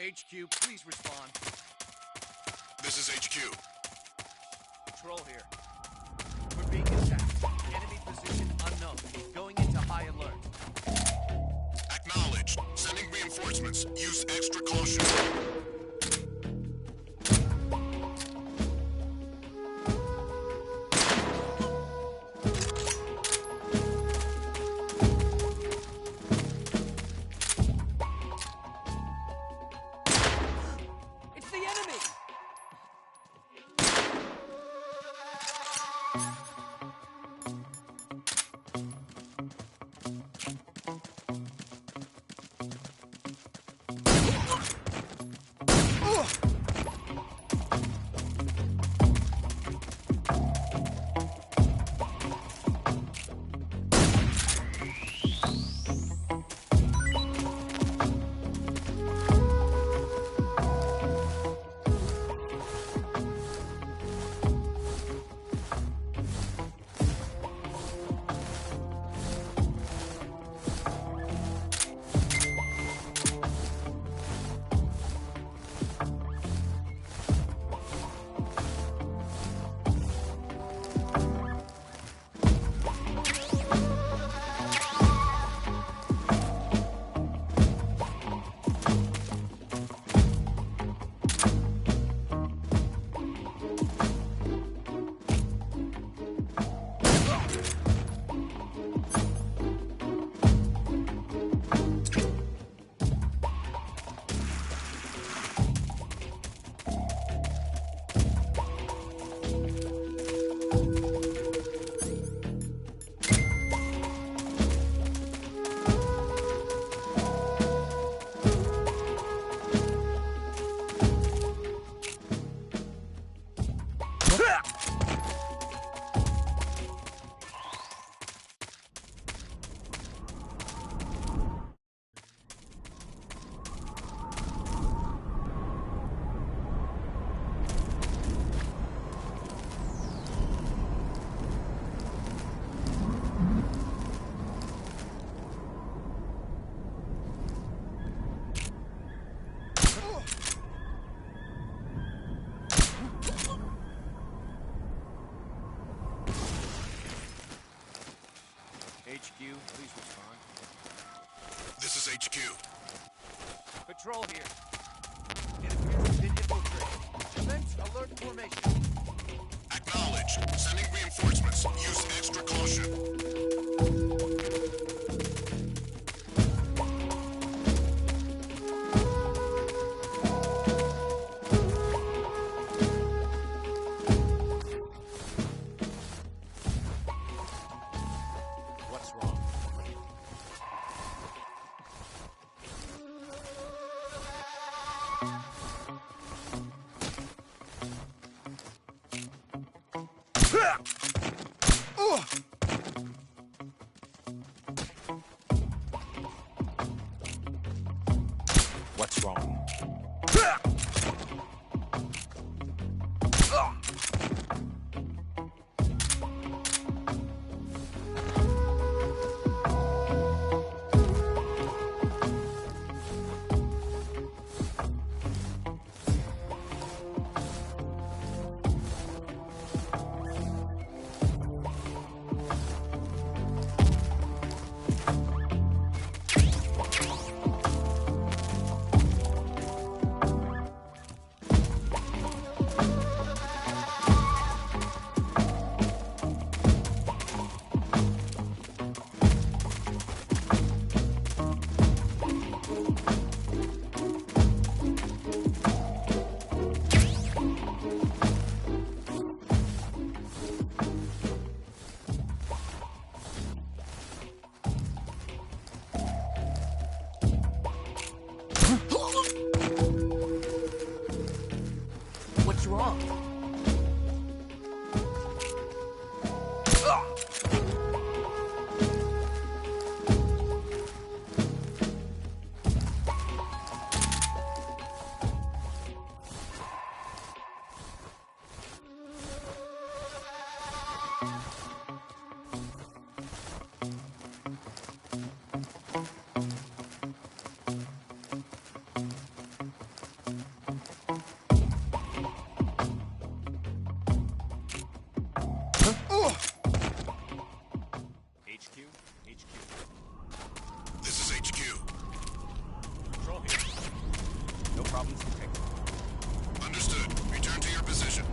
HQ, please respond. This is HQ. Patrol here. We're being attacked. Enemy position unknown. Going into high alert. Acknowledged. Sending reinforcements. Use extra caution. HQ, please respond. This is HQ. Patrol here. It appears we've been infiltrated. Commence alert formation. Acknowledged. Sending reinforcements. Use extra caution. What's wrong? What's wrong? What's wrong? HQ? HQ. This is HQ. Patrol here. No problems detected. Understood. Return to your position.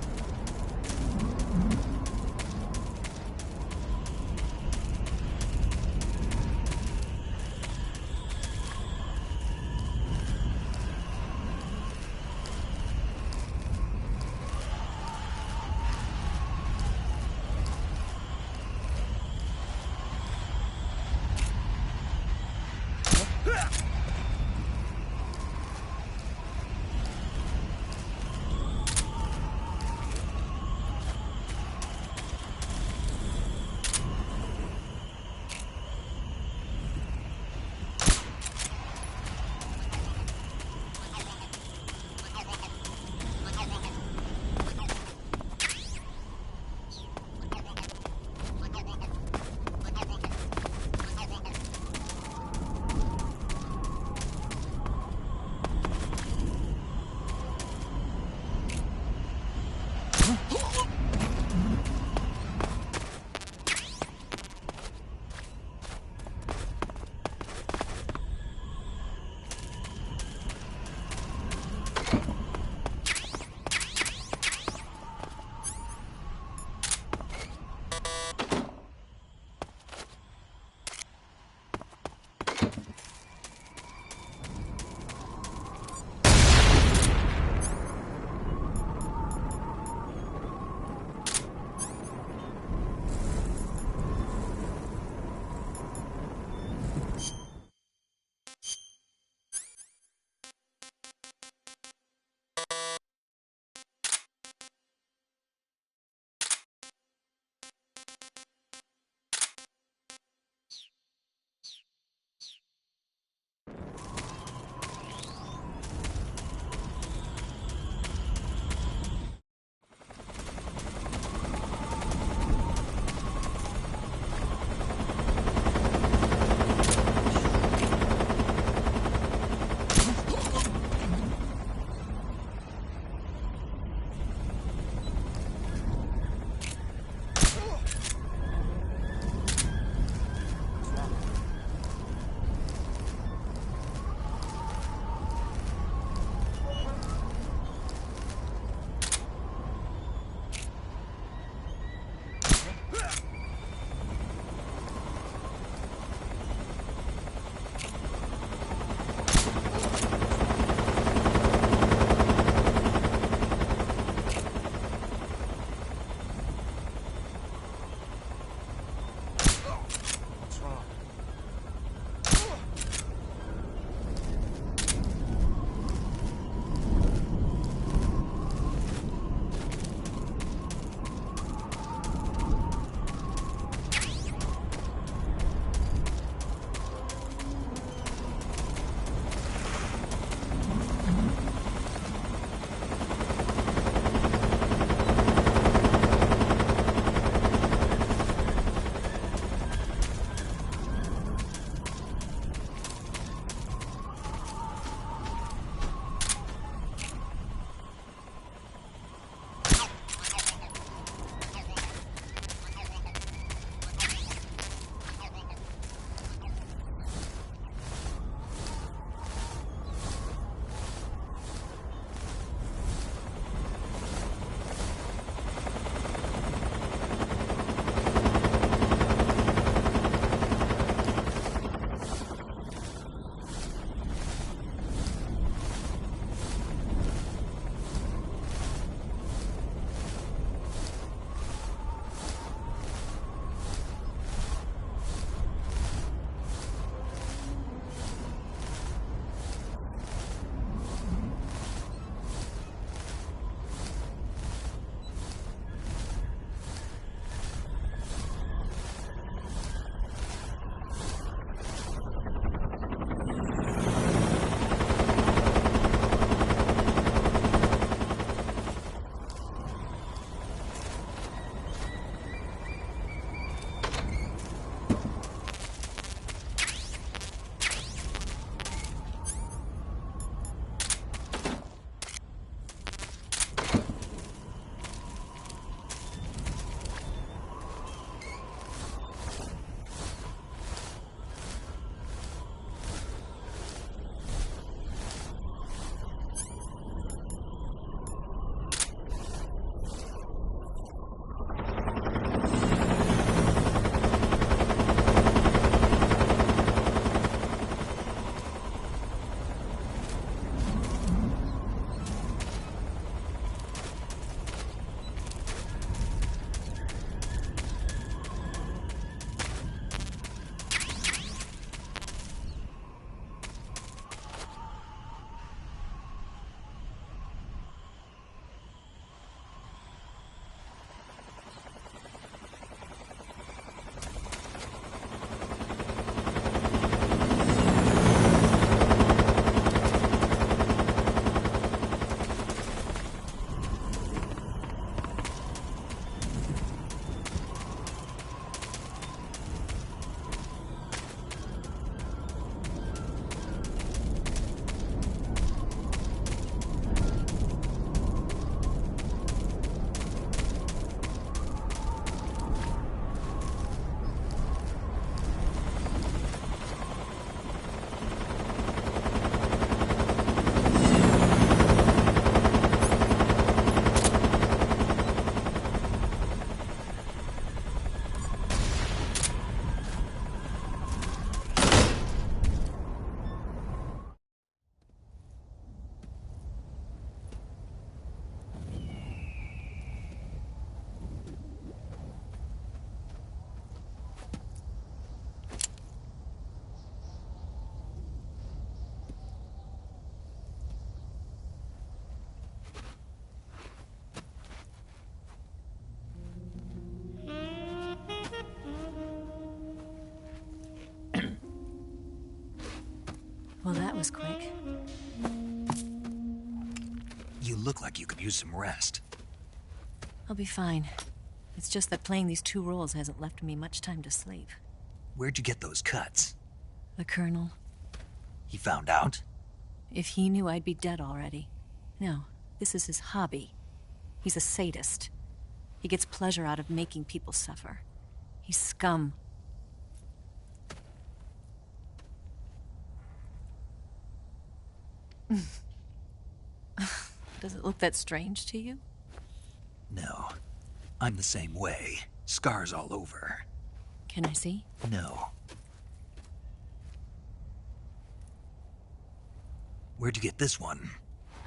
Well, that was quick. You look like you could use some rest. I'll be fine. It's just that playing these two roles hasn't left me much time to sleep. Where'd you get those cuts? The Colonel. He found out? If he knew, I'd be dead already. No, this is his hobby. He's a sadist. He gets pleasure out of making people suffer. He's scum. Does it look that strange to you? No. I'm the same way. Scars all over. Can I see? No. Where'd you get this one?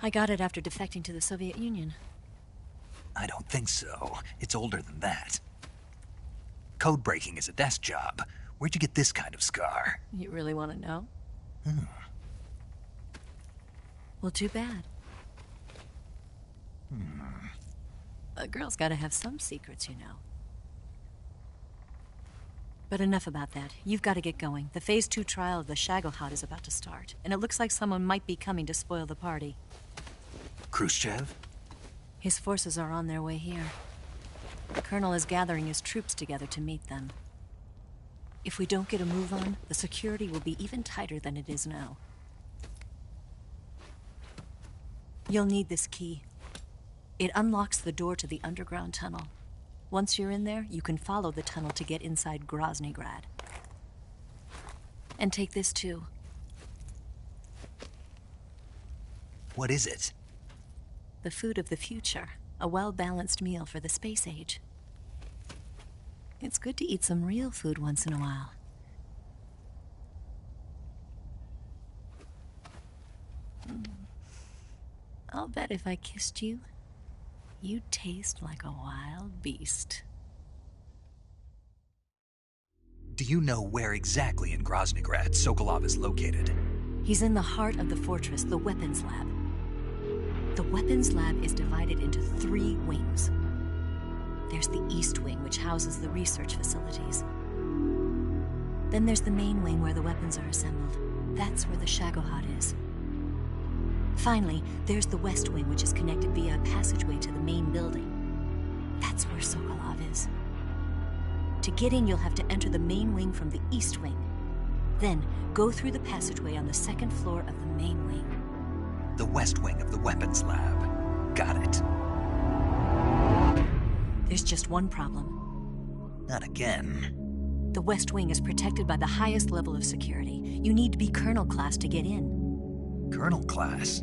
I got it after defecting to the Soviet Union. I don't think so. It's older than that. Code breaking is a desk job. Where'd you get this kind of scar? You really want to know? Well, too bad. A girl's gotta have some secrets, you know. But enough about that. You've got to get going. The Phase 2 trial of the Shagohod is about to start, and it looks like someone might be coming to spoil the party. Khrushchev? His forces are on their way here. The Colonel is gathering his troops together to meet them. If we don't get a move on, the security will be even tighter than it is now. You'll need this key. It unlocks the door to the underground tunnel. Once you're in there, you can follow the tunnel to get inside Groznygrad. And take this too. What is it? The food of the future. A well-balanced meal for the space age. It's good to eat some real food once in a while. I'll bet if I kissed you, you'd taste like a wild beast. Do you know where exactly in Groznygrad Sokolov is located? He's in the heart of the fortress, the weapons lab. The weapons lab is divided into 3 wings. There's the East Wing, which houses the research facilities. Then there's the main wing where the weapons are assembled. That's where the Shagohod is. Finally, there's the West Wing, which is connected via a passageway to the main building. That's where Sokolov is. To get in, you'll have to enter the main wing from the East Wing. Then, go through the passageway on the 2nd floor of the main wing. The West Wing of the weapons lab. Got it. There's just one problem. Not again. The West Wing is protected by the highest level of security. You need to be Colonel class to get in. Colonel class?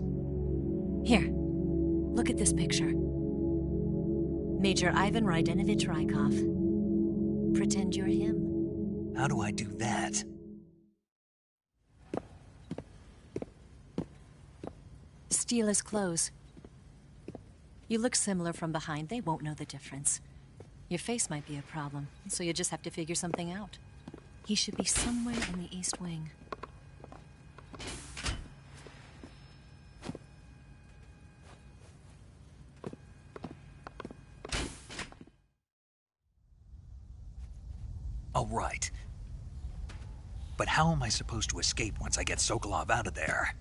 Here, look at this picture. Major Ivan Rydenovich Rykov. Pretend you're him. How do I do that? Steal his clothes. You look similar from behind. They won't know the difference. Your face might be a problem, so you just have to figure something out. He should be somewhere in the East Wing. All right. But how am I supposed to escape once I get Sokolov out of there?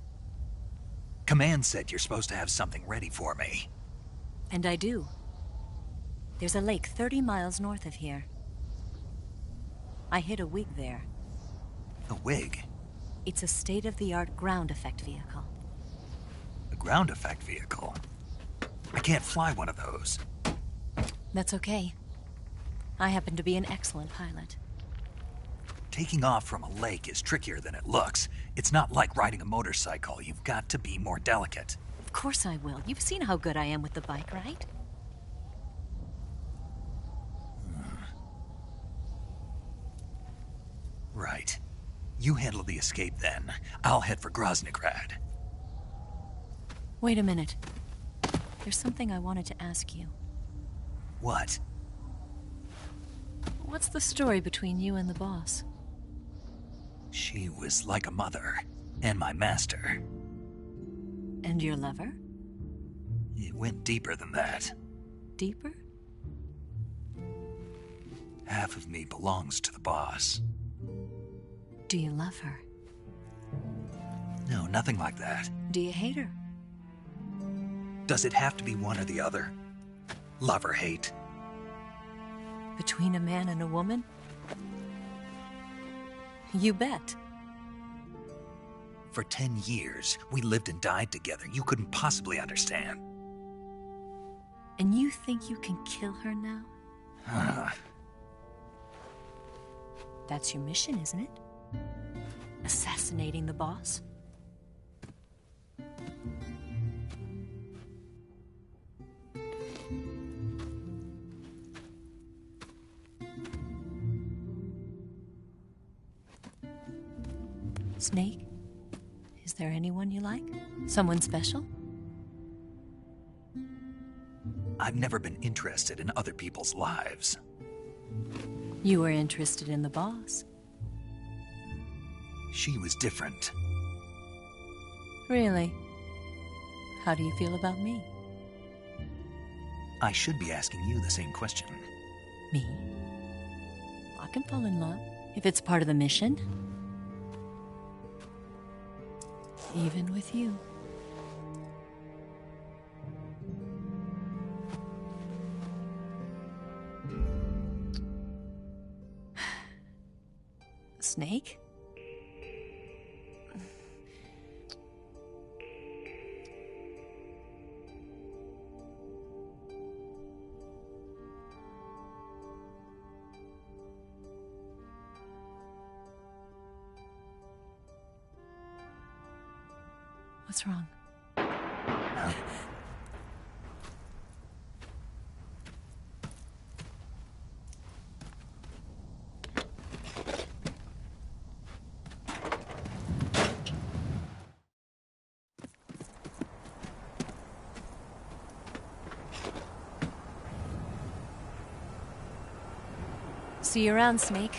Command said you're supposed to have something ready for me. And I do. There's a lake 30 miles north of here. I hid a wig there. A wig? It's a state-of-the-art ground effect vehicle. A ground effect vehicle? I can't fly one of those. That's okay. I happen to be an excellent pilot. Taking off from a lake is trickier than it looks. It's not like riding a motorcycle. You've got to be more delicate. Of course I will. You've seen how good I am with the bike, right? Right. You handle the escape then. I'll head for Groznygrad. Wait a minute. There's something I wanted to ask you. What? What's the story between you and the boss? She was like a mother, and my master. And your lover? It went deeper than that. Deeper? Half of me belongs to the boss. Do you love her? No, nothing like that. Do you hate her? Does it have to be one or the other? Love or hate? Between a man and a woman? You bet. For 10 years, we lived and died together. You couldn't possibly understand. And you think you can kill her now? That's your mission, isn't it? Assassinating the boss? Snake? Is there anyone you like? Someone special? I've never been interested in other people's lives. You were interested in the boss. She was different. Really? How do you feel about me? I should be asking you the same question. Me? I can fall in love if it's part of the mission. Even with you. Snake? What's wrong? See you around, Snake.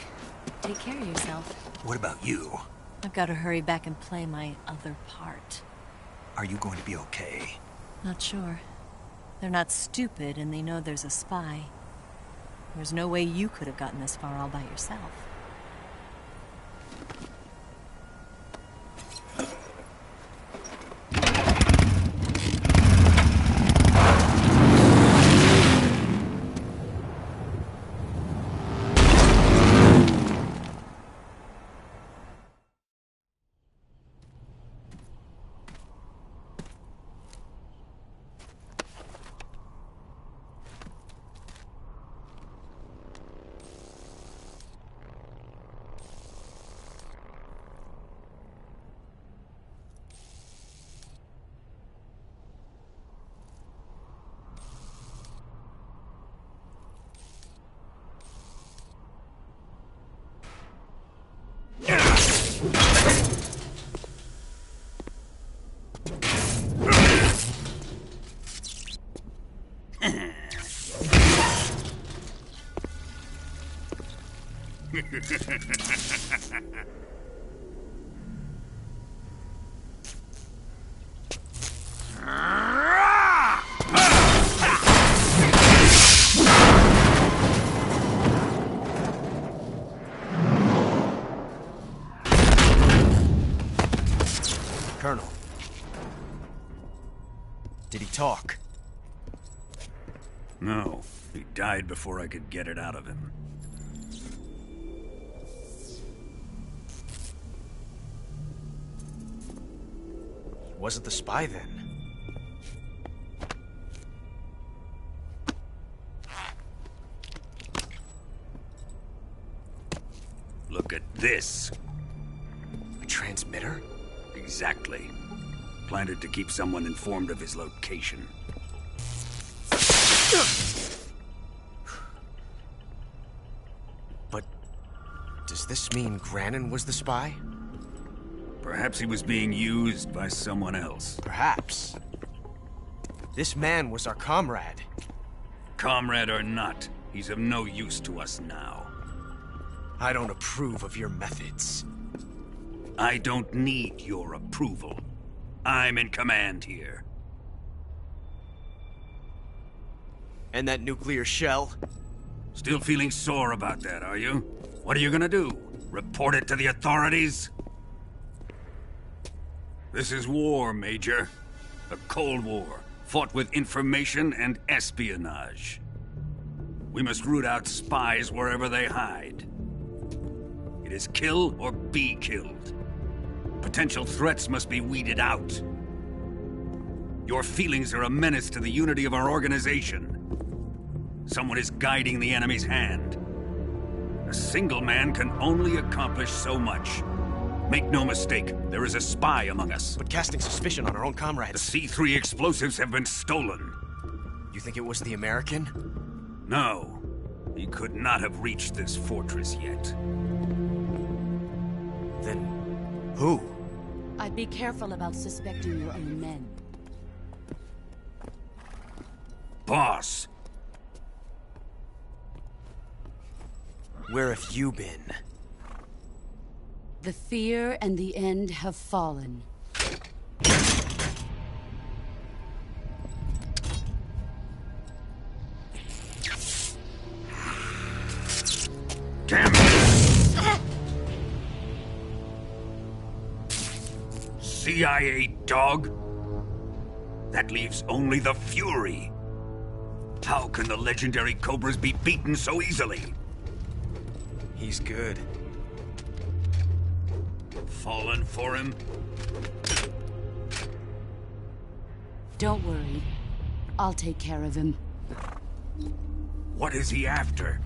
Take care of yourself. What about you? I've got to hurry back and play my other part. Are you going to be okay? Not sure. They're not stupid, and they know there's a spy. There's no way you could have gotten this far all by yourself. Colonel. Did he talk? No, he died before I could get it out of him. He wasn't the spy then. Look at this. A transmitter? Exactly. Planted to keep someone informed of his location. But does this mean Granin was the spy? Perhaps he was being used by someone else. Perhaps. This man was our comrade. Comrade or not, he's of no use to us now. I don't approve of your methods. I don't need your approval. I'm in command here. And that nuclear shell? Still feeling sore about that, are you? What are you gonna do? Report it to the authorities? This is war, Major. A Cold War, fought with information and espionage. We must root out spies wherever they hide. It is kill or be killed. Potential threats must be weeded out. Your feelings are a menace to the unity of our organization. Someone is guiding the enemy's hand. A single man can only accomplish so much. Make no mistake, there is a spy among us. But casting suspicion on our own The comrades. C3 explosives have been stolen. You think it was the American? No, he could not have reached this fortress yet. Then who? I'd be careful about suspecting your own men. Boss, Where have you been? The fear and the end have fallen. damn it! CIA dog? That leaves only the Fury. How can the legendary Cobras be beaten so easily? He's good. Fallen for him? Don't worry. I'll take care of him. What is he after?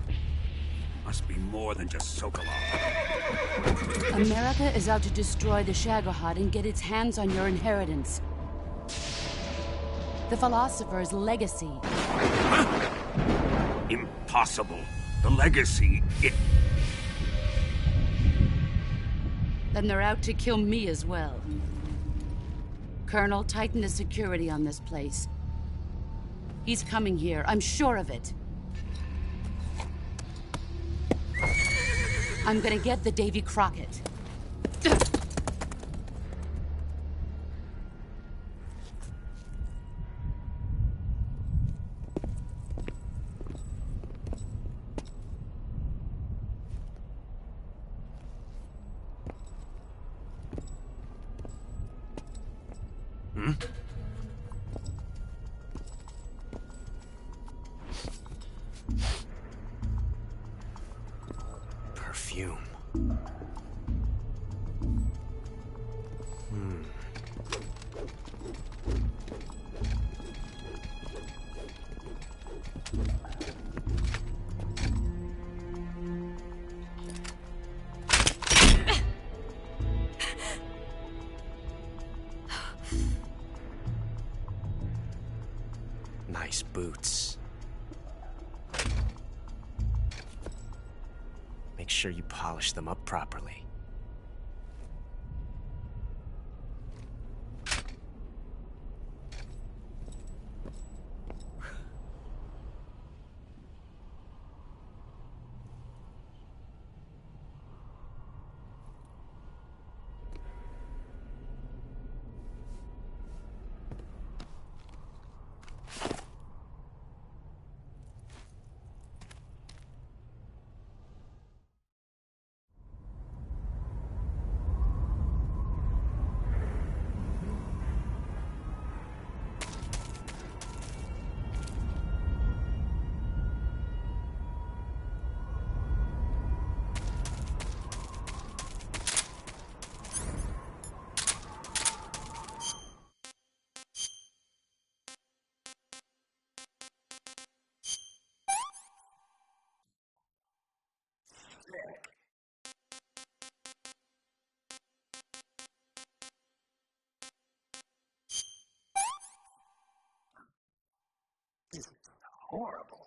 Must be more than just Sokolov. America is out to destroy the Shagohod and get its hands on your inheritance. The Philosopher's legacy. Impossible. The legacy, Then they're out to kill me as well. Colonel, tighten the security on this place. He's coming here, I'm sure of it. I'm gonna get the Davy Crockett. Perfume. Nice boots. Make sure you polish them up properly. Horrible.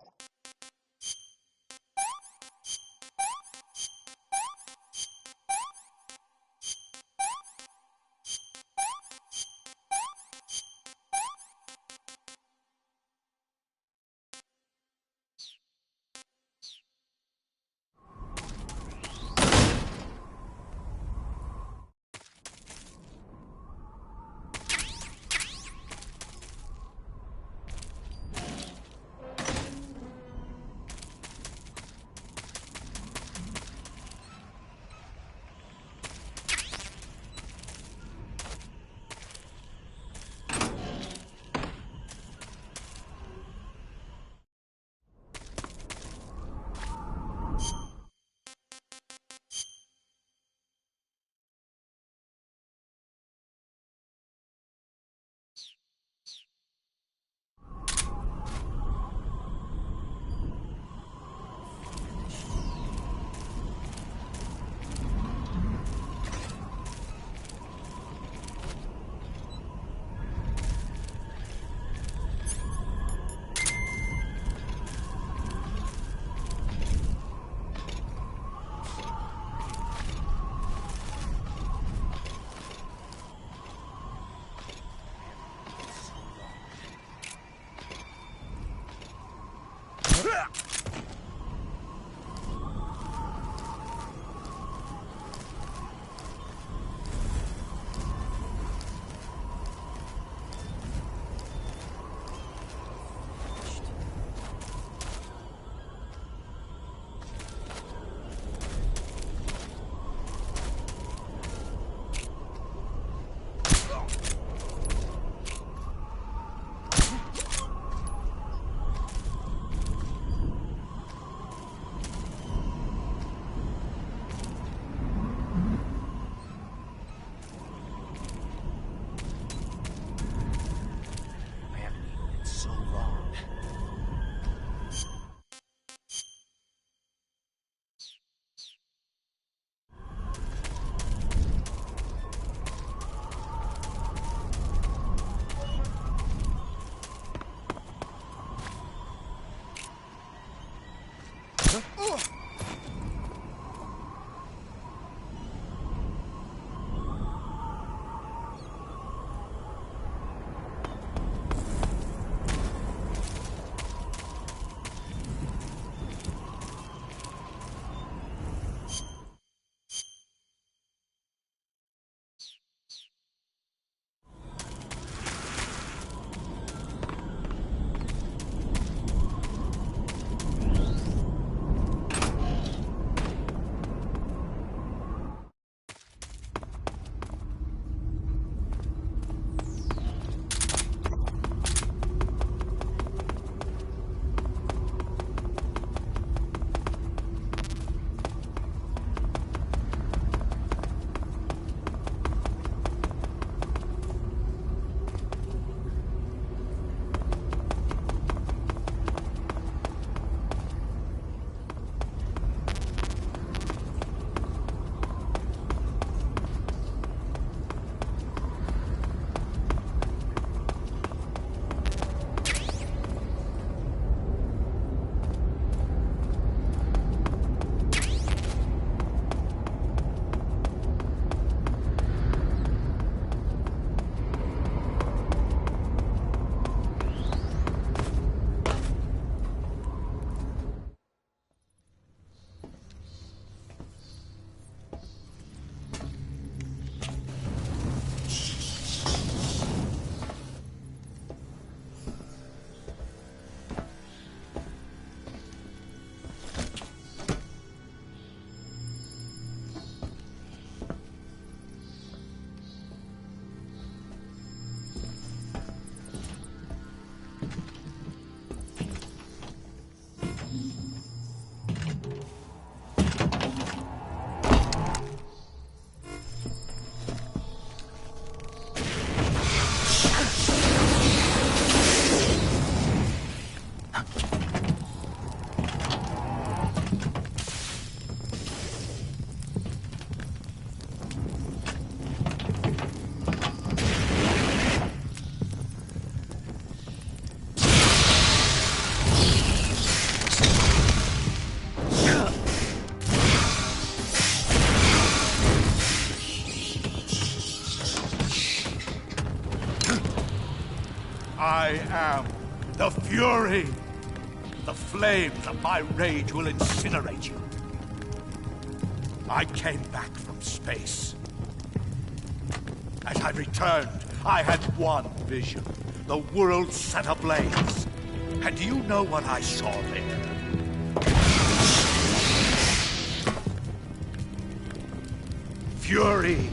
I haven't eaten in so long. I am the Fury. The flames of my rage will incinerate you. I came back from space. As I returned, I had one vision. The world set ablaze. And do you know what I saw there? Fury.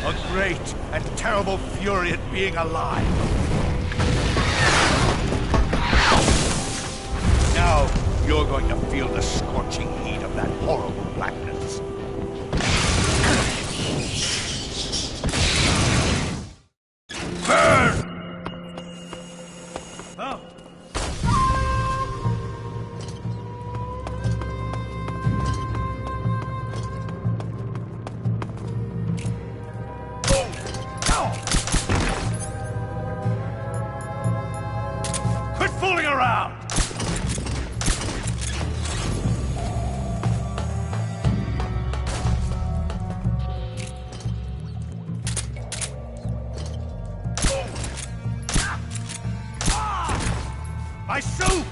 A great and terrible fury at being alive. Now, you're going to feel the scorching heat of that horrible blackness. Burn! Oh. Quit fooling around! My suit!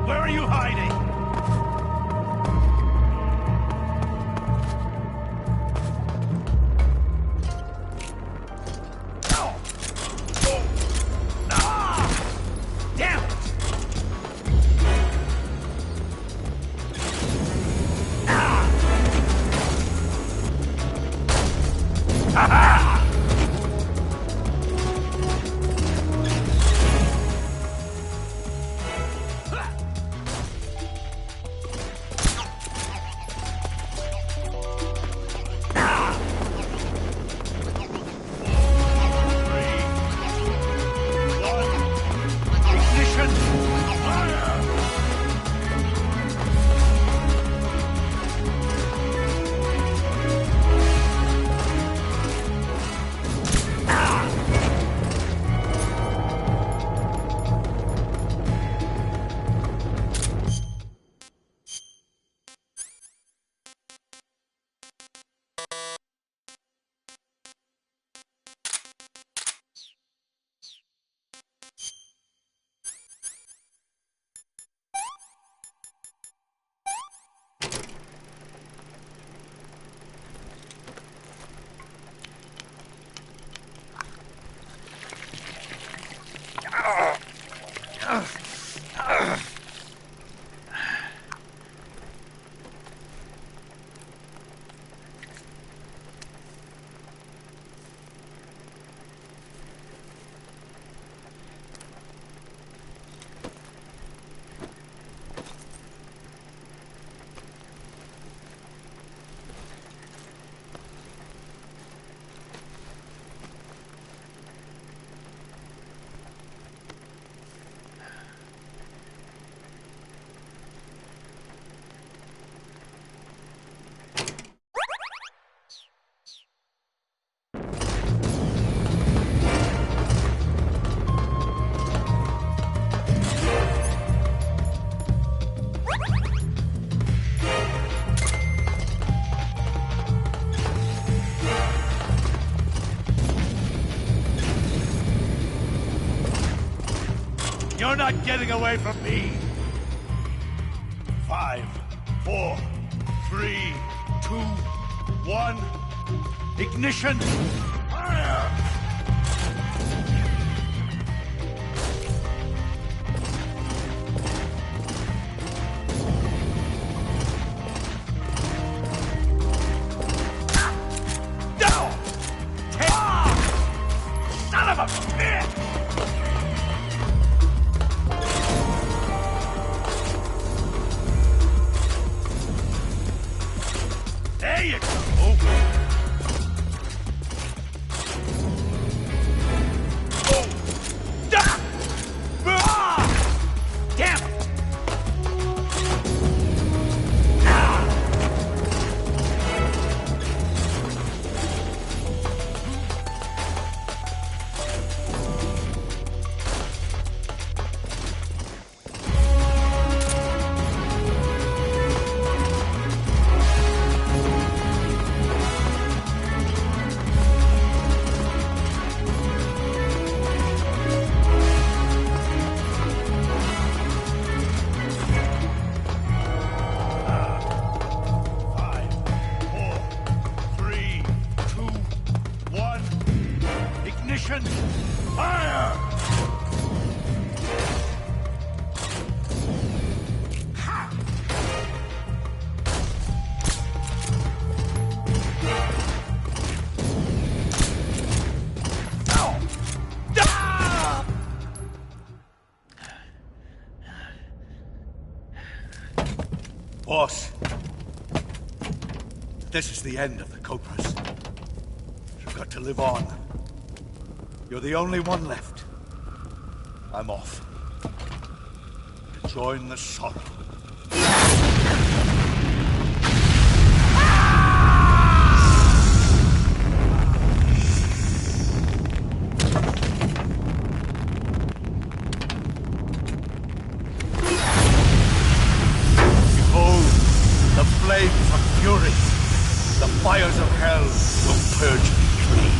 Where are you hiding? Damn it! Ignition! Fire! You're not getting away from me! 5, 4, 3, 2, 1. Ignition! Fire! No! Son of a bitch! There you go! Oh! Ah! Ah! Damn it! Ah! Ignition! Fire! Ha! No! Ah! Boss, this is the end of the Cobras. You've got to live on. You're the only one left. I'm off. To join the Sorrow. flames of fury. The fires of hell will purge me clean.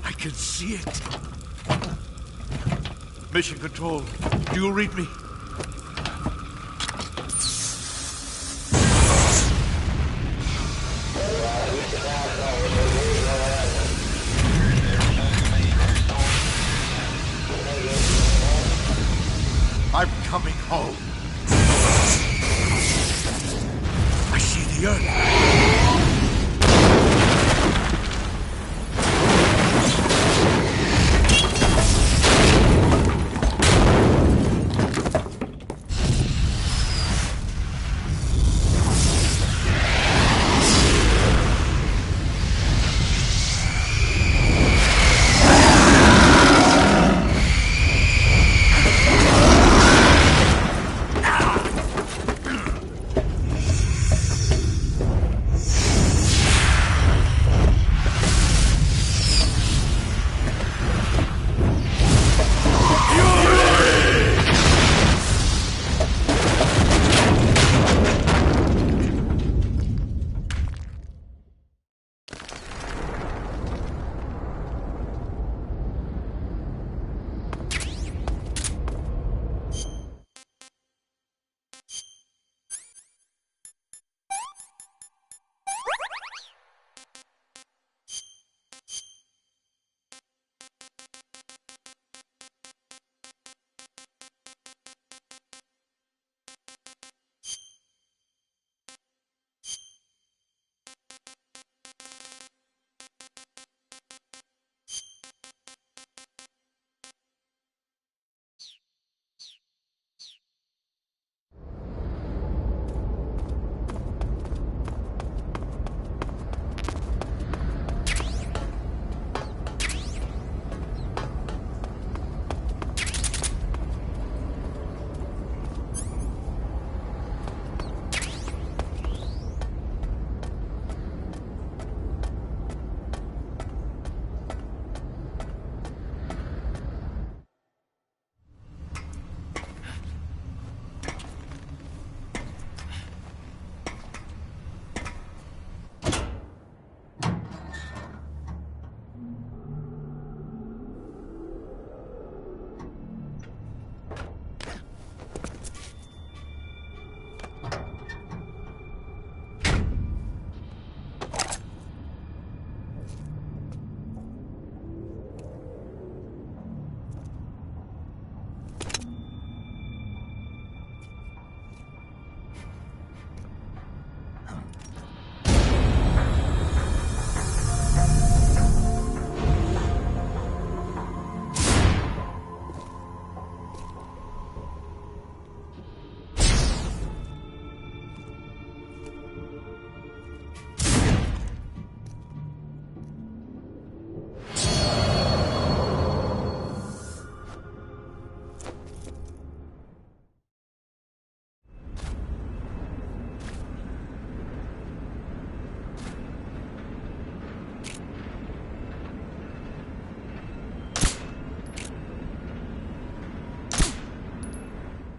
I can see it. Mission Control, do you read me? I'm coming home. I see the earth.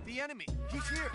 The enemy! He's here!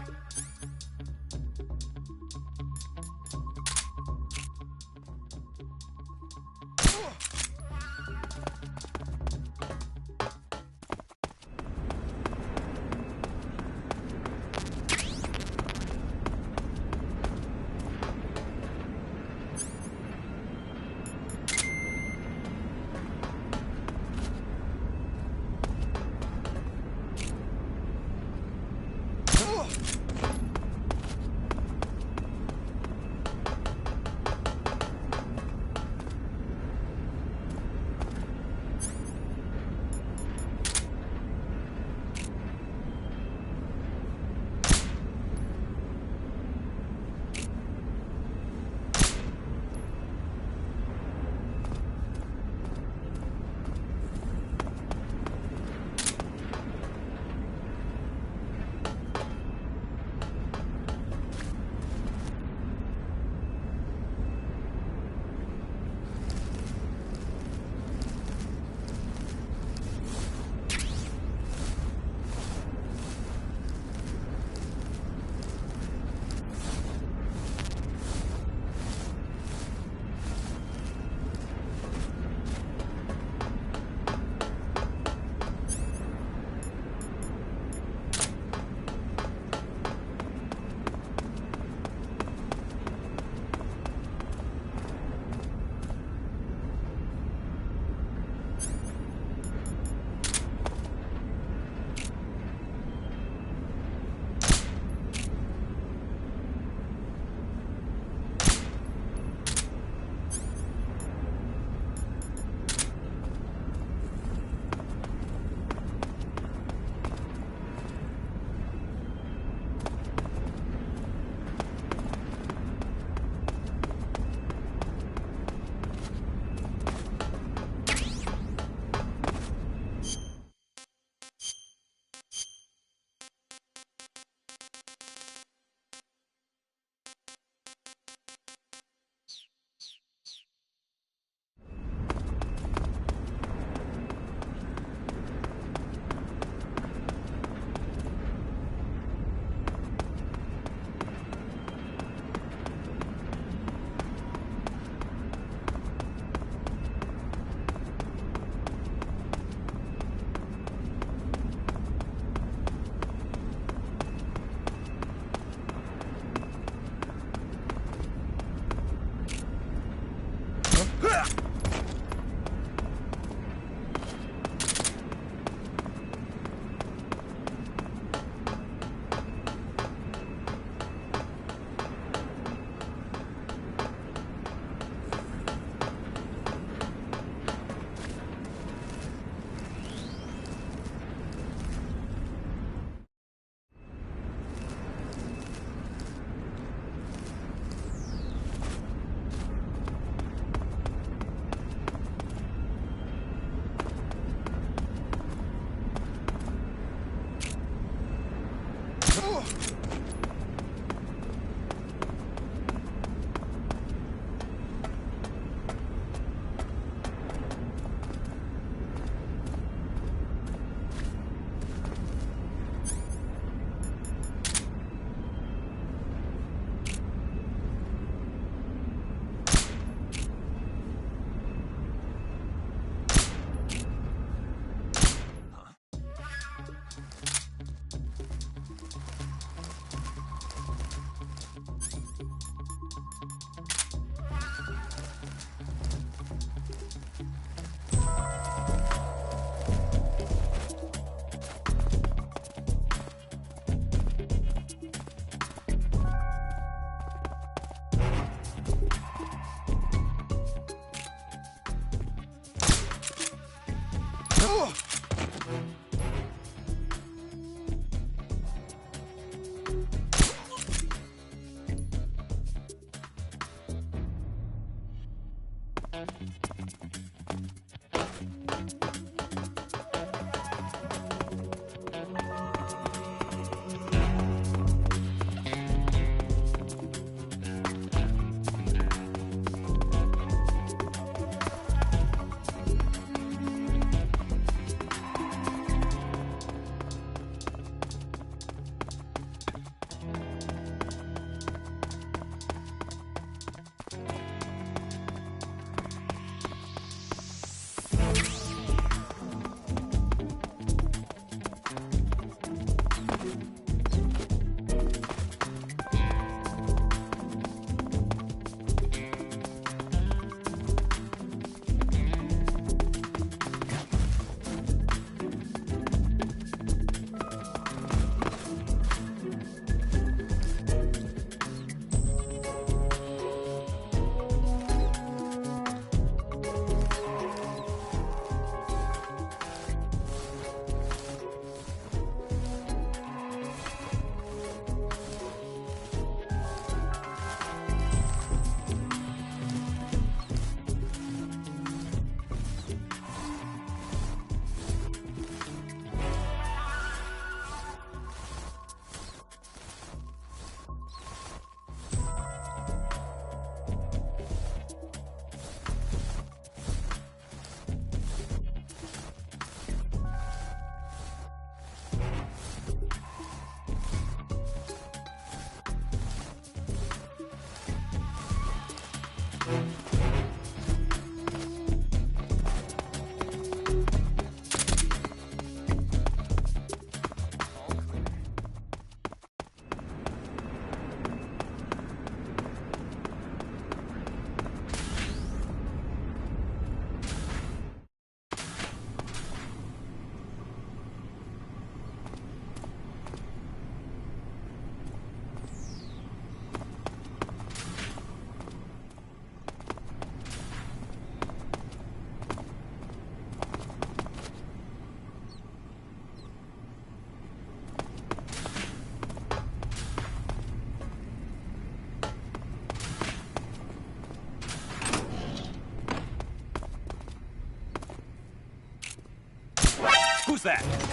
Who's that?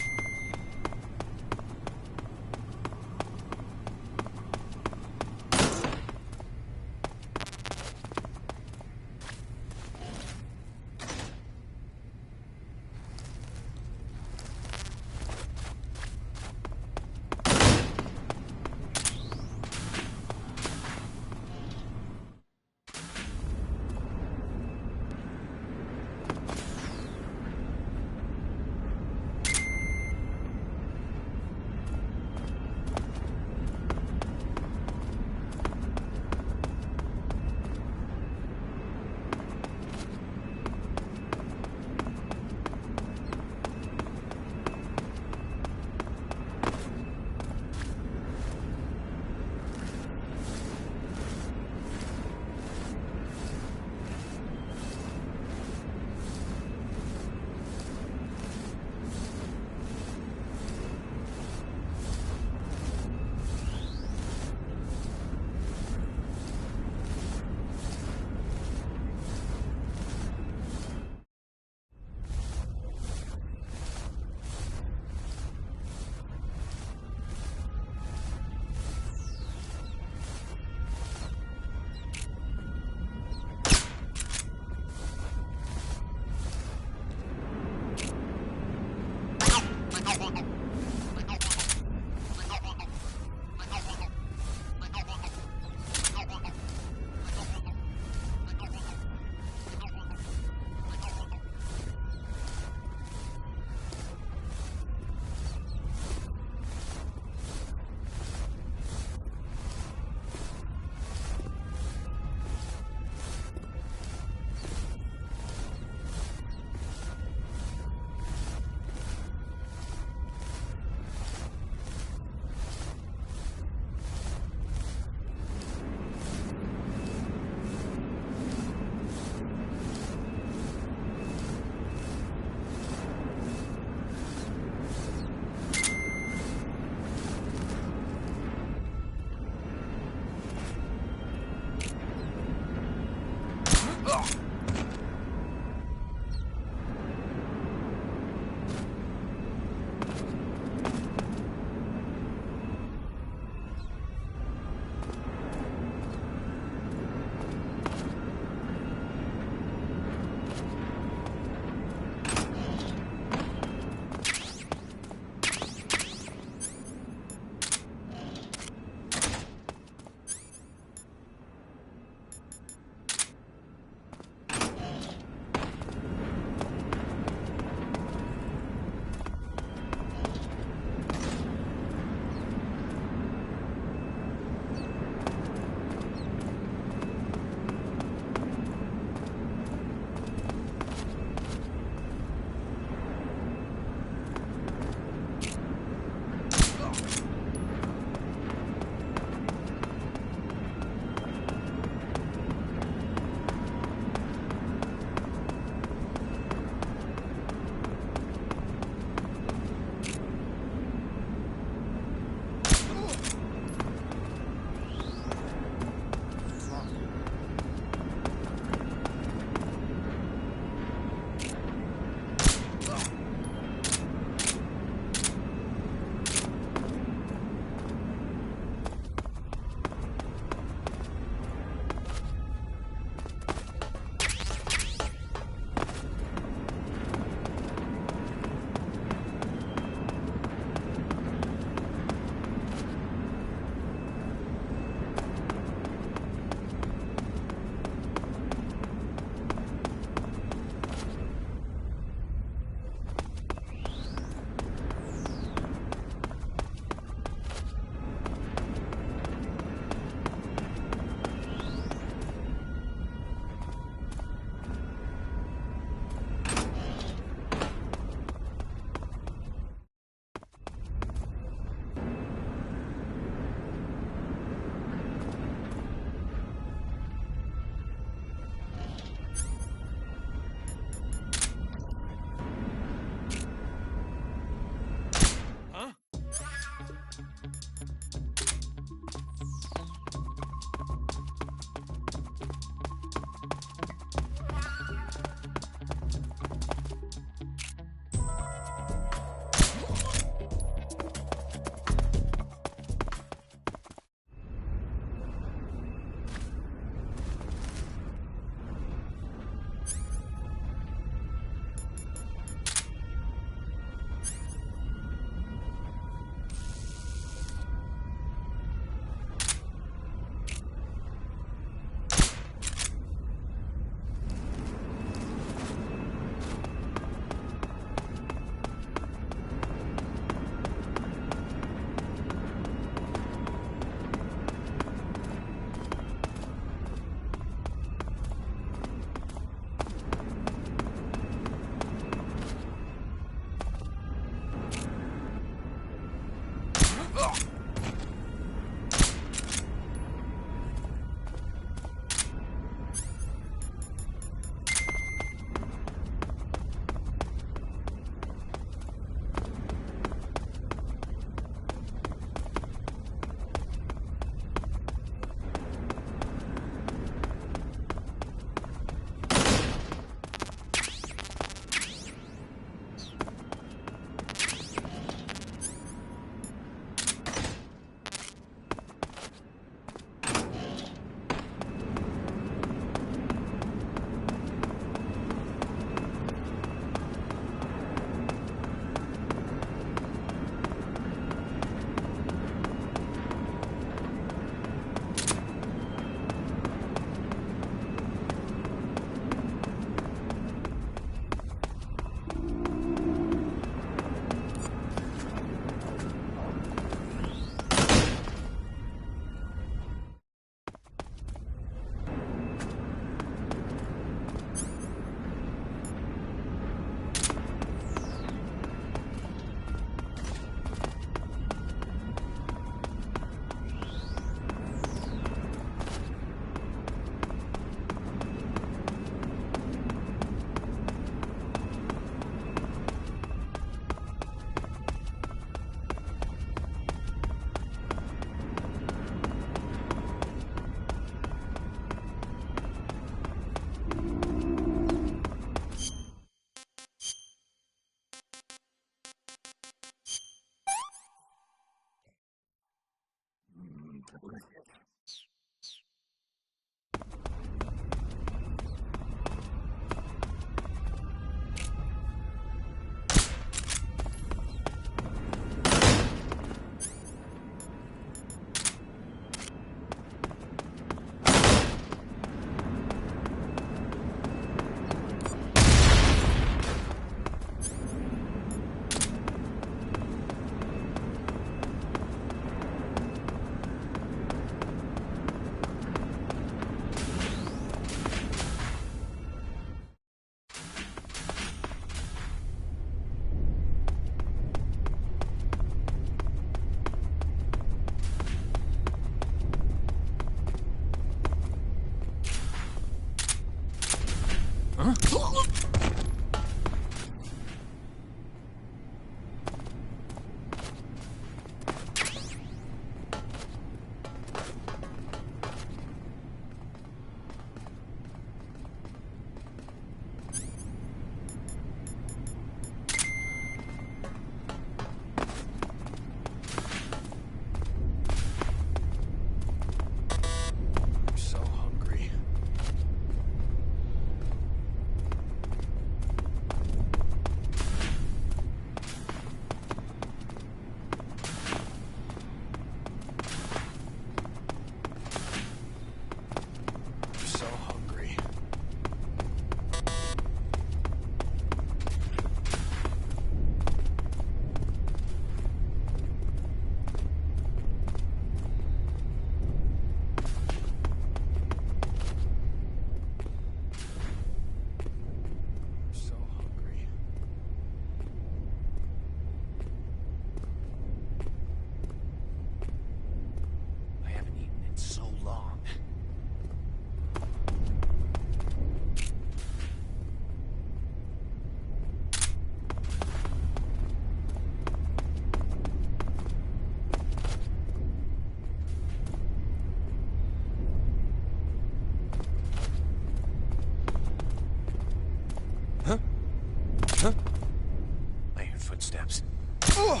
footsteps. I'm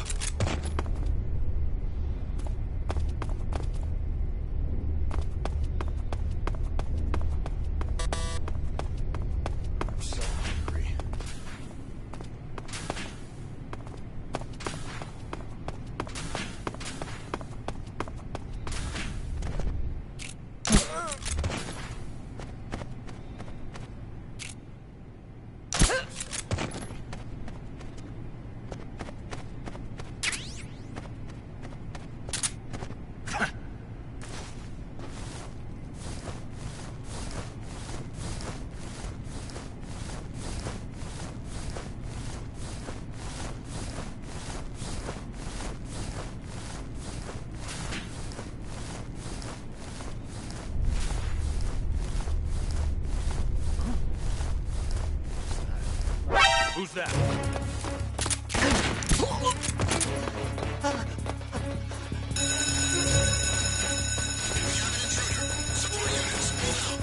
so hungry. Who's that? Support units, move out.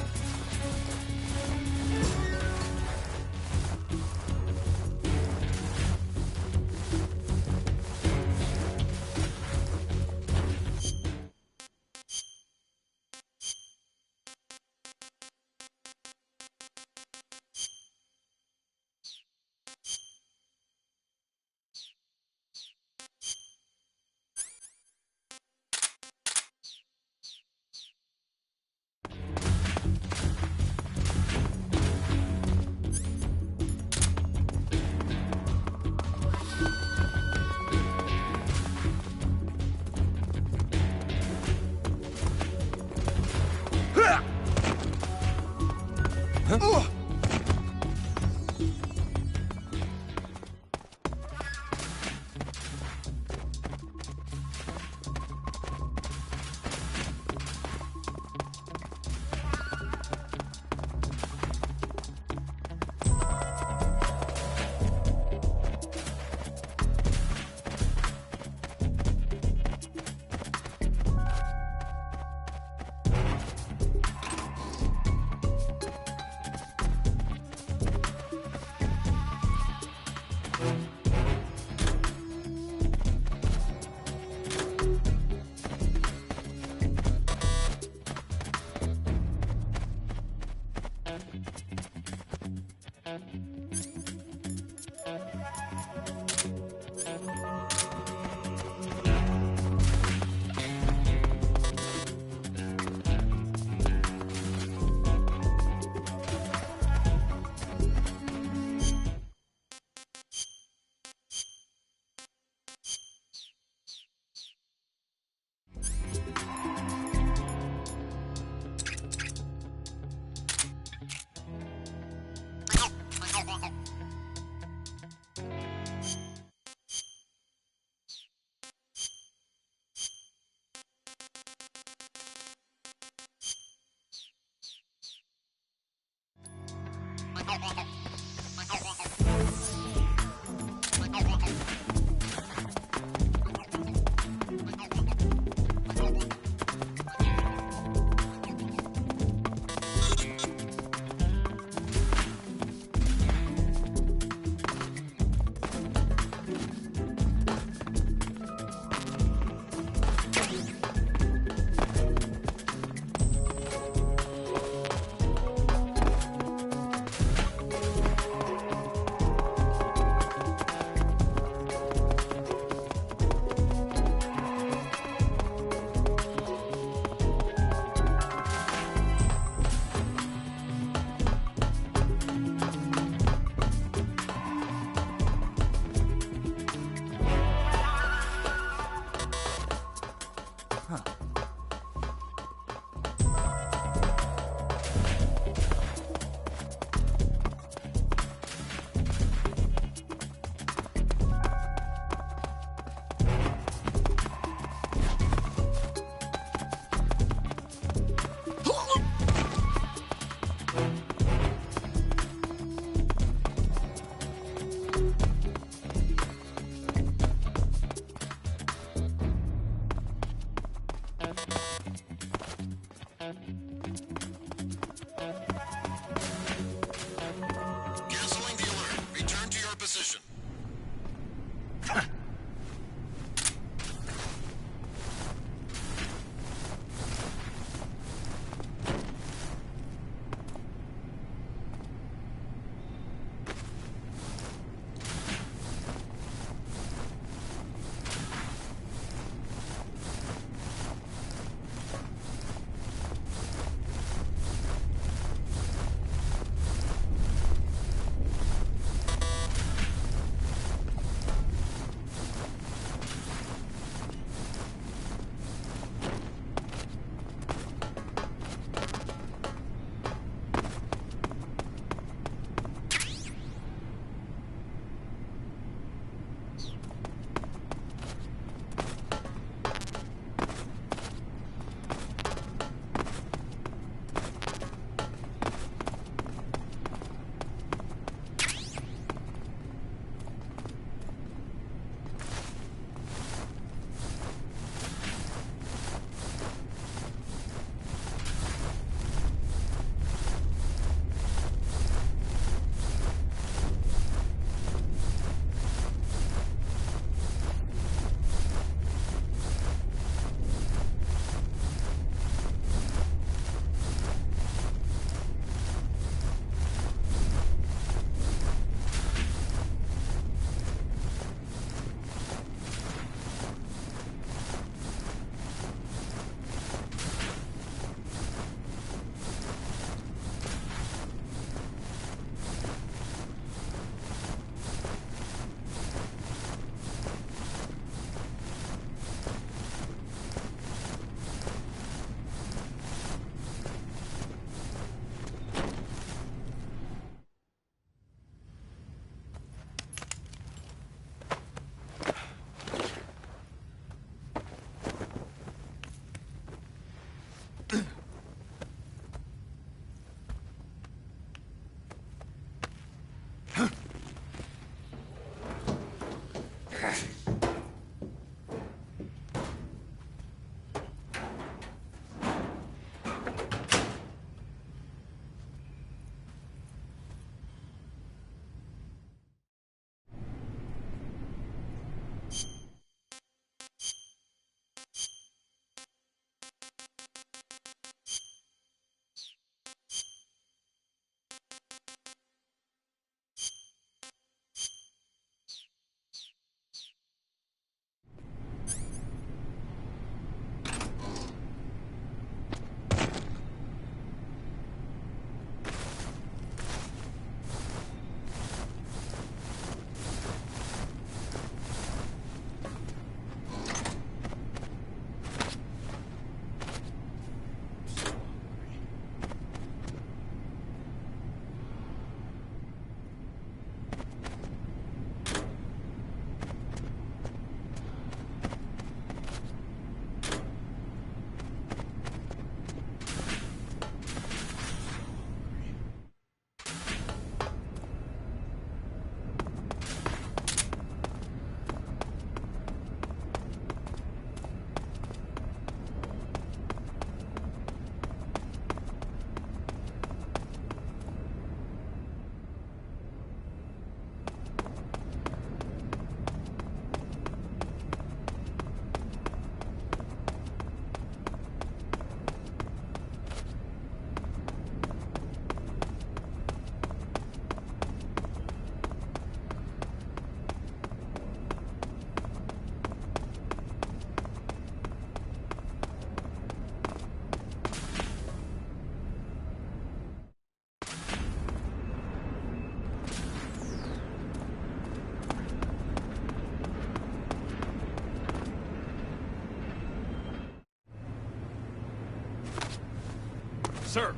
Sir!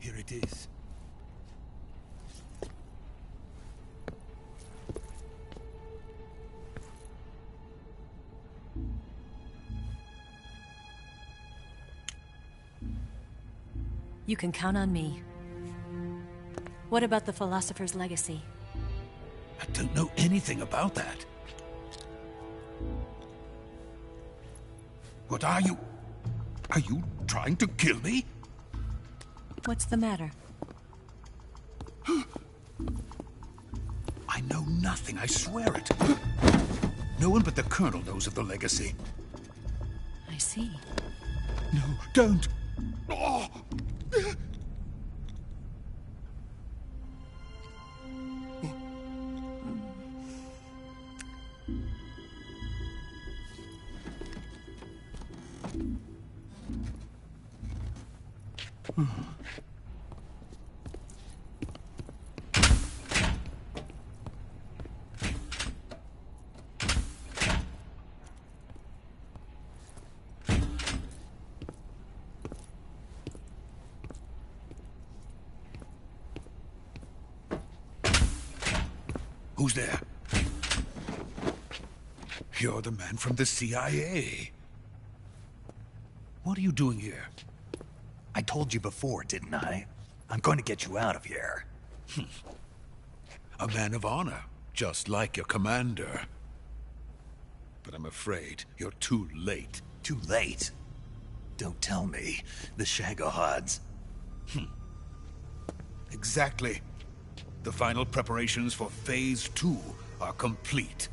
Here it is. You can count on me. What about the Philosopher's Legacy? I don't know anything about that. What are you? Are you trying to kill me? What's the matter? I know nothing, I swear it. No one but the Colonel knows of the legacy. I see. No, don't! Oh. Who's there? You're the man from the CIA. What are you doing here? I told you before, didn't I? I'm going to get you out of here. A man of honor, just like your commander. But I'm afraid you're too late. Too late? Don't tell me. The Shagohods. Exactly. The final preparations for Phase 2 are complete.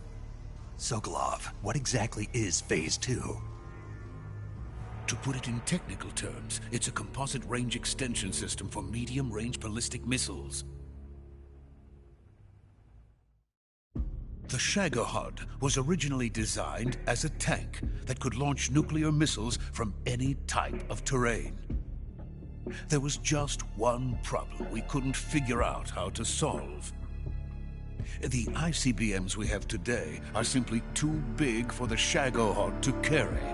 Sokolov, what exactly is Phase 2? To put it in technical terms, it's a composite range extension system for medium-range ballistic missiles. The Shagohod was originally designed as a tank that could launch nuclear missiles from any type of terrain. There was just one problem we couldn't figure out how to solve. The ICBMs we have today are simply too big for the Shagohod to carry.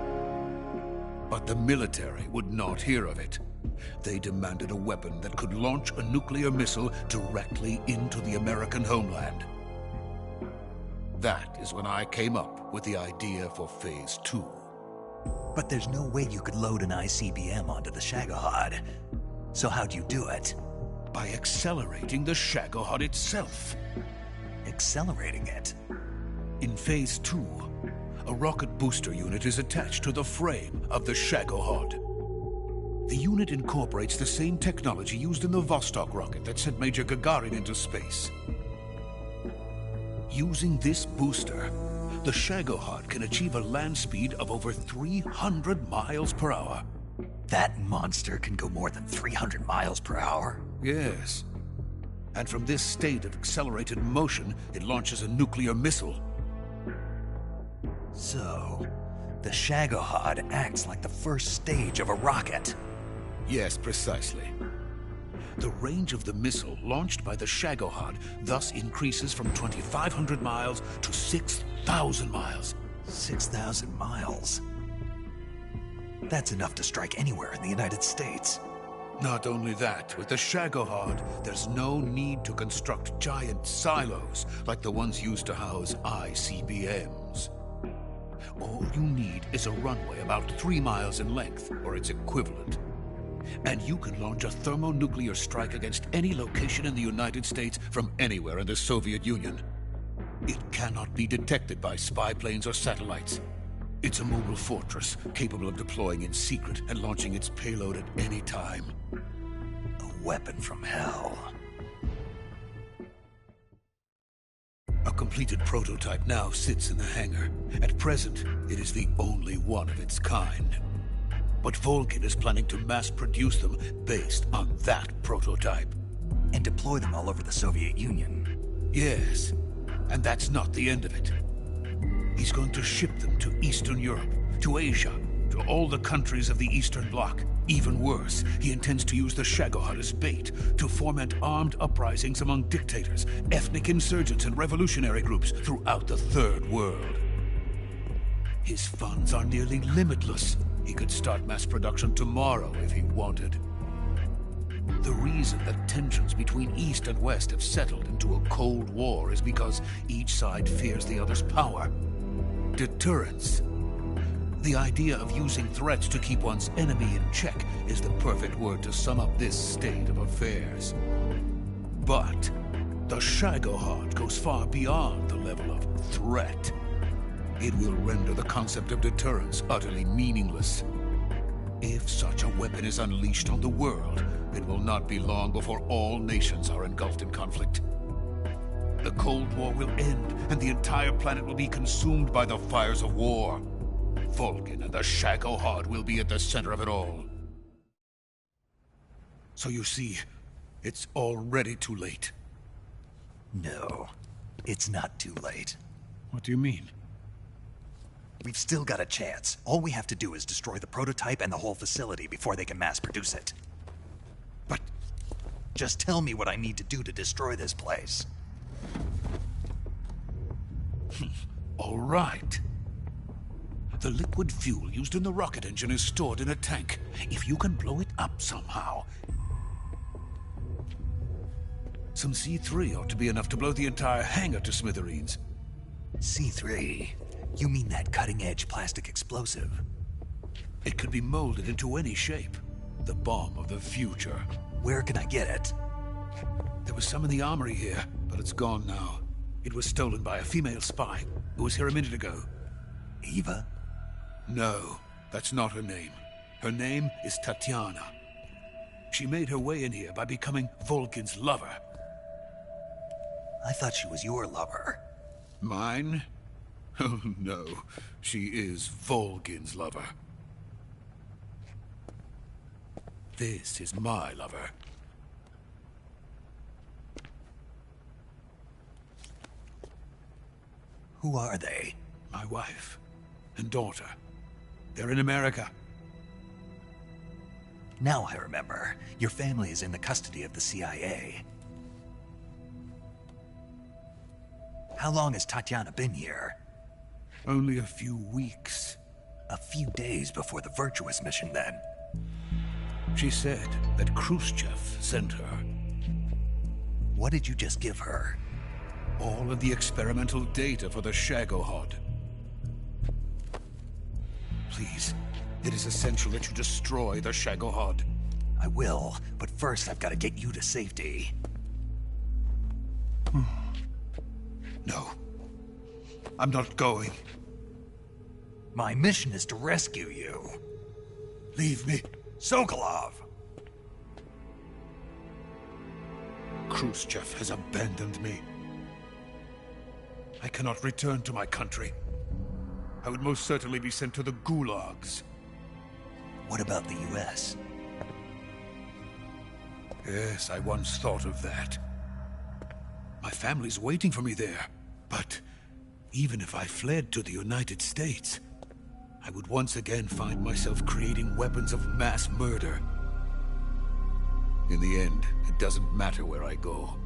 But the military would not hear of it. They demanded a weapon that could launch a nuclear missile directly into the American homeland. That is when I came up with the idea for Phase 2. But there's no way you could load an ICBM onto the Shagohod. So how'd you do it? By accelerating the Shagohod itself. Accelerating it? In Phase 2, a rocket booster unit is attached to the frame of the Shagohod. The unit incorporates the same technology used in the Vostok rocket that sent Major Gagarin into space. Using this booster, the Shagohod can achieve a land speed of over 300 miles per hour. That monster can go more than 300 miles per hour? Yes. And from this state of accelerated motion, it launches a nuclear missile. So, the Shagohod acts like the first stage of a rocket. Yes, precisely. The range of the missile launched by the Shagohod thus increases from 2,500 miles to 6,000 miles. 6,000 miles? That's enough to strike anywhere in the United States. Not only that, with the Shagohod, there's no need to construct giant silos like the ones used to house ICBMs. All you need is a runway about 3 miles in length, or its equivalent. And you can launch a thermonuclear strike against any location in the United States from anywhere in the Soviet Union. It cannot be detected by spy planes or satellites. It's a mobile fortress, capable of deploying in secret and launching its payload at any time. A weapon from hell. A completed prototype now sits in the hangar. At present, it is the only one of its kind. But Volgin is planning to mass-produce them based on that prototype. And deploy them all over the Soviet Union. Yes, and that's not the end of it. He's going to ship them to Eastern Europe, to Asia, to all the countries of the Eastern Bloc. Even worse, he intends to use the Shagohod as bait to foment armed uprisings among dictators, ethnic insurgents, and revolutionary groups throughout the Third World. His funds are nearly limitless. He could start mass production tomorrow if he wanted. The reason that tensions between East and West have settled into a Cold War is because each side fears the other's power. Deterrence. The idea of using threats to keep one's enemy in check is the perfect word to sum up this state of affairs. But the Shagohod goes far beyond the level of threat. It will render the concept of deterrence utterly meaningless. If such a weapon is unleashed on the world, it will not be long before all nations are engulfed in conflict. The Cold War will end, and the entire planet will be consumed by the fires of war. Vulcan and the Shagohod will be at the center of it all. So you see, it's already too late. No, it's not too late. What do you mean? We've still got a chance. All we have to do is destroy the prototype and the whole facility before they can mass produce it. But just tell me what I need to do to destroy this place. All right. The liquid fuel used in the rocket engine is stored in a tank. If you can blow it up somehow... Some C3 ought to be enough to blow the entire hangar to smithereens. C3? You mean that cutting-edge plastic explosive? It could be molded into any shape. The bomb of the future. Where can I get it? There was some in the armory here, but it's gone now. It was stolen by a female spy who was here a minute ago. Eva? No, that's not her name. Her name is Tatiana. She made her way in here by becoming Vulcan's lover. I thought she was your lover. Mine? Oh no, she is Vulcan's lover. This is my lover. Who are they? My wife and daughter. They're in America. Now I remember. Your family is in the custody of the CIA. How long has Tatiana been here? Only a few weeks. A few days before the Virtuous mission, then. She said that Khrushchev sent her. What did you just give her? All of the experimental data for the Shagohod. Please, it is essential that you destroy the Shagohod. I will, but first I've got to get you to safety. No. I'm not going. My mission is to rescue you. Leave me. Sokolov! Khrushchev has abandoned me. I cannot return to my country. I would most certainly be sent to the gulags. What about the US? Yes, I once thought of that. My family's waiting for me there. But even if I fled to the United States, I would once again find myself creating weapons of mass murder. In the end, it doesn't matter where I go.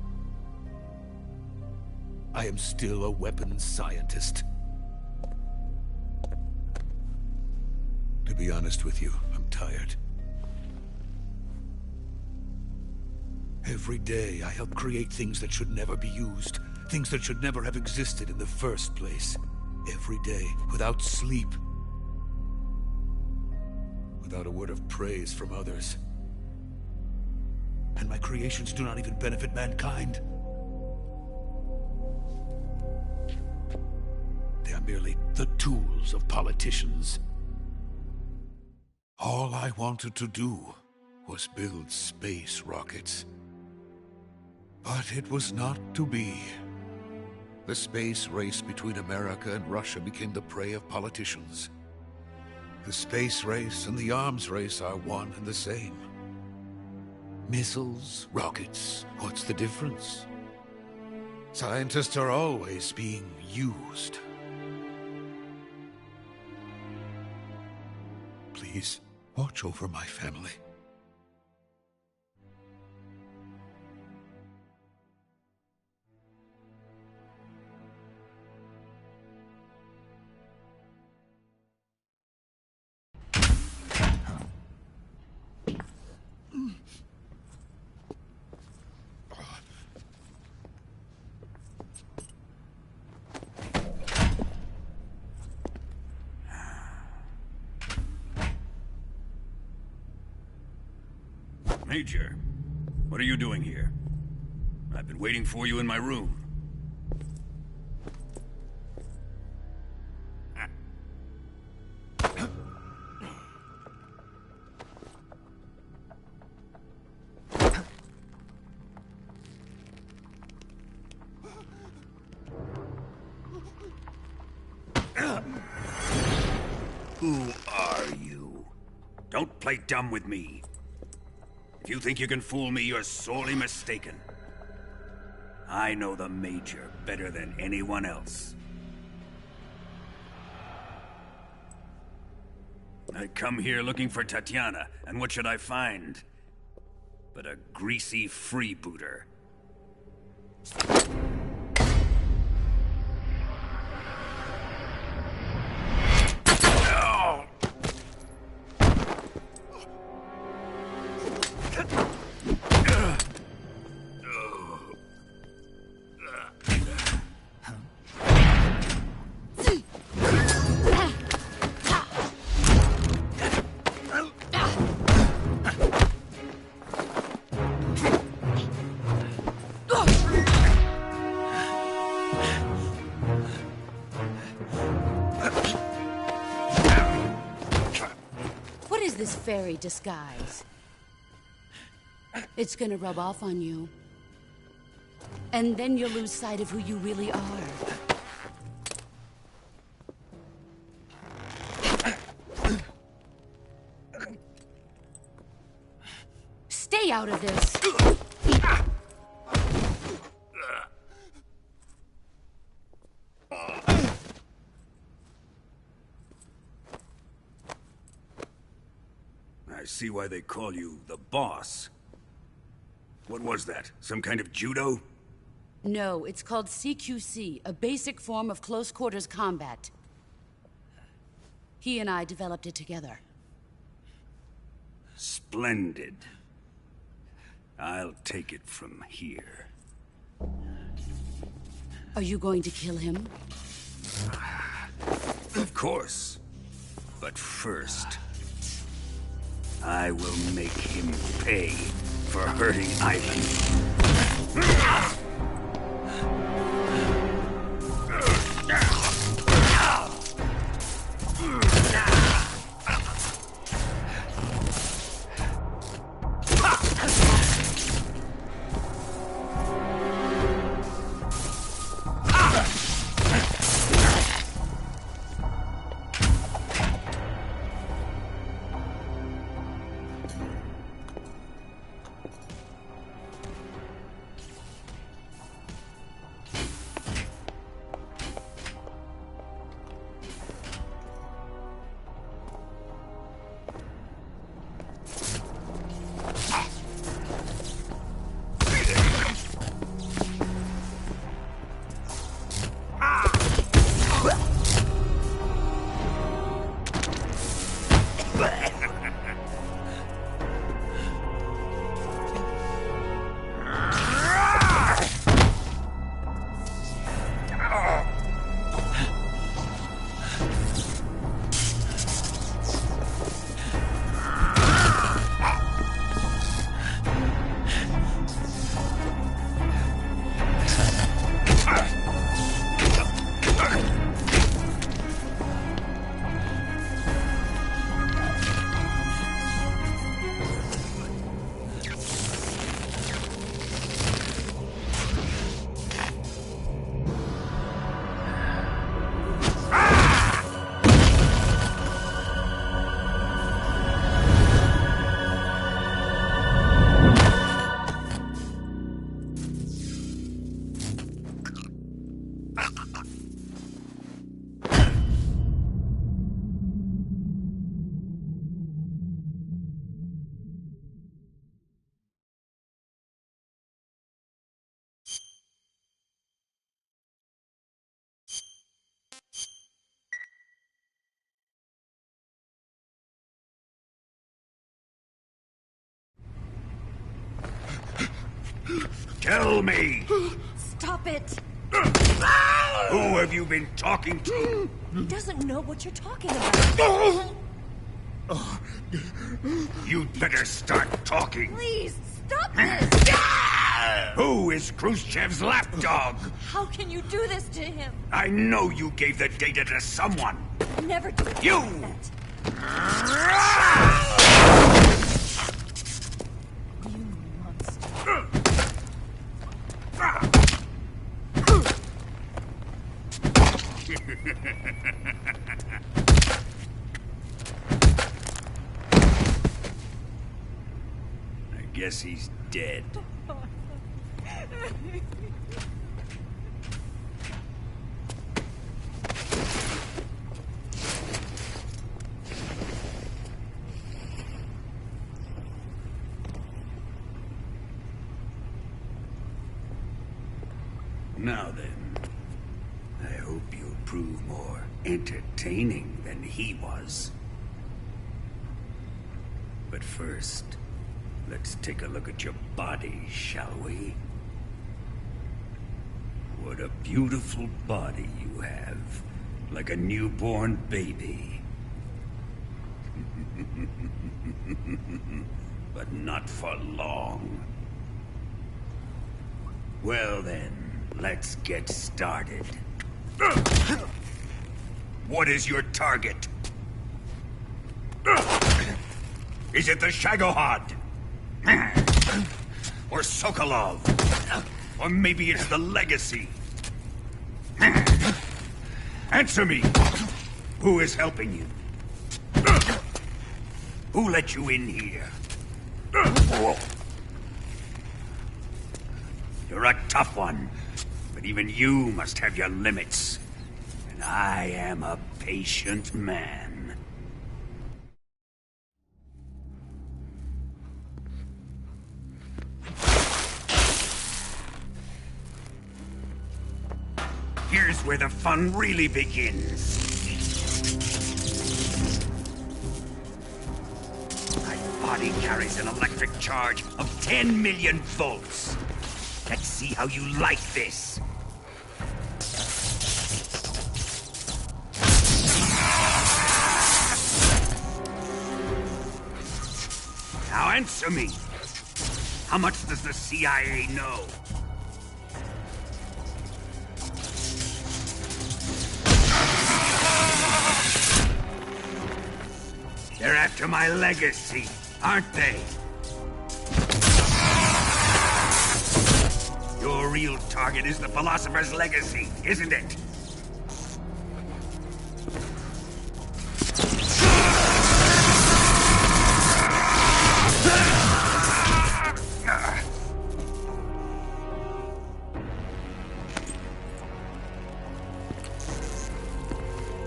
I am still a weapons scientist. To be honest with you, I'm tired. Every day, I help create things that should never be used. Things that should never have existed in the first place. Every day, without sleep. Without a word of praise from others. And my creations do not even benefit mankind. They are merely the tools of politicians. All I wanted to do was build space rockets. But it was not to be. The space race between America and Russia became the prey of politicians. The space race and the arms race are one and the same. Missiles, rockets, what's the difference? Scientists are always being used. Please, watch over my family. Major, what are you doing here? I've been waiting for you in my room. Who are you? Don't play dumb with me. If you think you can fool me, you're sorely mistaken. I know the Major better than anyone else. I come here looking for Tatiana, and what should I find? But a greasy freebooter. This fairy disguise. It's gonna rub off on you. And then you'll lose sight of who you really are. Stay out of this! I see why they call you the boss. What was that? Some kind of judo? No, it's called CQC, a basic form of close quarters combat. He and I developed it together. Splendid. I'll take it from here. Are you going to kill him? Of course. But first, I will make him pay for hurting Ivan. Tell me! Stop it! Who have you been talking to? He doesn't know what you're talking about. You'd better start talking. Please, stop this! Who is Khrushchev's lapdog? How can you do this to him? I know you gave the data to someone. Never do You! that. You monster. I guess he's dead. Now then, I hope you'll prove more entertaining than he was. But first, let's take a look at your body, shall we? What a beautiful body you have, like a newborn baby. But not for long. Well then, let's get started. What is your target? Is it the Shagohod? Or Sokolov? Or maybe it's the Legacy? Answer me! Who is helping you? Who let you in here? You're a tough one, but even you must have your limits. And I am a patient man. Here's where the fun really begins. My body carries an electric charge of 10 million volts. Let's see how you like this. Now answer me. How much does the CIA know? They're after my legacy, aren't they? Your real target is the Philosopher's Legacy, isn't it?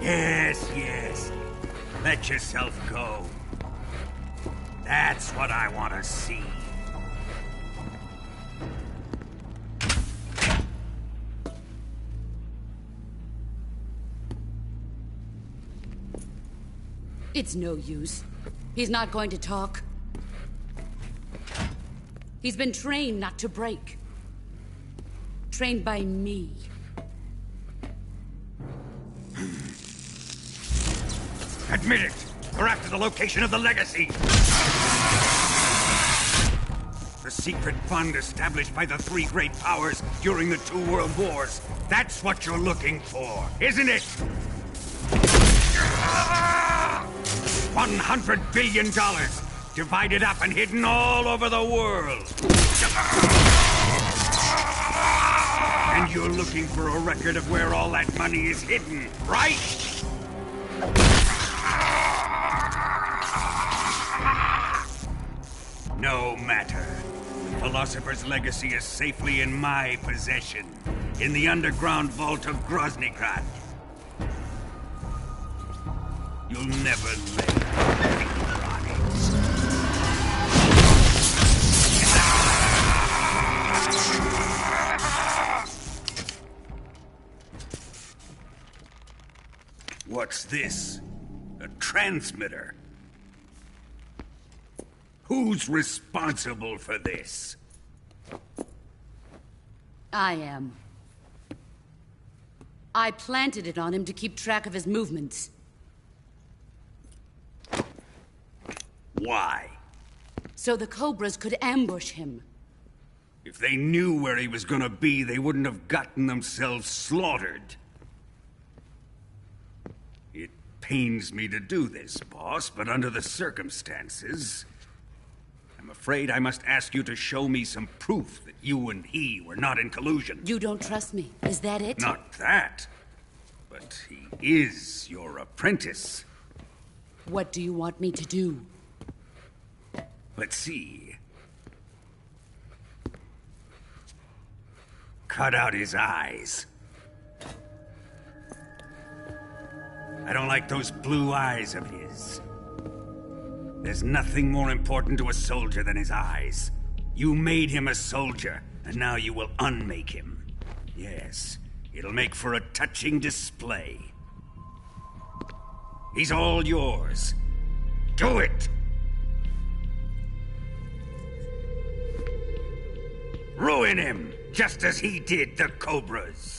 Yes, yes. Let yourself go. That's what I want to see. It's no use. He's not going to talk. He's been trained not to break. Trained by me. Admit it! We're after the location of the Legacy! The secret fund established by the three great powers during the 2 world wars. That's what you're looking for, isn't it? $100 billion, divided up and hidden all over the world. And you're looking for a record of where all that money is hidden, right? No matter. The Philosopher's Legacy is safely in my possession, in the underground vault of Groznygrad. You'll never live, Ronnie. What's this? A transmitter? Who's responsible for this? I am. I planted it on him to keep track of his movements. Why? So the Cobras could ambush him. If they knew where he was gonna be, they wouldn't have gotten themselves slaughtered. It pains me to do this, boss, but under the circumstances, I'm afraid I must ask you to show me some proof that you and he were not in collusion. You don't trust me, is that it? Not that, but he is your apprentice. What do you want me to do? Let's see. Cut out his eyes. I don't like those blue eyes of his. There's nothing more important to a soldier than his eyes. You made him a soldier, and now you will unmake him. Yes, it'll make for a touching display. He's all yours. Do it! Ruin him, just as he did the Cobras.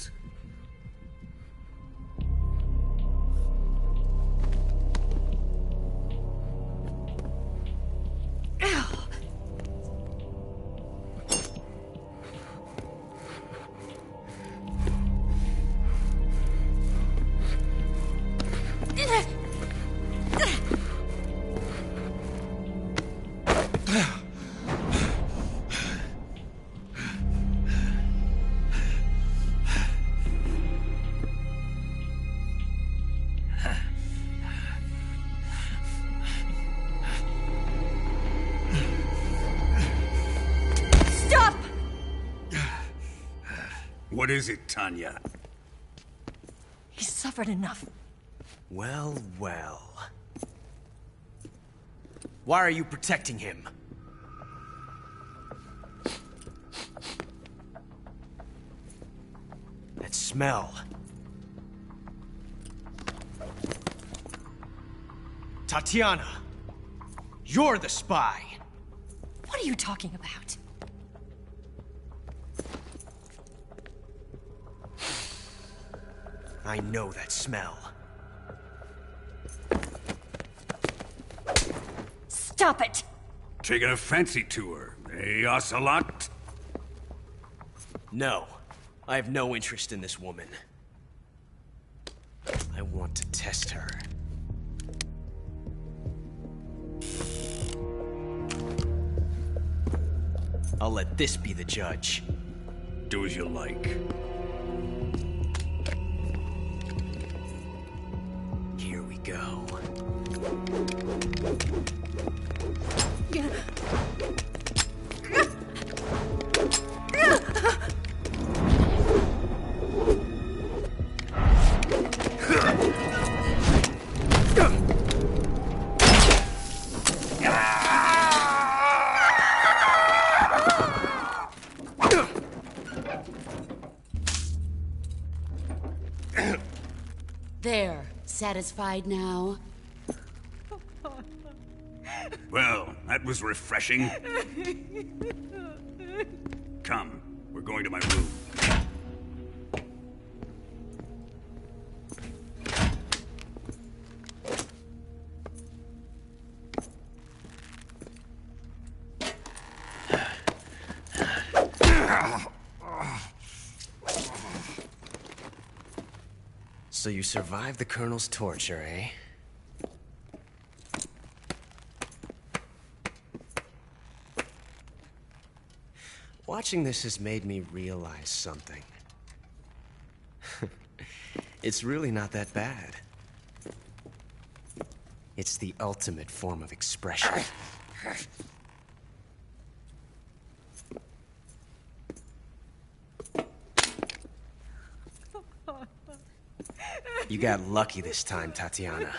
What is it, Tanya? He's suffered enough. Well, well. Why are you protecting him? That smell. Tatiana! You're the spy! What are you talking about? I know that smell. Stop it! Taking a fancy to her, eh, Ocelot? No. I have no interest in this woman. I want to test her. I'll let this be the judge. Do as you like. Here we go. There. Satisfied now? Well, that was refreshing. Come, we're going to my room. So you survived the Colonel's torture, eh? Watching this has made me realize something. It's really not that bad. It's the ultimate form of expression. You got lucky this time, Tatiana.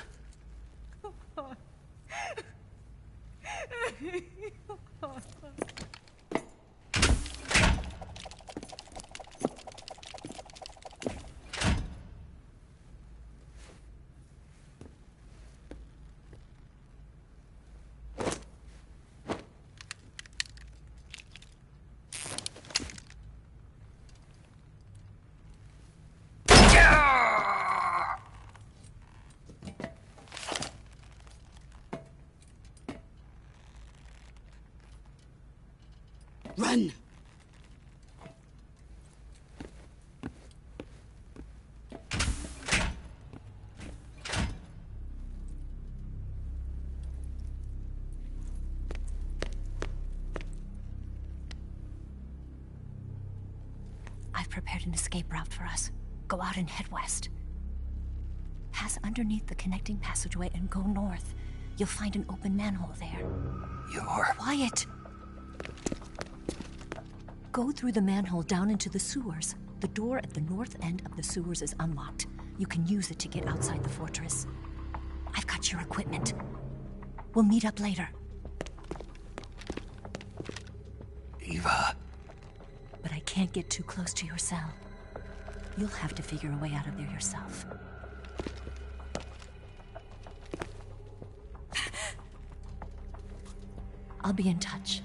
Run! I've prepared an escape route for us. Go out and head west. Pass underneath the connecting passageway and go north. You'll find an open manhole there. You're... Quiet! Go through the manhole down into the sewers. The door at the north end of the sewers is unlocked. You can use it to get outside the fortress. I've got your equipment. We'll meet up later. Eva... But I can't get too close to your cell. You'll have to figure a way out of there yourself. I'll be in touch.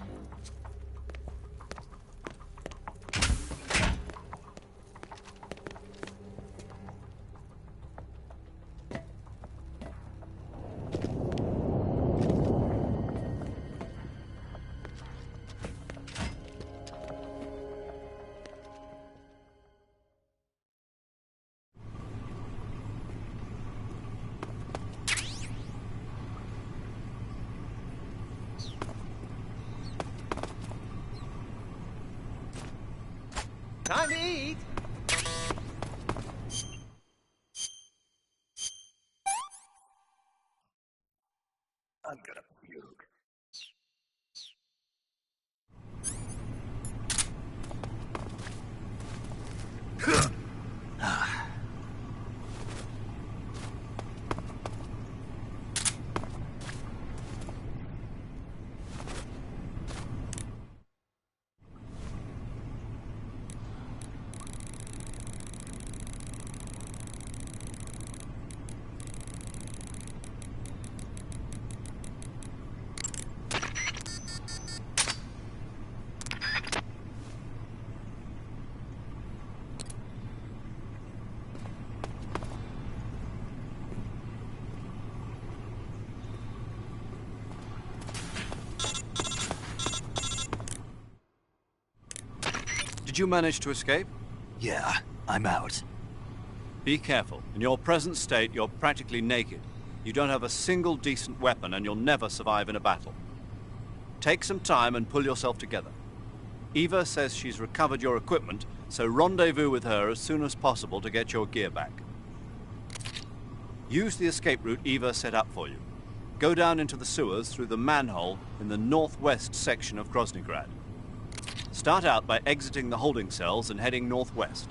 Time to eat! I'm gonna puke. Did you manage to escape? Yeah, I'm out. Be careful. In your present state, you're practically naked. You don't have a single decent weapon, and you'll never survive in a battle. Take some time and pull yourself together. Eva says she's recovered your equipment, so rendezvous with her as soon as possible to get your gear back. Use the escape route Eva set up for you. Go down into the sewers through the manhole in the northwest section of Groznygrad. Start out by exiting the holding cells and heading northwest.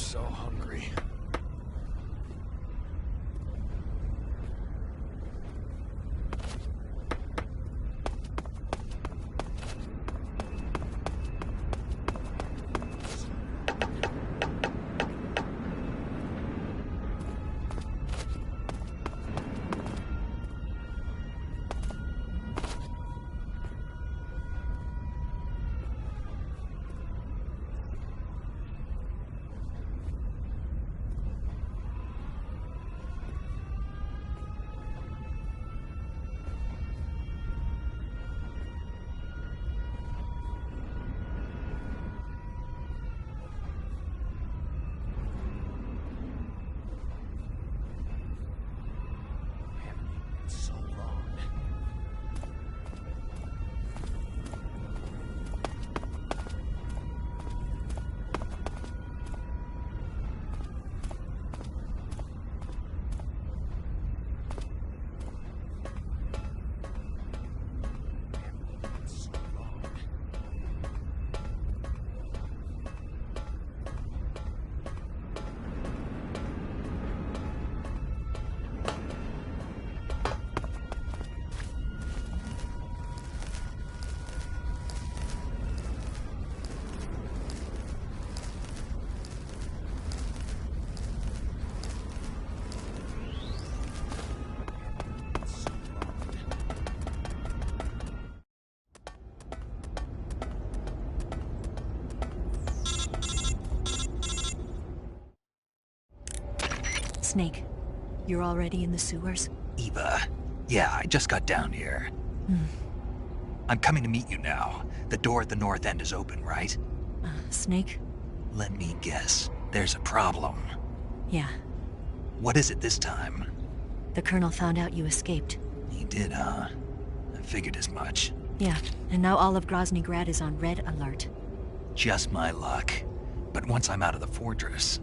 so hungry. So long. So long. Snake, you're already in the sewers? Eva. Yeah, I just got down here. I'm coming to meet you now. The door at the north end is open, right? Snake? Let me guess. There's a problem. Yeah. What is it this time? The Colonel found out you escaped. He did, huh? I figured as much. Yeah, and now all of Grozny Grad is on red alert. Just my luck. But once I'm out of the fortress...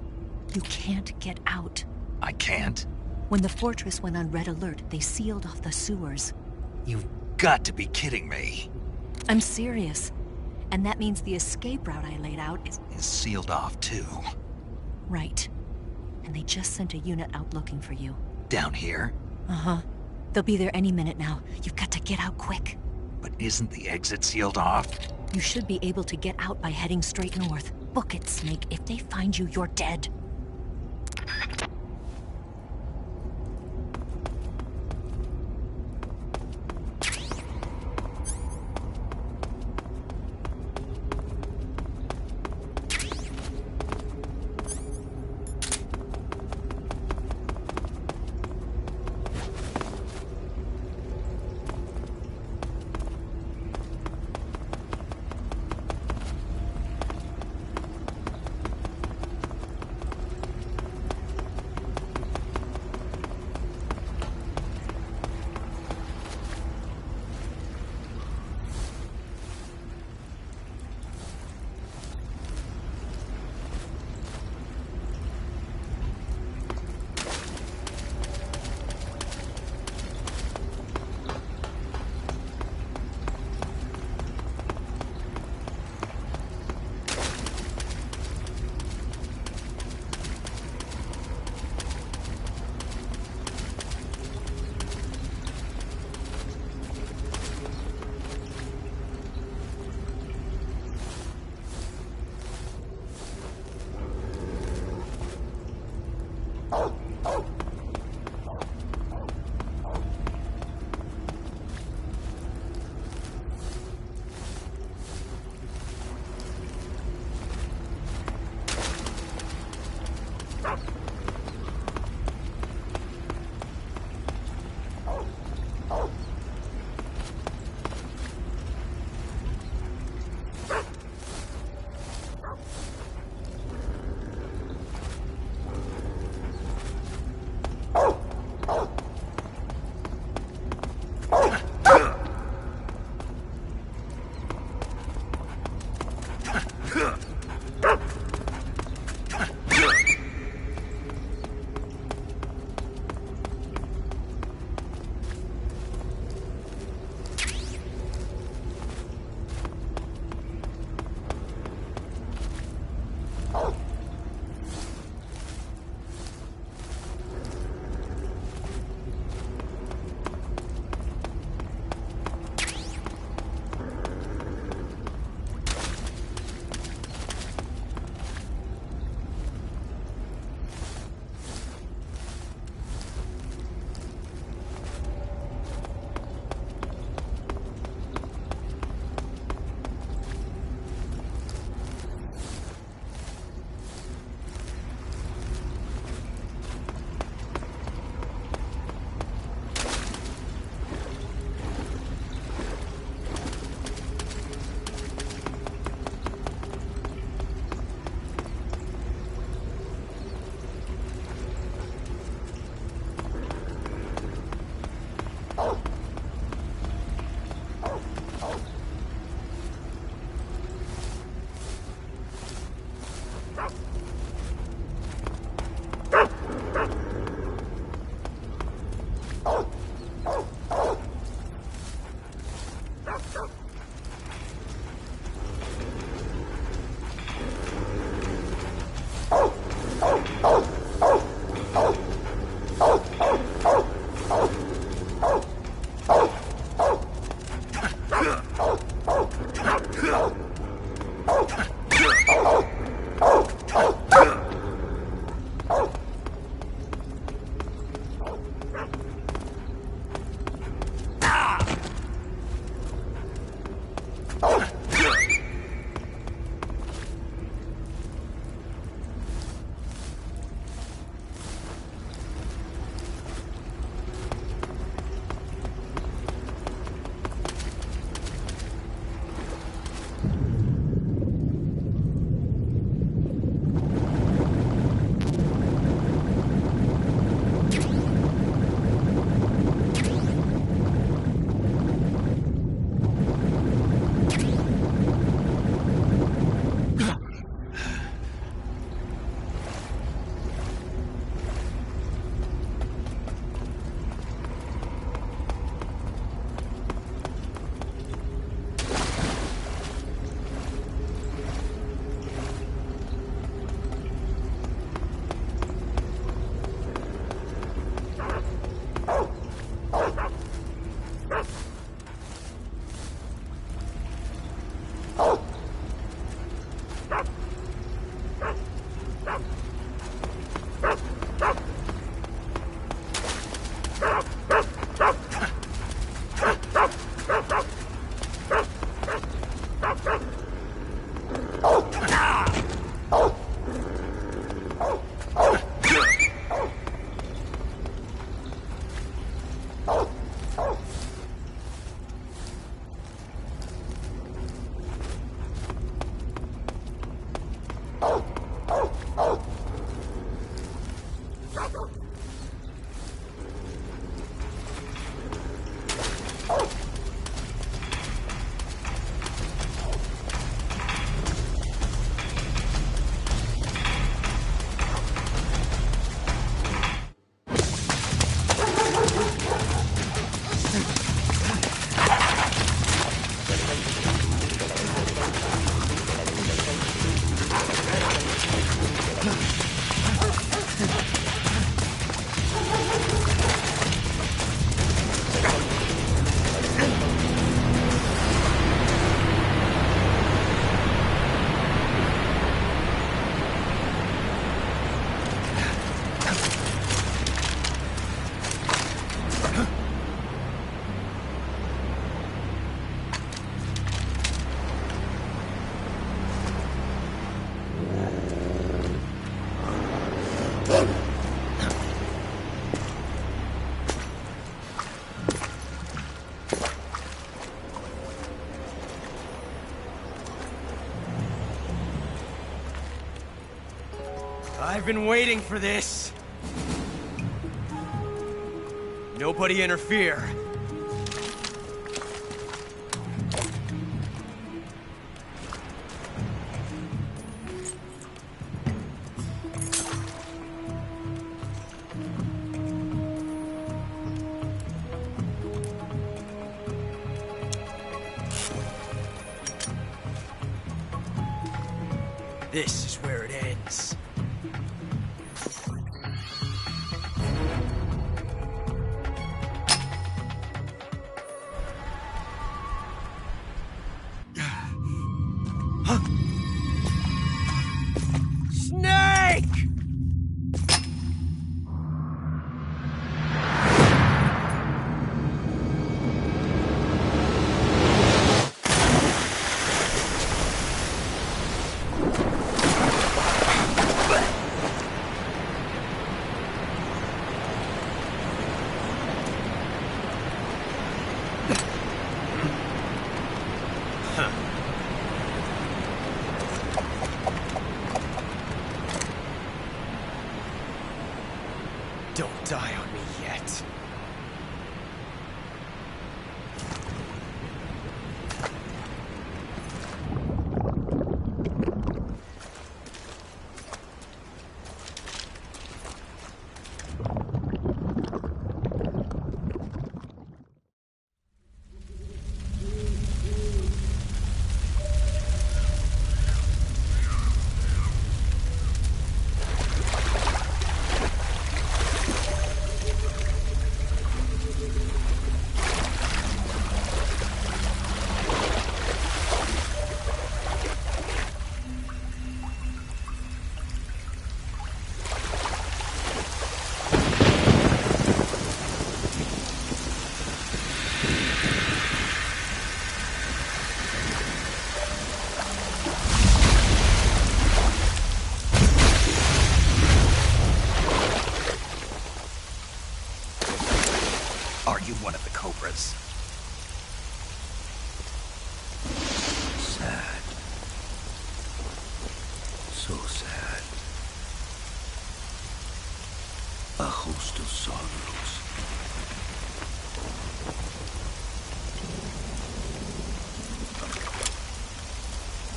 You can't get out. I can't? When the fortress went on red alert, they sealed off the sewers. You've got to be kidding me. I'm serious. And that means the escape route I laid out is sealed off, too. Right. And they just sent a unit out looking for you. Down here? Uh-huh. They'll be there any minute now. You've got to get out quick. But isn't the exit sealed off? You should be able to get out by heading straight north. Book it, Snake. If they find you, you're dead. I've been waiting for this. Nobody interfere. This is where it ends. Huh? Snake! Don't die on me yet. Are you one of the Cobras? Sad. So sad. A host of sorrows.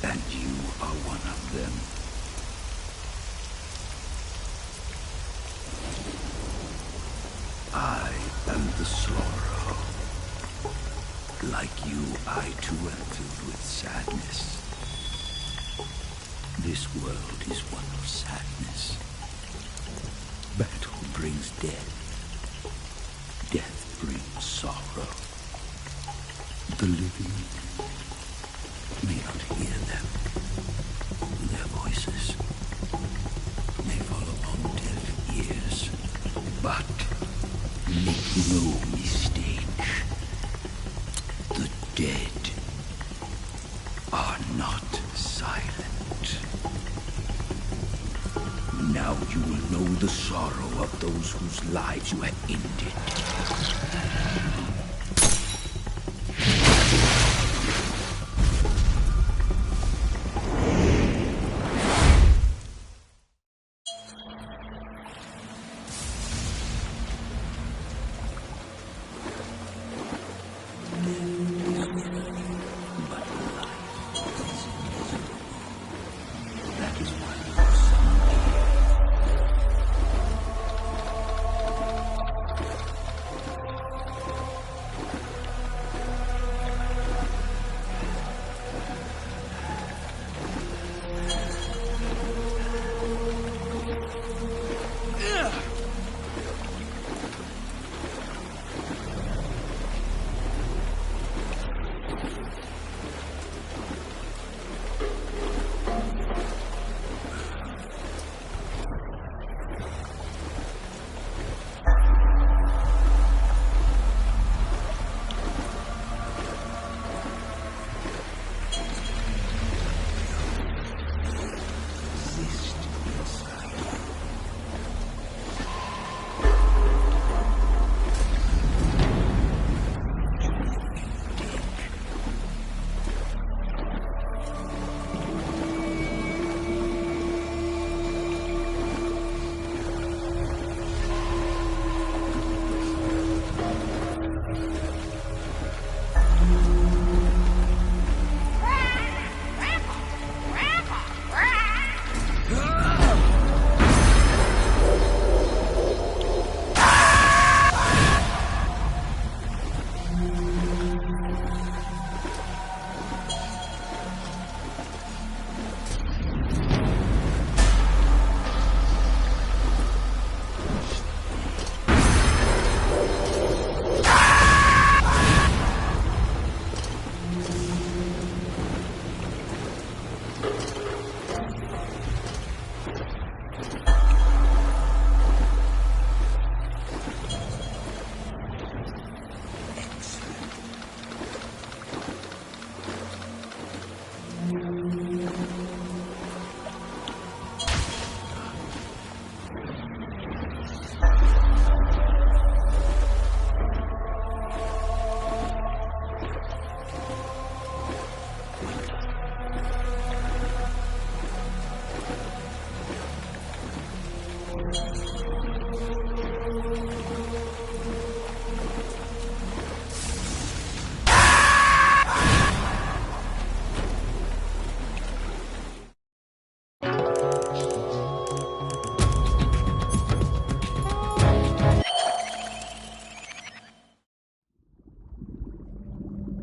And you are one of them. I am the sorrow. Like you, I too am filled with sadness. This world is one of sadness. Battle brings death. Death brings sorrow. The living may not hear them. Their voices may fall upon deaf ears. But make no mistake, the dead are not silent. Now you will know the sorrow of those whose lives you have ended.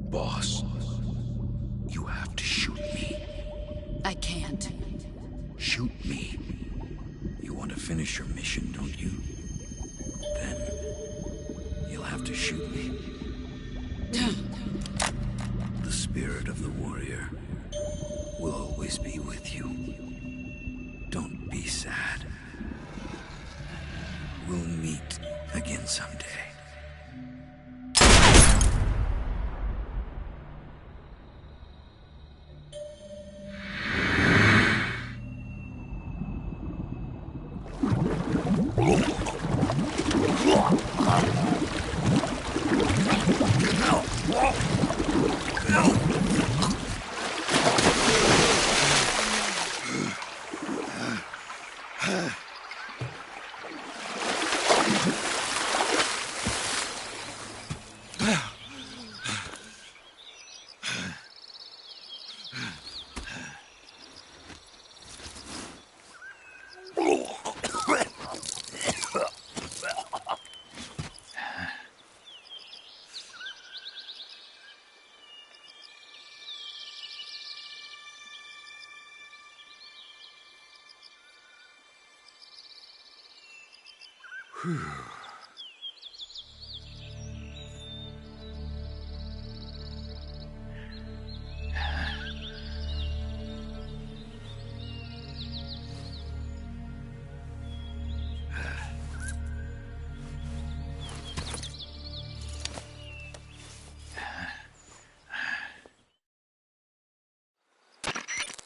Boss, you have to shoot me. I can't. Shoot me. You want to finish your mission, don't you? Then you'll have to shoot me. The spirit of the warrior will always be with you. Don't be sad. We'll meet again someday.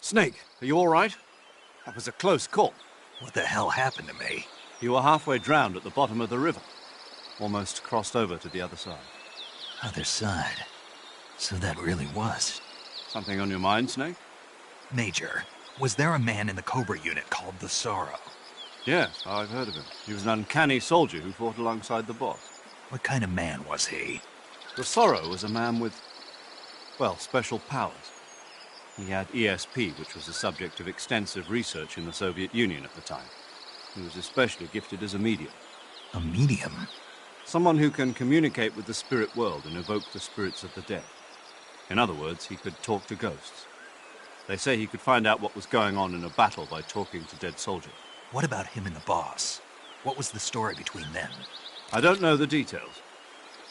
Snake, are you all right? That was a close call. What the hell happened to me? You were halfway drowned at the bottom of the river. Almost crossed over to the other side. Other side? So that really was. Something on your mind, Snake? Major, was there a man in the Cobra unit called the Sorrow? Yes, I've heard of him. He was an uncanny soldier who fought alongside the boss. What kind of man was he? The Sorrow was a man with, well, special powers. He had ESP, which was the subject of extensive research in the Soviet Union at the time. He was especially gifted as a medium. A medium? Someone who can communicate with the spirit world and evoke the spirits of the dead. In other words, he could talk to ghosts. They say he could find out what was going on in a battle by talking to dead soldiers. What about him and the boss? What was the story between them? I don't know the details.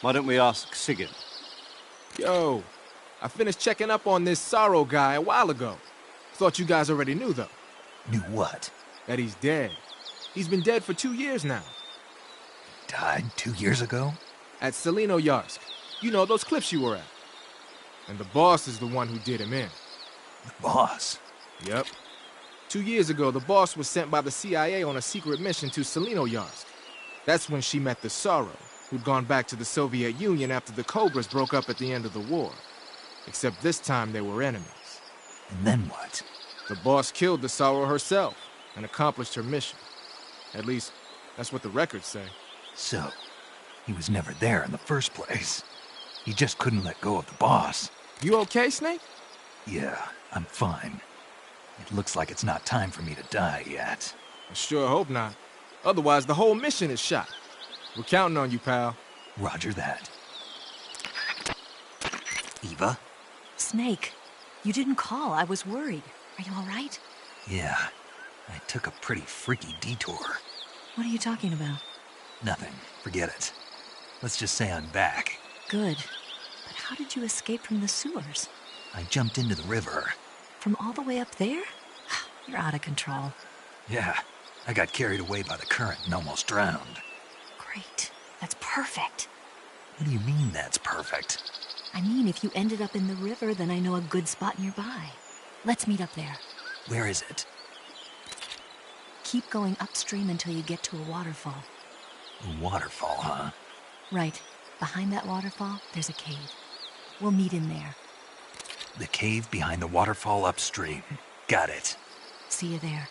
Why don't we ask Sigyn? Yo, I finished checking up on this Sorrow guy a while ago. Thought you guys already knew, though. Knew what? That he's dead. He's been dead for 2 years now. Died 2 years ago? At Selino-Yarsk. You know, those cliffs you were at. And the boss is the one who did him in. The boss? Yep. 2 years ago, the boss was sent by the CIA on a secret mission to Selino-Yarsk. That's when she met the Sorrow, who'd gone back to the Soviet Union after the Cobras broke up at the end of the war. Except this time they were enemies. And then what? The boss killed the Sorrow herself and accomplished her mission. At least, that's what the records say. So, he was never there in the first place. He just couldn't let go of the boss. You okay, Snake? Yeah, I'm fine. It looks like it's not time for me to die yet. I sure hope not. Otherwise, the whole mission is shot. We're counting on you, pal. Roger that. Eva? Snake, you didn't call. I was worried. Are you all right? Yeah, I took a pretty freaky detour. What are you talking about? Nothing. Forget it. Let's just say I'm back. Good. But how did you escape from the sewers? I jumped into the river. From all the way up there? You're out of control. Yeah, I got carried away by the current and almost drowned. Great. That's perfect. What do you mean that's perfect? I mean, if you ended up in the river, then I know a good spot nearby. Let's meet up there. Where is it? Keep going upstream until you get to a waterfall. A waterfall, huh? Right. Behind that waterfall, there's a cave. We'll meet in there. The cave behind the waterfall upstream. Got it. See you there.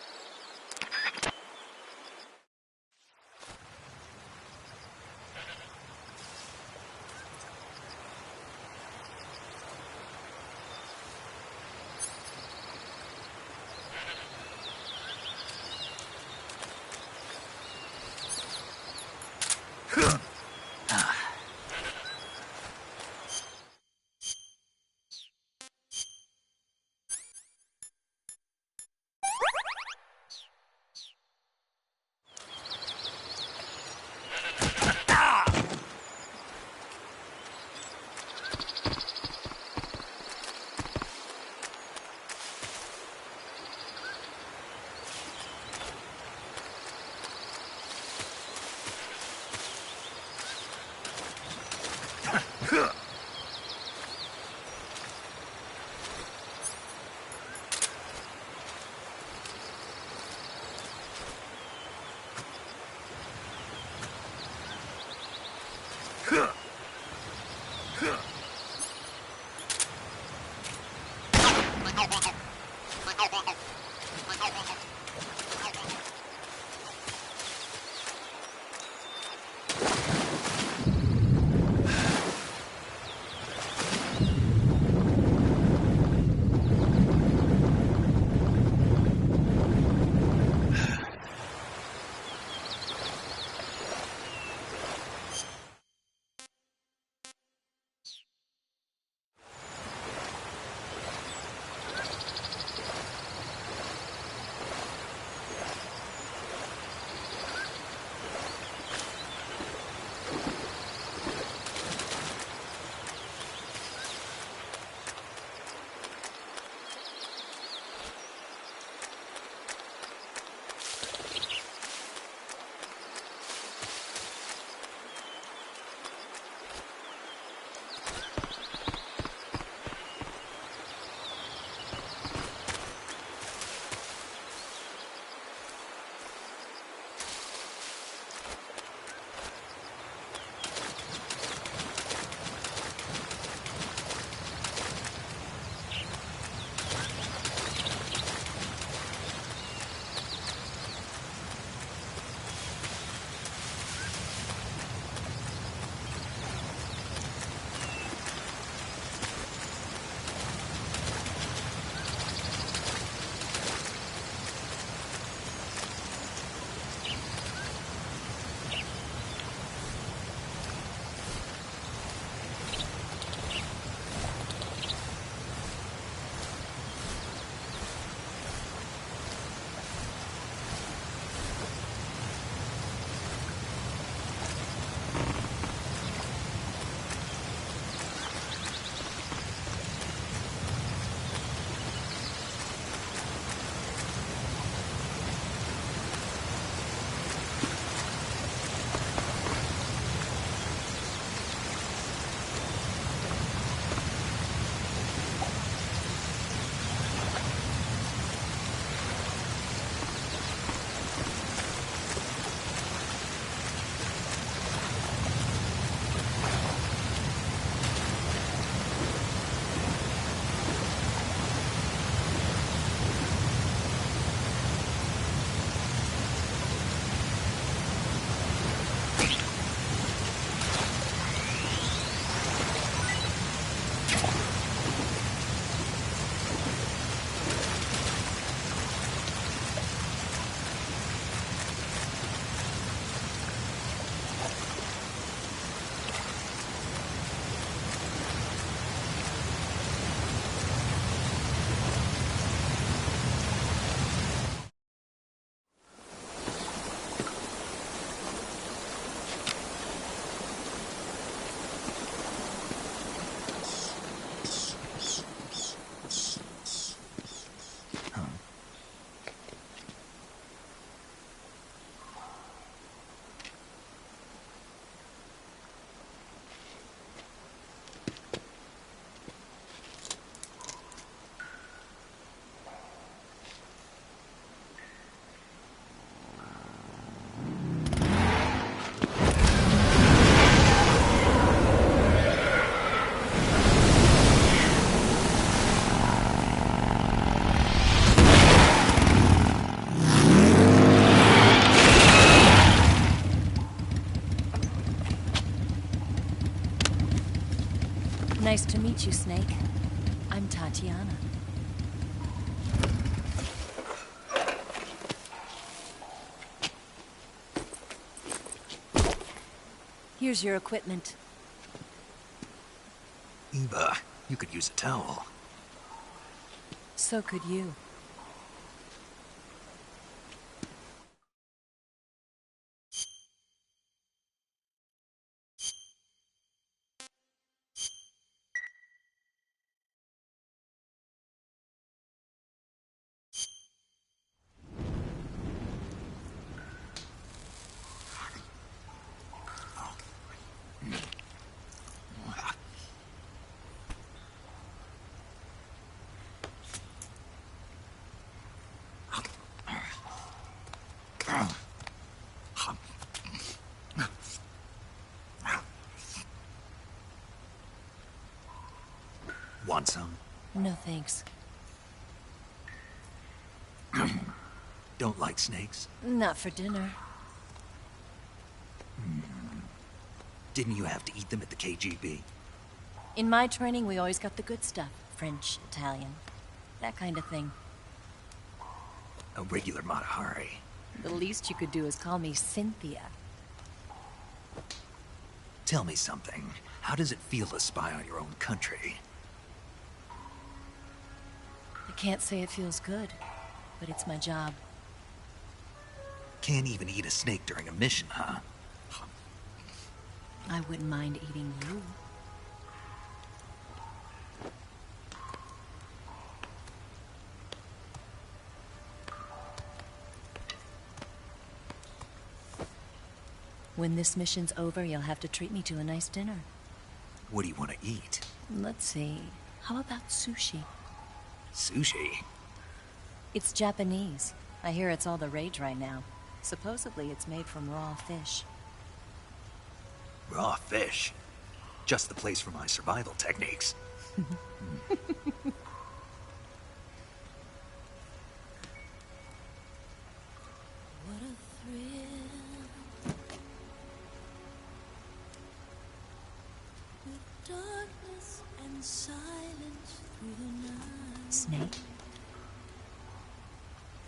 Nice to meet you, Snake. I'm Tatiana. Here's your equipment. Eva, you could use a towel. So could you. Want some? No thanks. Don't like snakes? Not for dinner. Didn't you have to eat them at the KGB? In my training, we always got the good stuff. French, Italian, that kind of thing. A regular Mata Hari. The least you could do is call me Cynthia. Tell me something. How does it feel to spy on your own country? I can't say it feels good, but it's my job. Can't even eat a snake during a mission, huh? I wouldn't mind eating you. When this mission's over, you'll have to treat me to a nice dinner. What do you want to eat? Let's see. How about sushi? Sushi? It's Japanese. I hear it's all the rage right now. Supposedly it's made from raw fish. Raw fish? Just the place for my survival techniques. Snake?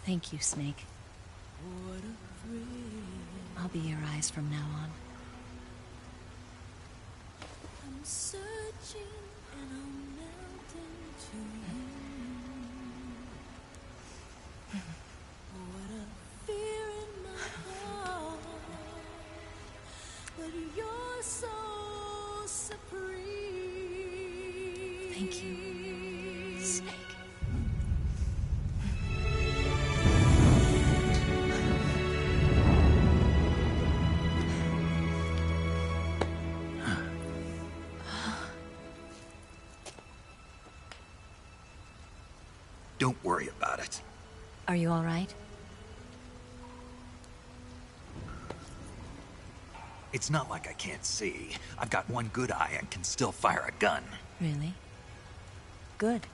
Thank you, Snake. I'll be your eyes from now on. I'm searching and I'm melting to you. What a fear in my heart, but you're so supreme. Thank you, Snake. Don't worry about it. Are you all right? It's not like I can't see. I've got one good eye and can still fire a gun. Really? Good.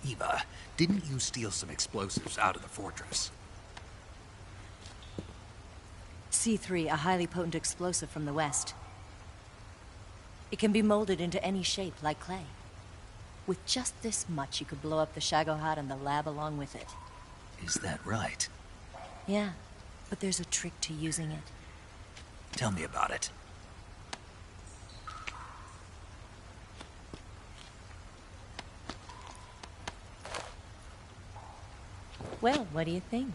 Eva, didn't you steal some explosives out of the fortress? C3, a highly potent explosive from the west. It can be molded into any shape, like clay. With just this much, you could blow up the Shagohod and the lab along with it. Is that right? Yeah, but there's a trick to using it. Tell me about it. Well, what do you think?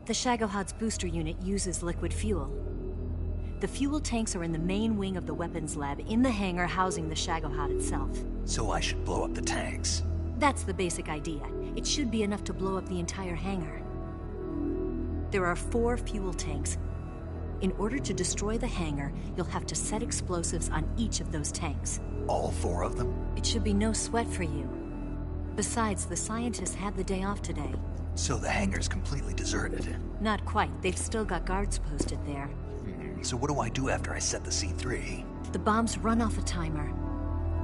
The Shagohod's booster unit uses liquid fuel. The fuel tanks are in the main wing of the weapons lab in the hangar housing the Shagohod itself. So I should blow up the tanks. That's the basic idea. It should be enough to blow up the entire hangar. There are 4 fuel tanks. In order to destroy the hangar, you'll have to set explosives on each of those tanks. All 4 of them? It should be no sweat for you. Besides, the scientists had the day off today. So the hangar's completely deserted. Not quite. They've still got guards posted there. So what do I do after I set the C3? The bombs run off a timer.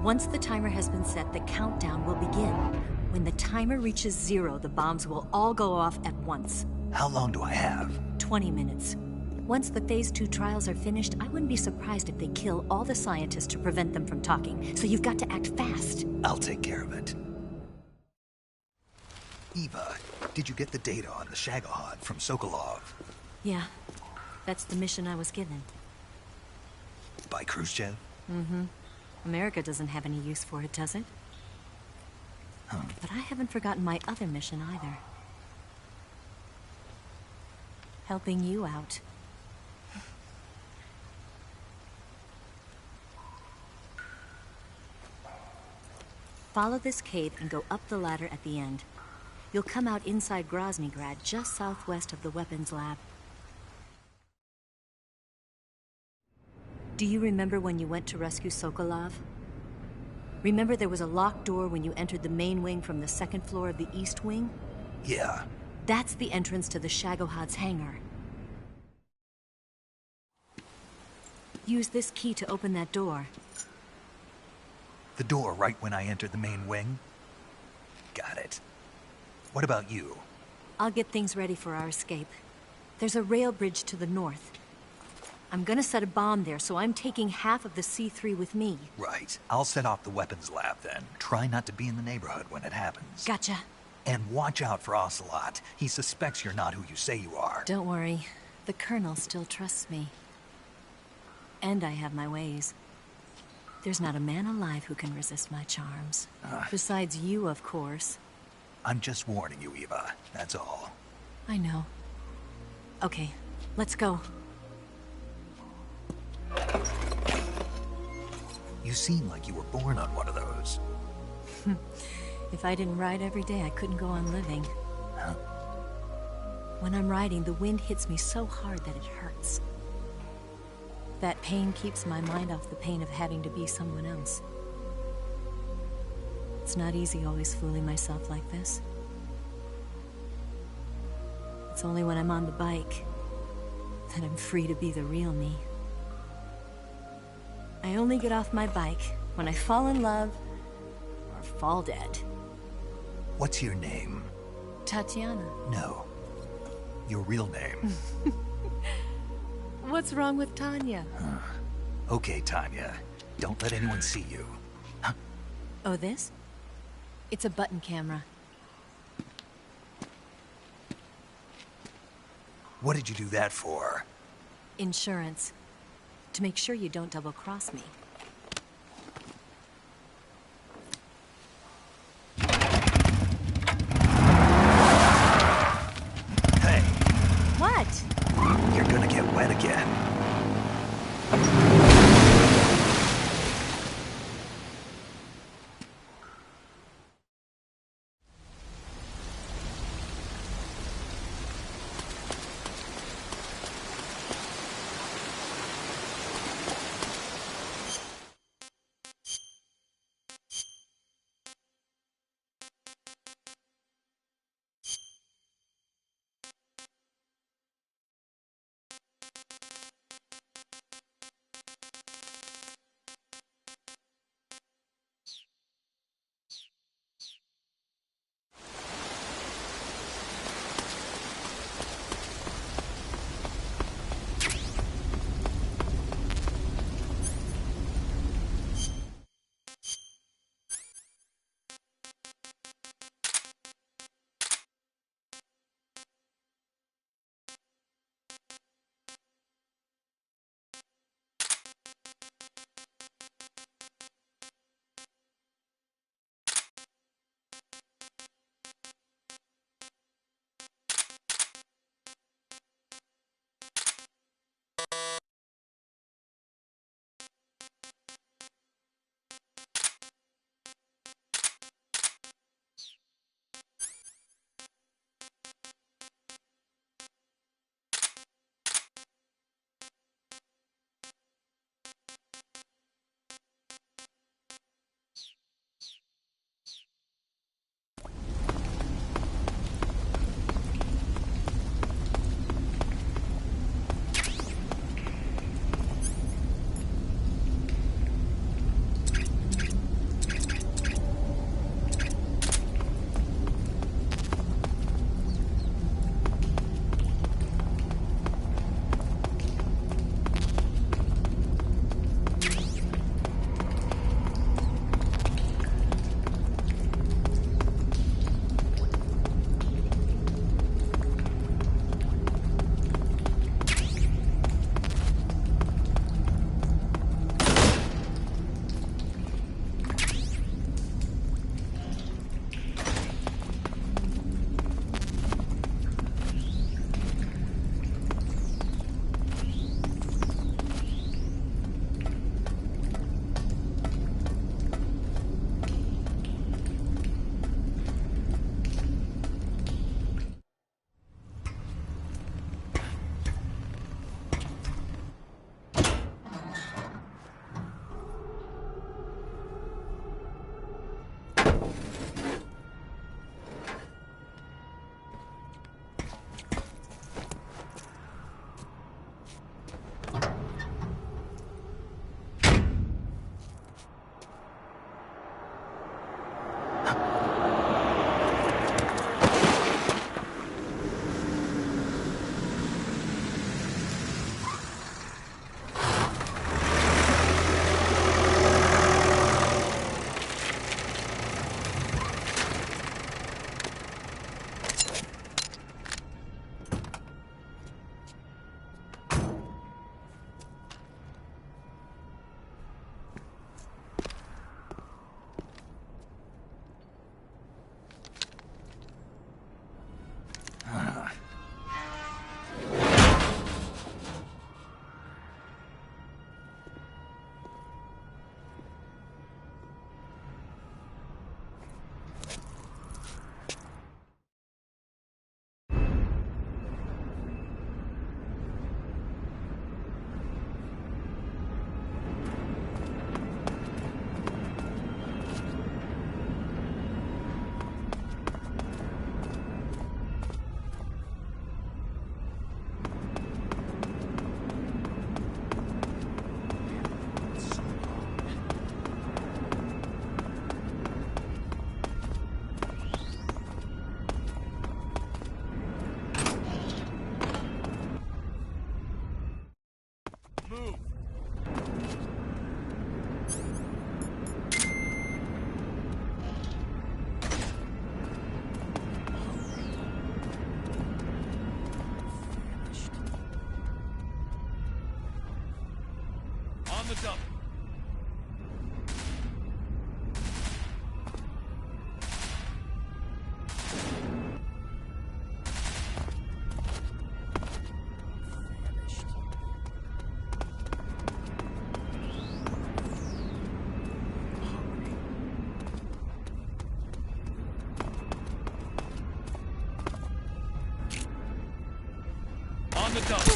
Once the timer has been set, the countdown will begin. When the timer reaches 0, the bombs will all go off at once. How long do I have? 20 minutes. Once the Phase 2 trials are finished, I wouldn't be surprised if they kill all the scientists to prevent them from talking. So you've got to act fast. I'll take care of it. Eva, did you get the data on the Shagohod from Sokolov? Yeah, that's the mission I was given. By Khrushchev? Mm-hmm. America doesn't have any use for it, does it? Huh. But I haven't forgotten my other mission either. Helping you out. Follow this cave and go up the ladder at the end. You'll come out inside Groznygrad, just southwest of the weapons lab. Do you remember when you went to rescue Sokolov? Remember there was a locked door when you entered the main wing from the second floor of the East Wing? Yeah. That's the entrance to the Shagohod's hangar. Use this key to open that door. The door right when I entered the main wing? Got it. What about you? I'll get things ready for our escape. There's a rail bridge to the north. I'm gonna set a bomb there, so I'm taking half of the C3 with me. Right. I'll set off the weapons lab then. Try not to be in the neighborhood when it happens. Gotcha. And watch out for Ocelot. He suspects you're not who you say you are. Don't worry. The Colonel still trusts me. And I have my ways. There's not a man alive who can resist my charms. Besides you, of course. I'm just warning you, Eva. That's all. I know. Okay, let's go. You seem like you were born on one of those. If I didn't ride every day, I couldn't go on living. Huh? When I'm riding, the wind hits me so hard that it hurts. That pain keeps my mind off the pain of having to be someone else. It's not easy always fooling myself like this. It's only when I'm on the bike that I'm free to be the real me. I only get off my bike when I fall in love or fall dead. What's your name? Tatiana. No. Your real name. What's wrong with Tanya? Okay, Tanya. Don't let anyone see you. Oh, this? It's a button camera. What did you do that for? Insurance. To make sure you don't double-cross me. Hey. What? You're gonna get wet again. the dump. On the dump.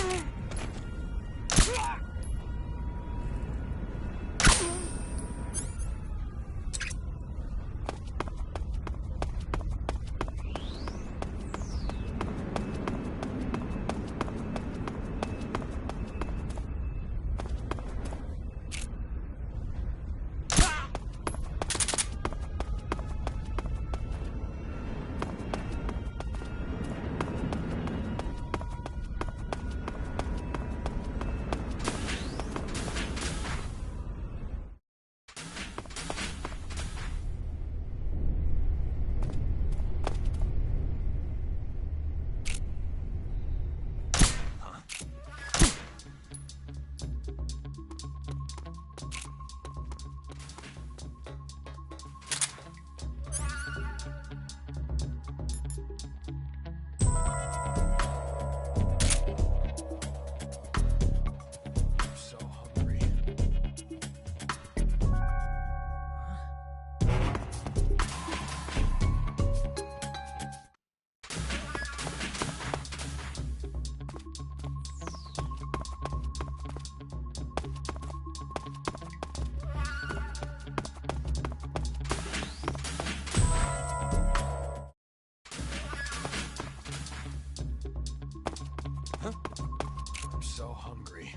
I'm so hungry.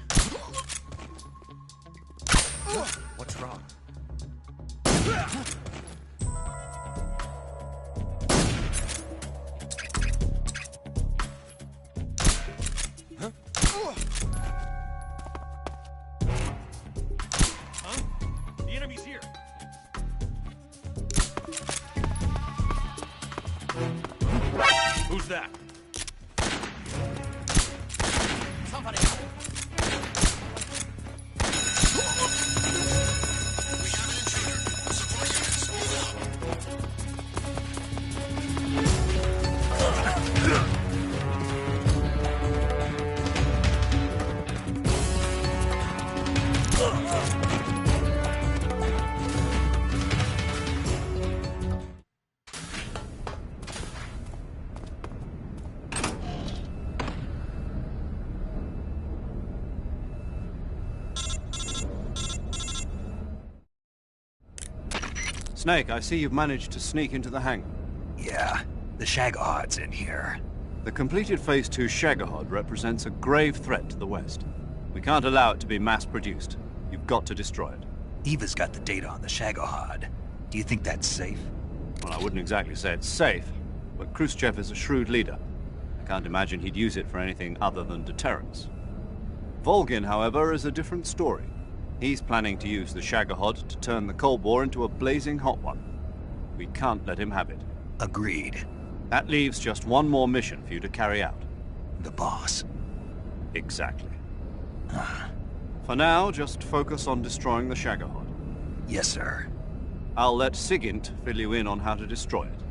What's wrong? Huh? Huh? The enemy's here. Who's that? Somebody. Snake, I see you've managed to sneak into the hangar. Yeah, the Shagohod's in here. The completed Phase 2 Shagohod represents a grave threat to the West. We can't allow it to be mass-produced. You've got to destroy it. Eva's got the data on the Shagohod. Do you think that's safe? Well, I wouldn't exactly say it's safe, but Khrushchev is a shrewd leader. I can't imagine he'd use it for anything other than deterrence. Volgin, however, is a different story. He's planning to use the Shagohod to turn the Cold War into a blazing hot one. We can't let him have it. Agreed. That leaves just one more mission for you to carry out. The boss. Exactly. For now, just focus on destroying the Shagohod. Yes, sir. I'll let Sigint fill you in on how to destroy it.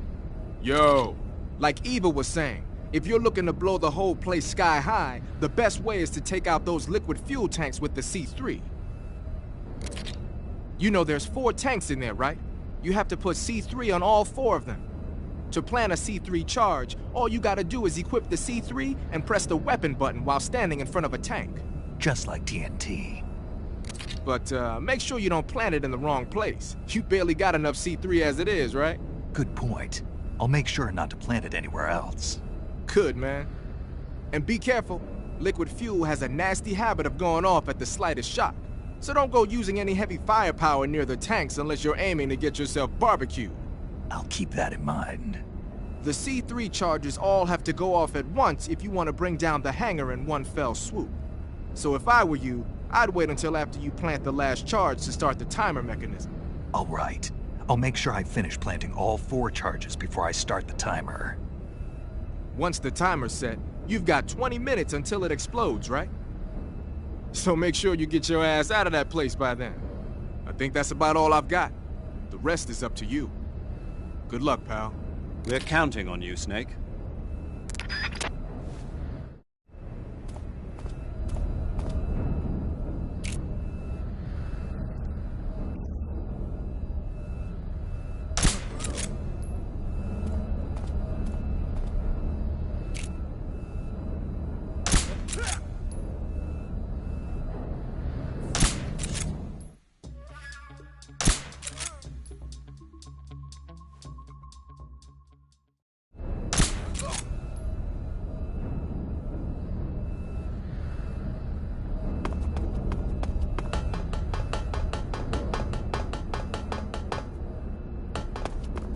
Yo, like Eva was saying, if you're looking to blow the whole place sky high, the best way is to take out those liquid fuel tanks with the C3. You know there's 4 tanks in there, right? You have to put C3 on all 4 of them. To plan a C3 charge, all you gotta do is equip the C3 and press the weapon button while standing in front of a tank. Just like TNT. But make sure you don't plant it in the wrong place. You barely got enough C3 as it is, right? Good point. I'll make sure not to plant it anywhere else. Good, man. And be careful. Liquid fuel has a nasty habit of going off at the slightest shock. So don't go using any heavy firepower near the tanks unless you're aiming to get yourself barbecued. I'll keep that in mind. The C3 charges all have to go off at once if you want to bring down the hangar in one fell swoop. So if I were you, I'd wait until after you plant the last charge to start the timer mechanism. All right. I'll make sure I finish planting all 4 charges before I start the timer. Once the timer's set, you've got 20 minutes until it explodes, right? So make sure you get your ass out of that place by then. I think that's about all I've got. The rest is up to you. Good luck, pal. We're counting on you, Snake.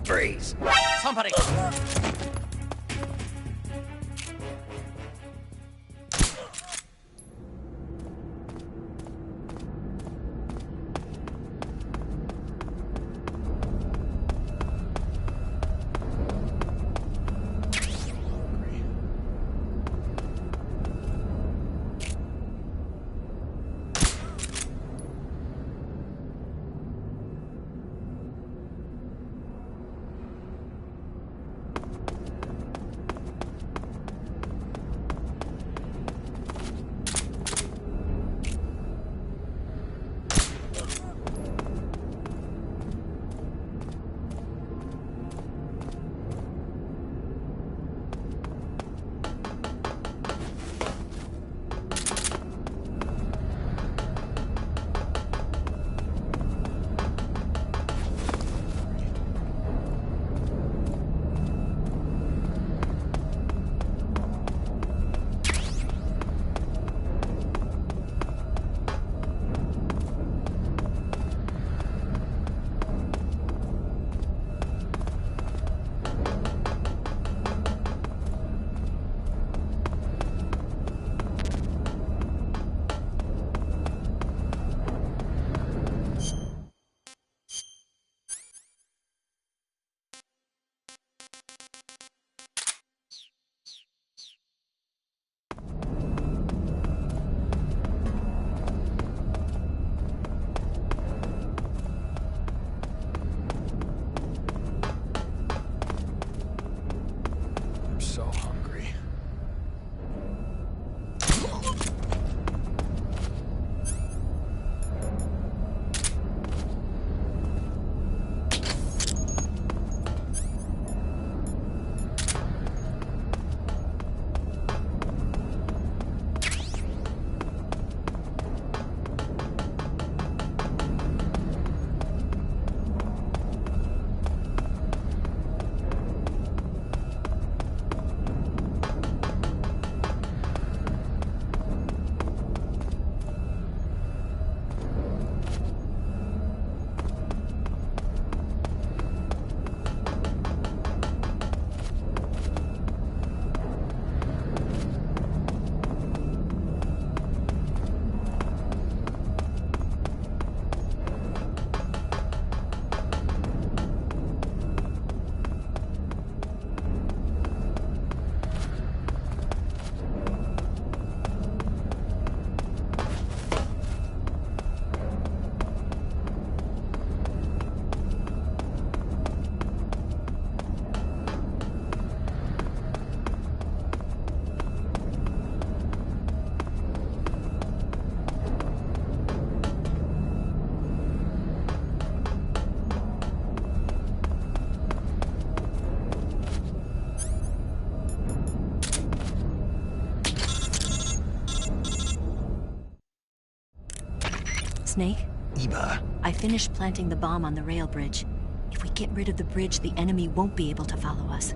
Freeze! Somebody! So hungry. Snake? Eva. I finished planting the bomb on the rail bridge. If we get rid of the bridge, the enemy won't be able to follow us.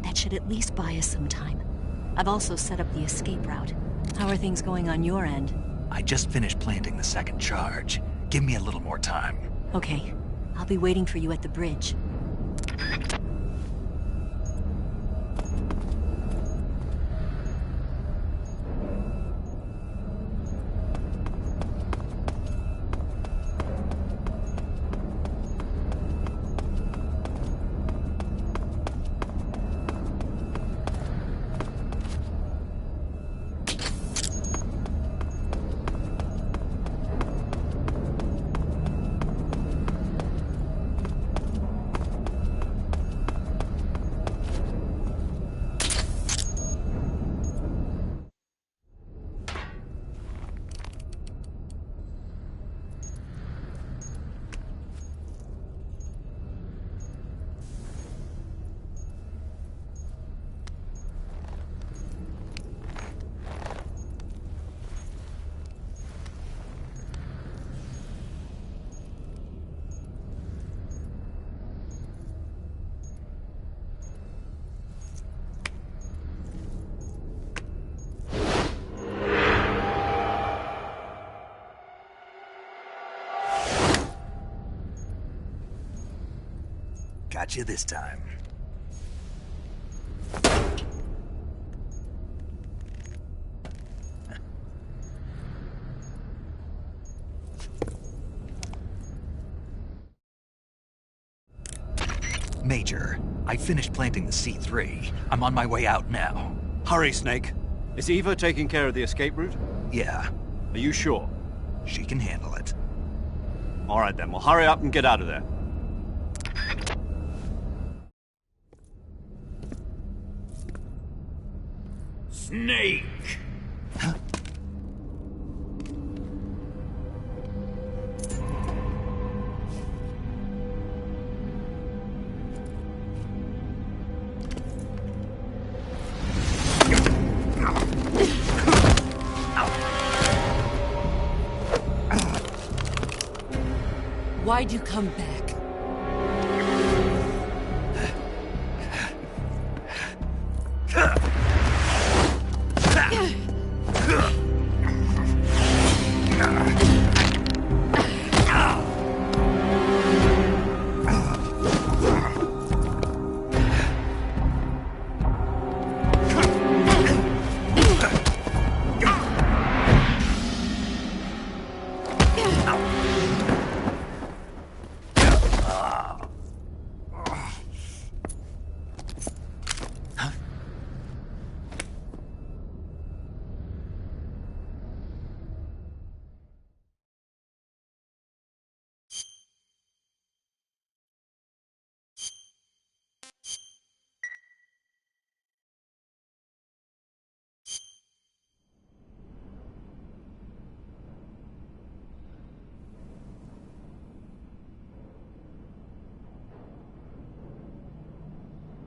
That should at least buy us some time. I've also set up the escape route. How are things going on your end? I just finished planting the second charge. Give me a little more time. Okay. I'll be waiting for you at the bridge. Got you this time. Major, I finished planting the C3. I'm on my way out now. Hurry, Snake. Is Eva taking care of the escape route? Yeah. Are you sure? She can handle it. All right then, well hurry up and get out of there. Snake! Why'd you come back?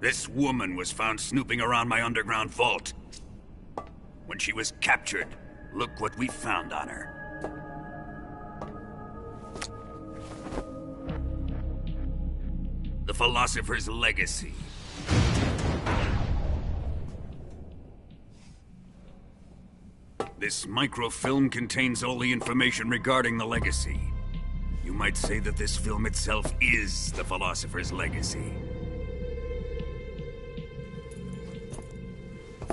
This woman was found snooping around my underground vault. When she was captured, look what we found on her. The Philosopher's Legacy. This microfilm contains all the information regarding the Legacy. You might say that this film itself is the Philosopher's Legacy.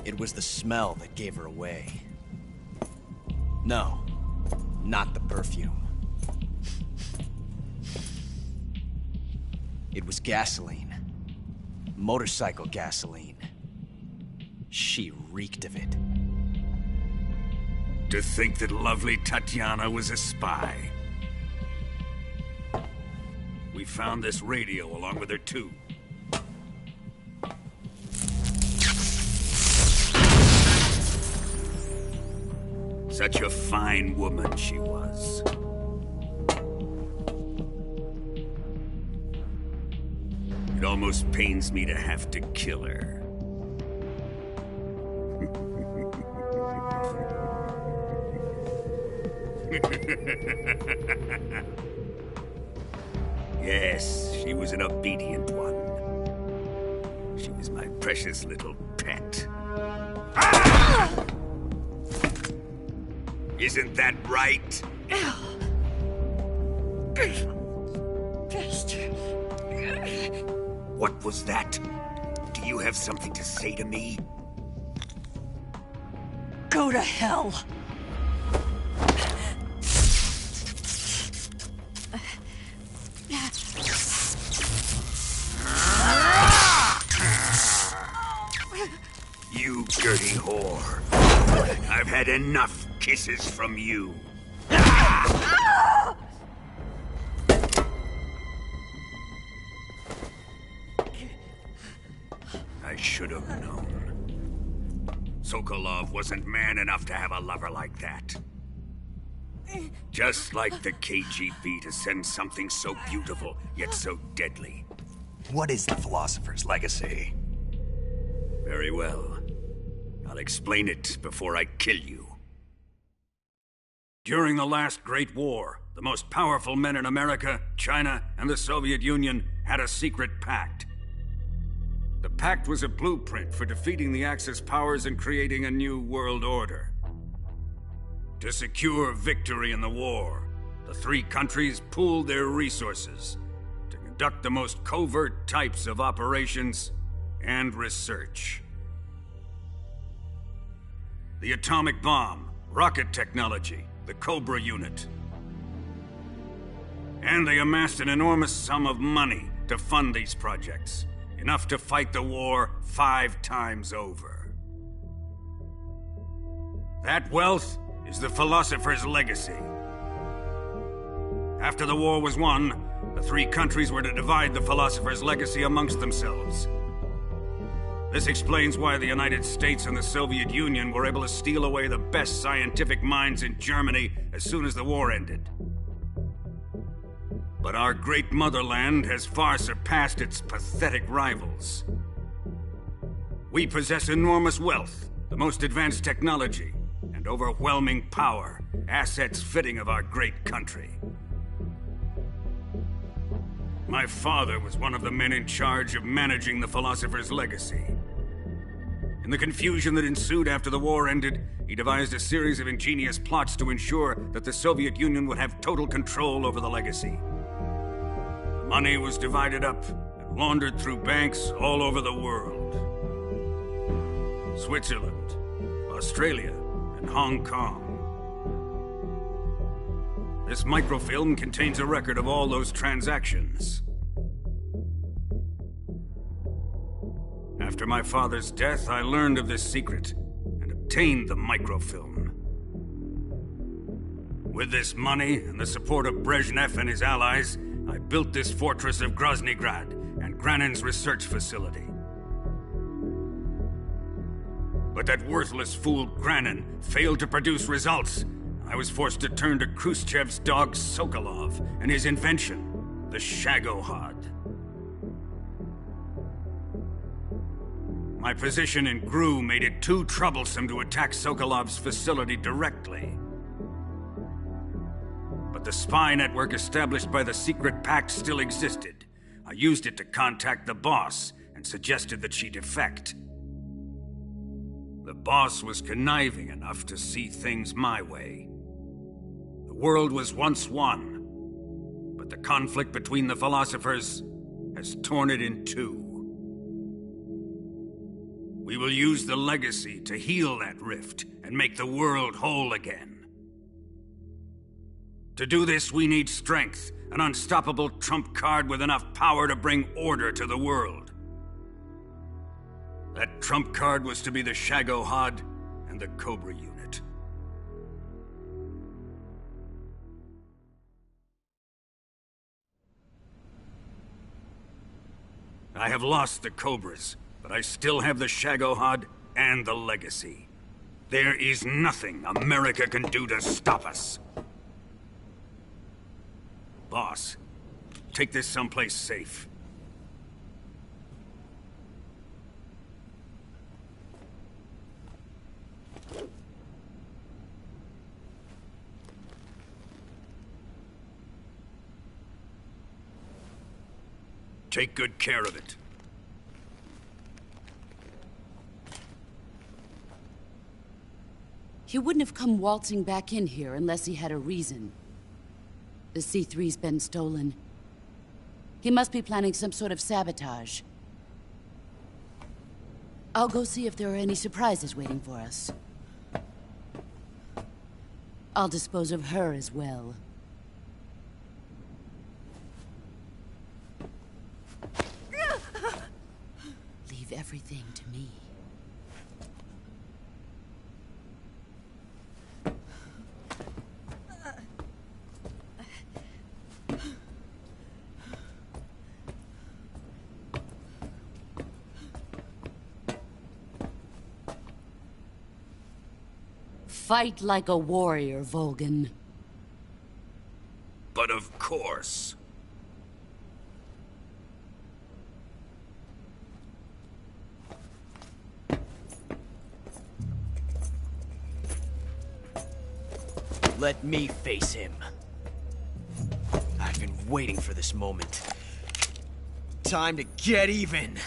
It was the smell that gave her away. No, not the perfume. It was gasoline. Motorcycle gasoline. She reeked of it. To think that lovely Tatiana was a spy. We found this radio along with her too. Such a fine woman she was. It almost pains me to have to kill her. Yes, she was an obedient one. She was my precious little pet. Ah! Isn't that right? What was that? Do you have something to say to me? Go to hell! You dirty whore. I've had enough kisses from you. I should have known. Sokolov wasn't man enough to have a lover like that. Just like the KGB to send something so beautiful, yet so deadly. What is the Philosopher's Legacy? Very well. I'll explain it before I kill you. During the last Great War, the most powerful men in America, China, and the Soviet Union had a secret pact. The pact was a blueprint for defeating the Axis powers and creating a new world order. To secure victory in the war, the three countries pooled their resources to conduct the most covert types of operations and research. The atomic bomb, rocket technology, the Cobra unit. And they amassed an enormous sum of money to fund these projects, enough to fight the war 5 times over. That wealth is the philosopher's legacy. After the war was won, the 3 countries were to divide the philosopher's legacy amongst themselves. This explains why the United States and the Soviet Union were able to steal away the best scientific minds in Germany as soon as the war ended. But our great motherland has far surpassed its pathetic rivals. We possess enormous wealth, the most advanced technology, and overwhelming power, assets fitting of our great country. My father was one of the men in charge of managing the philosopher's legacy. In the confusion that ensued after the war ended, he devised a series of ingenious plots to ensure that the Soviet Union would have total control over the legacy. The money was divided up and laundered through banks all over the world. Switzerland, Australia, and Hong Kong. This microfilm contains a record of all those transactions. After my father's death, I learned of this secret and obtained the microfilm. With this money and the support of Brezhnev and his allies, I built this fortress of Groznygrad and Granin's research facility. But that worthless fool Granin failed to produce results. I was forced to turn to Khrushchev's dog Sokolov and his invention, the Shagohod. My position in GRU made it too troublesome to attack Sokolov's facility directly. But the spy network established by the secret pact still existed. I used it to contact the boss and suggested that she defect. The boss was conniving enough to see things my way. The world was once one, but the conflict between the philosophers has torn it in 2. We will use the legacy to heal that rift and make the world whole again. To do this, we need strength, an unstoppable trump card with enough power to bring order to the world. That trump card was to be the Shagohod and the Cobra unit. I have lost the Cobras, but I still have the Shagohod and the legacy. There is nothing America can do to stop us. Boss, take this someplace safe. Take good care of it. He wouldn't have come waltzing back in here unless he had a reason. The C3's been stolen. He must be planning some sort of sabotage. I'll go see if there are any surprises waiting for us. I'll dispose of her as well. Leave everything to me. Fight like a warrior, Volgin. But of course. Let me face him. I've been waiting for this moment. Time to get even.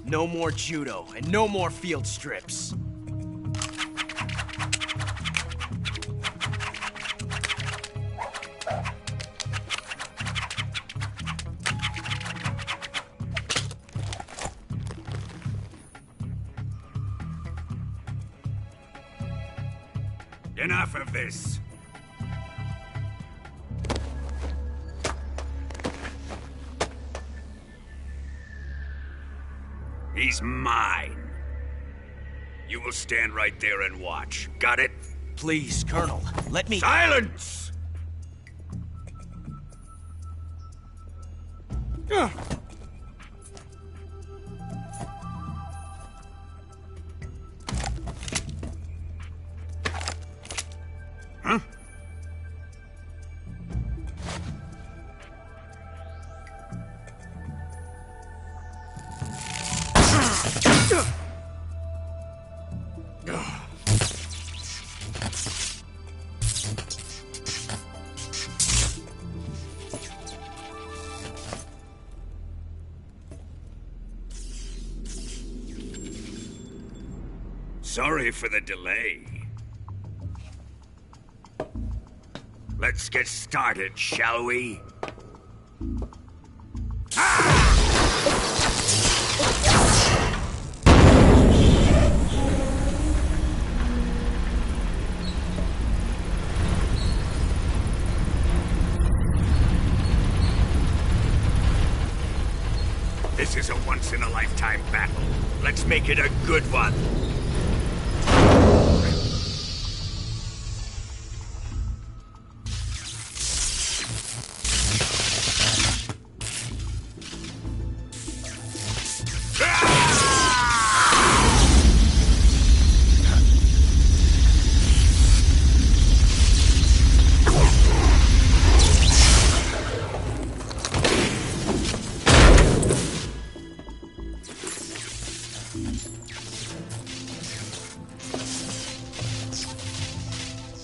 No more judo, and no more field strips. Enough of this. He's mine. You will stand right there and watch. Got it? Please, Colonel, let me— Silence! Huh? Sorry for the delay. Let's get started, shall we? This is a once-in-a-lifetime battle. Let's make it a good one.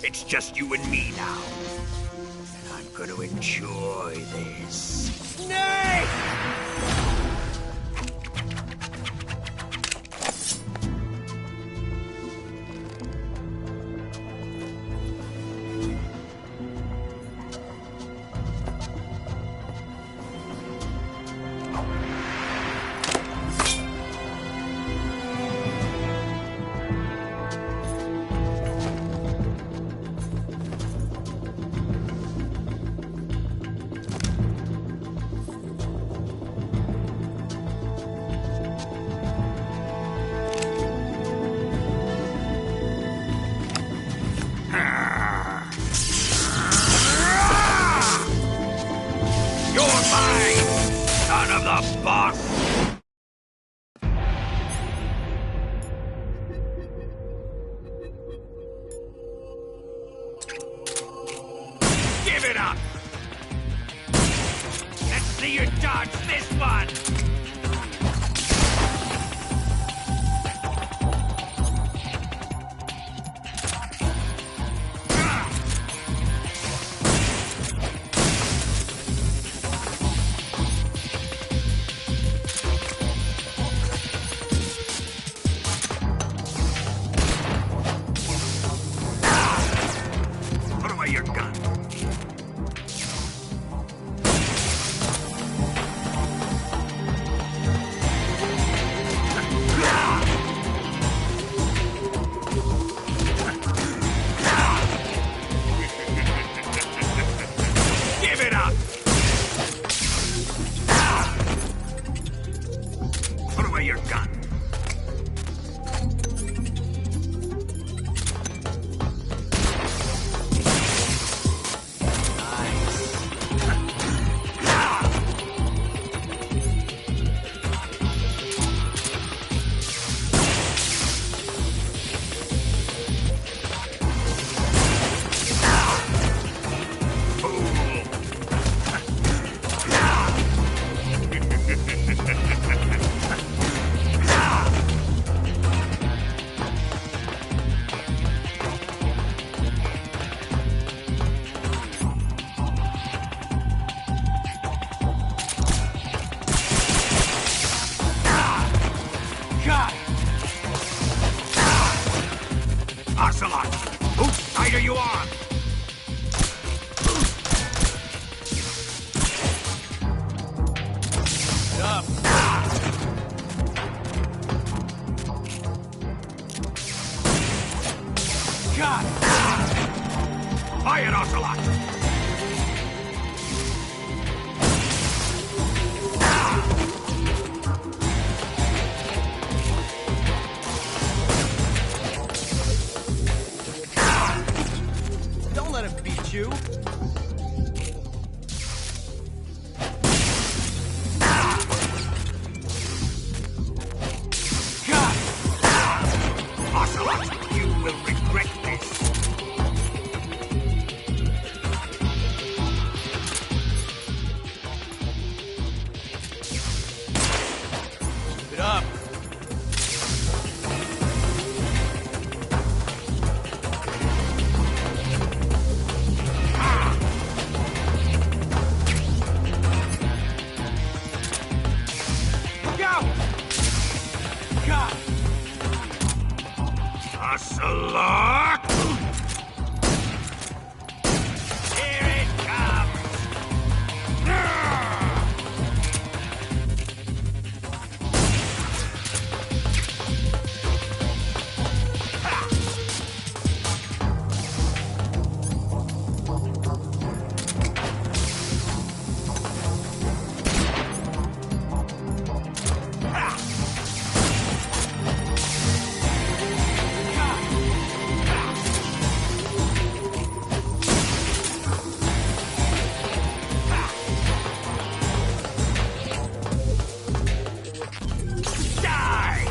It's just you and me now. And I'm gonna enjoy this. Nay! You're mine, son of the boss! Give it up! Let's see you dodge this one! Put away your gun. Ocelot! Don't let him beat you. Ocelot, you will regret this. Keep it up. Look out! God! Ocelot! Here it comes! Die!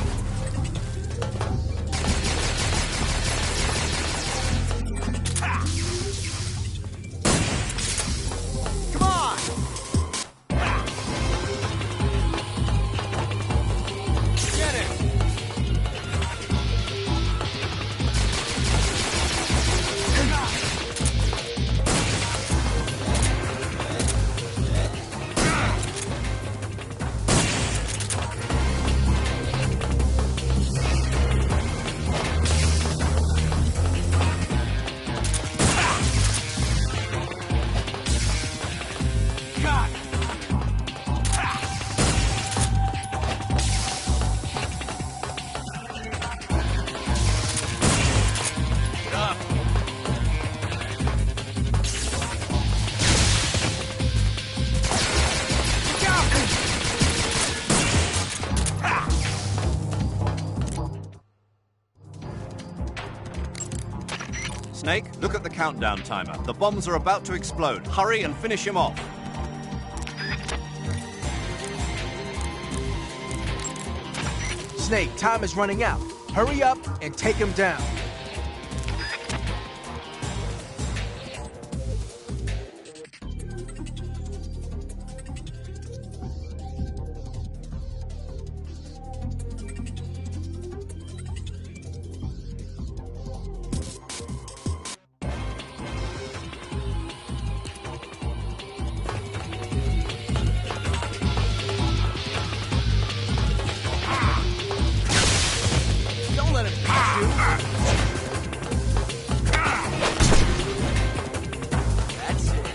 Come on! Get it! God! Get up. Look out! Snake, look at the countdown timer. The bombs are about to explode. Hurry and finish him off. Snake, time is running out. Hurry up and take him down. Don't let him beat you. That's it.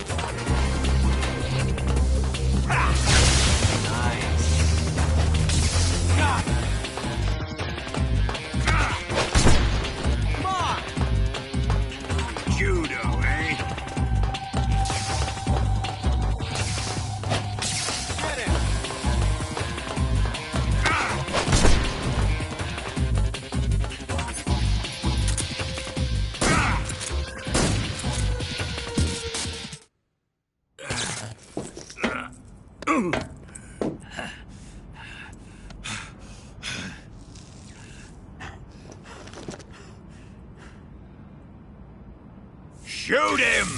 Nice. Come on! Judo, eh? Get him! Shoot him!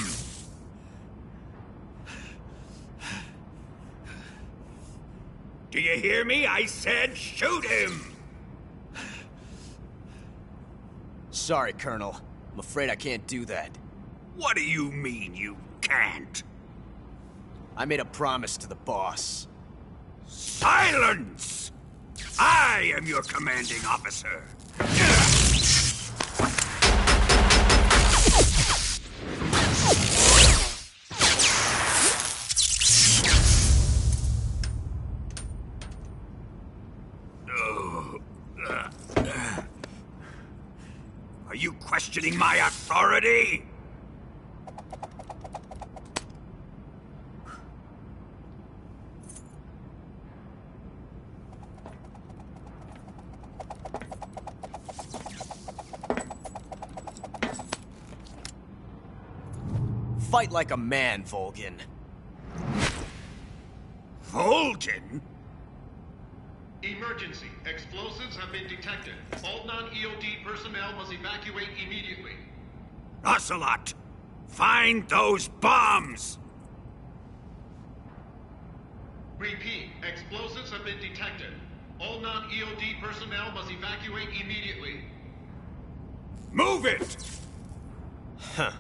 Do you hear me? I said shoot him! Sorry, Colonel. I'm afraid I can't do that. What do you mean you can't? I made a promise to the boss. Silence! I am your commanding officer. Are you questioning my authority? Fight like a man, Volgin. Volgin? Emergency. Explosives have been detected. All non-EOD personnel must evacuate immediately. Ocelot! Find those bombs! Repeat. Explosives have been detected. All non-EOD personnel must evacuate immediately. Move it! Huh.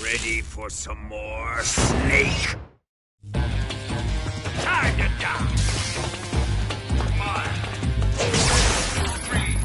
Ready for some more, Snake? Time to die! 5, 4, 3,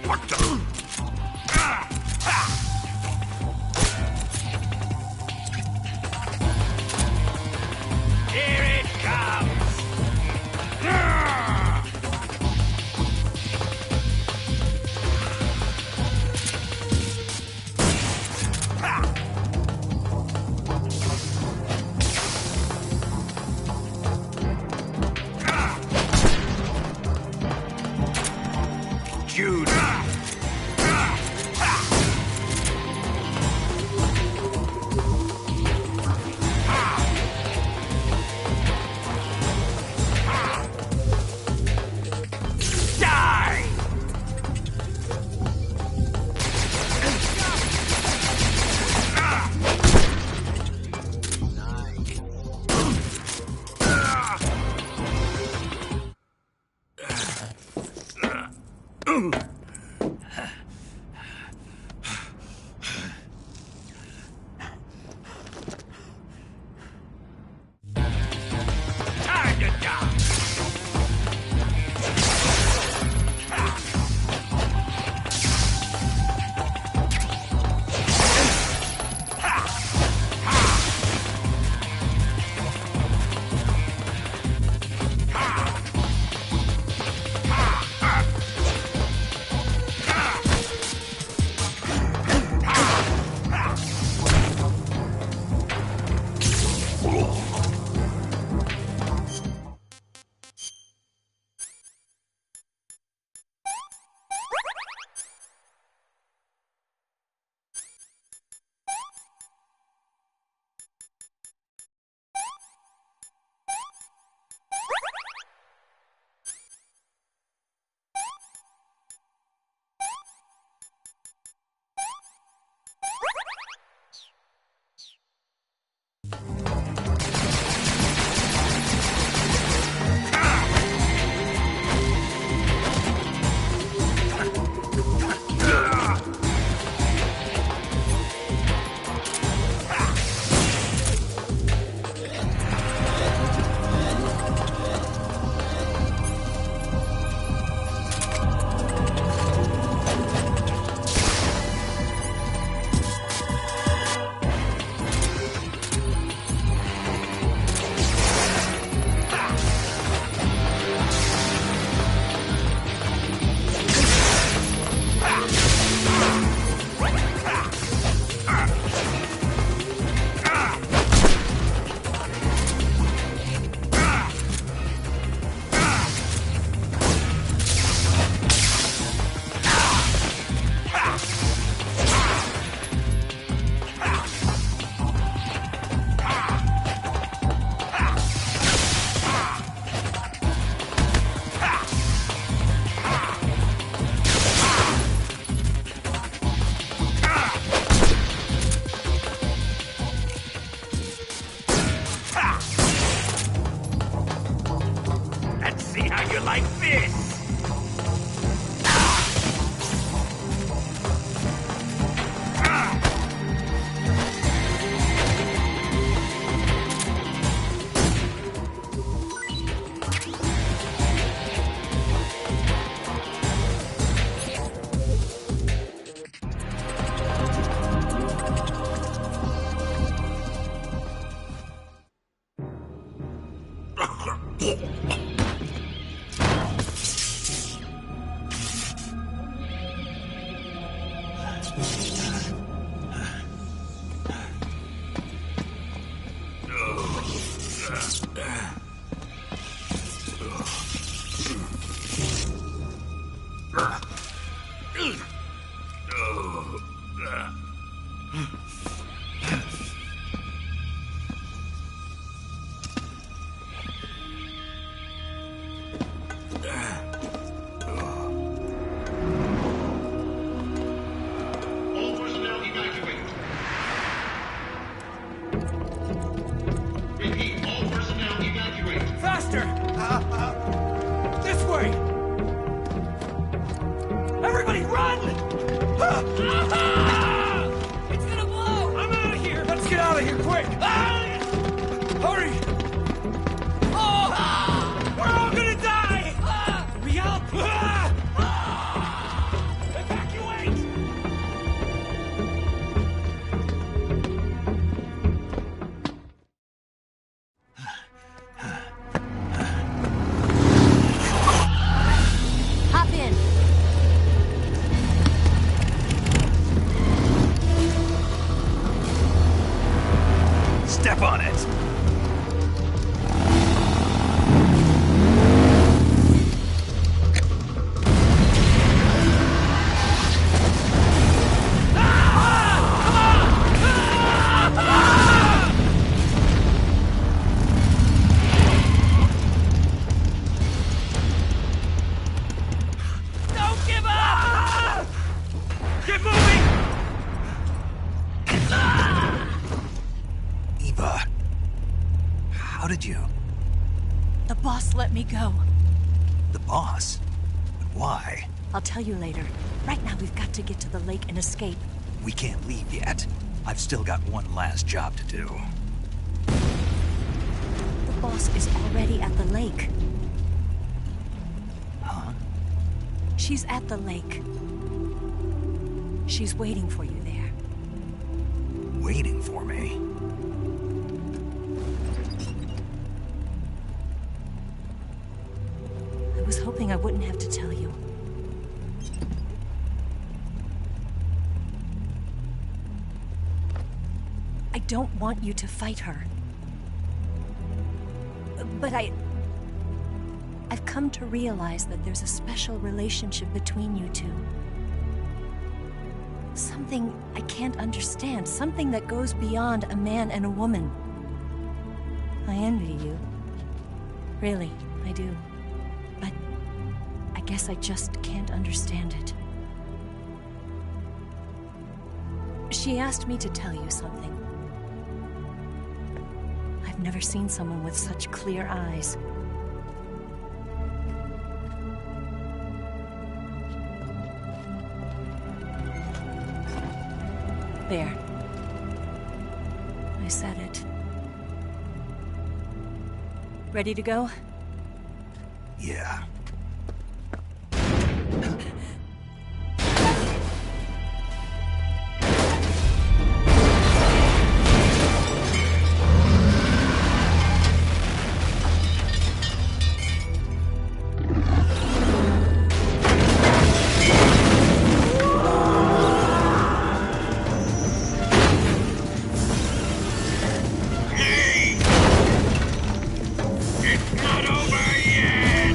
What the? Here it comes! Jude! Die! Time to die! All personnel evacuate. Repeat, all personnel evacuate. Faster! This way! Everybody run! It's gonna blow! I'm out of here! Let's get out of here, quick! Hurry! We're all gonna die! We help! Evacuate! Hop in. Step on it! Don't give up! Get moving! Eva, how did you? The boss let me go. The boss? But why? I'll tell you later. Right now, we've got to get to the lake and escape. We can't leave yet. I've still got one last job to do. The boss is already at the lake. Huh? She's at the lake. She's waiting for you there. Waiting for me? I was hoping I wouldn't have to tell you. I don't want you to fight her. But I've come to realize that there's a special relationship between you two. Something I can't understand, something that goes beyond a man and a woman. I envy you. Really, I do. But I guess I just can't understand it. She asked me to tell you something. I've never seen someone with such clear eyes. There. I said it. Ready to go? Yeah. It's not over yet!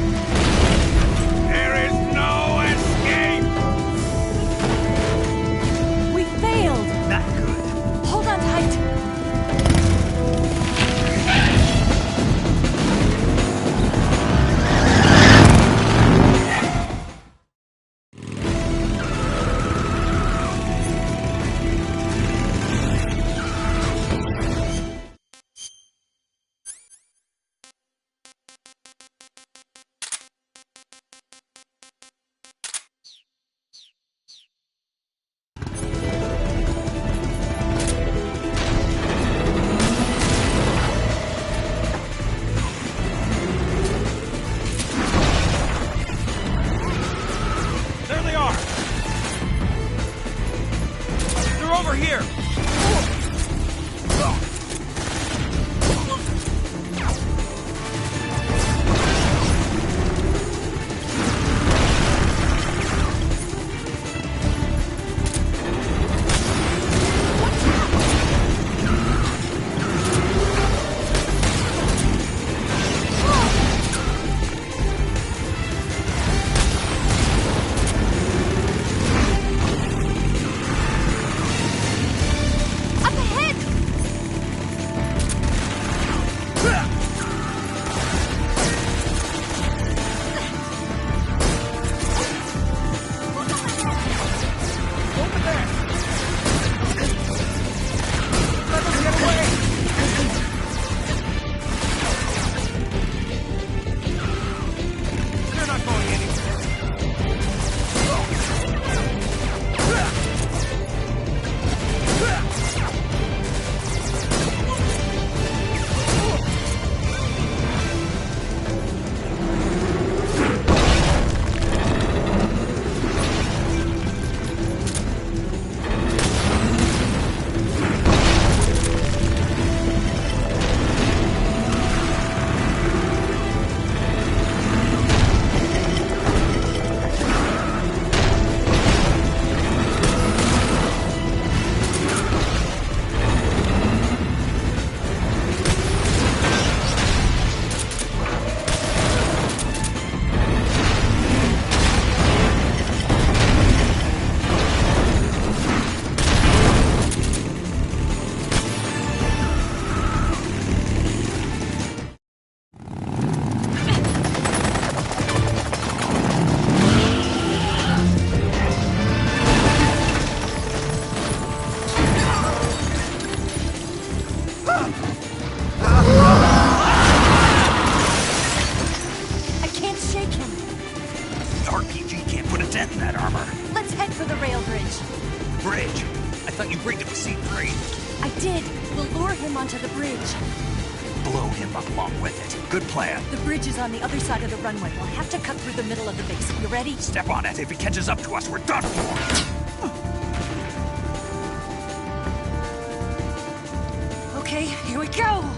lure him onto the bridge. Blow him up along with it. Good plan. The bridge is on the other side of the runway. We'll have to cut through the middle of the base. You ready? Step on it. If he catches up to us, we're done for. Okay, here we go!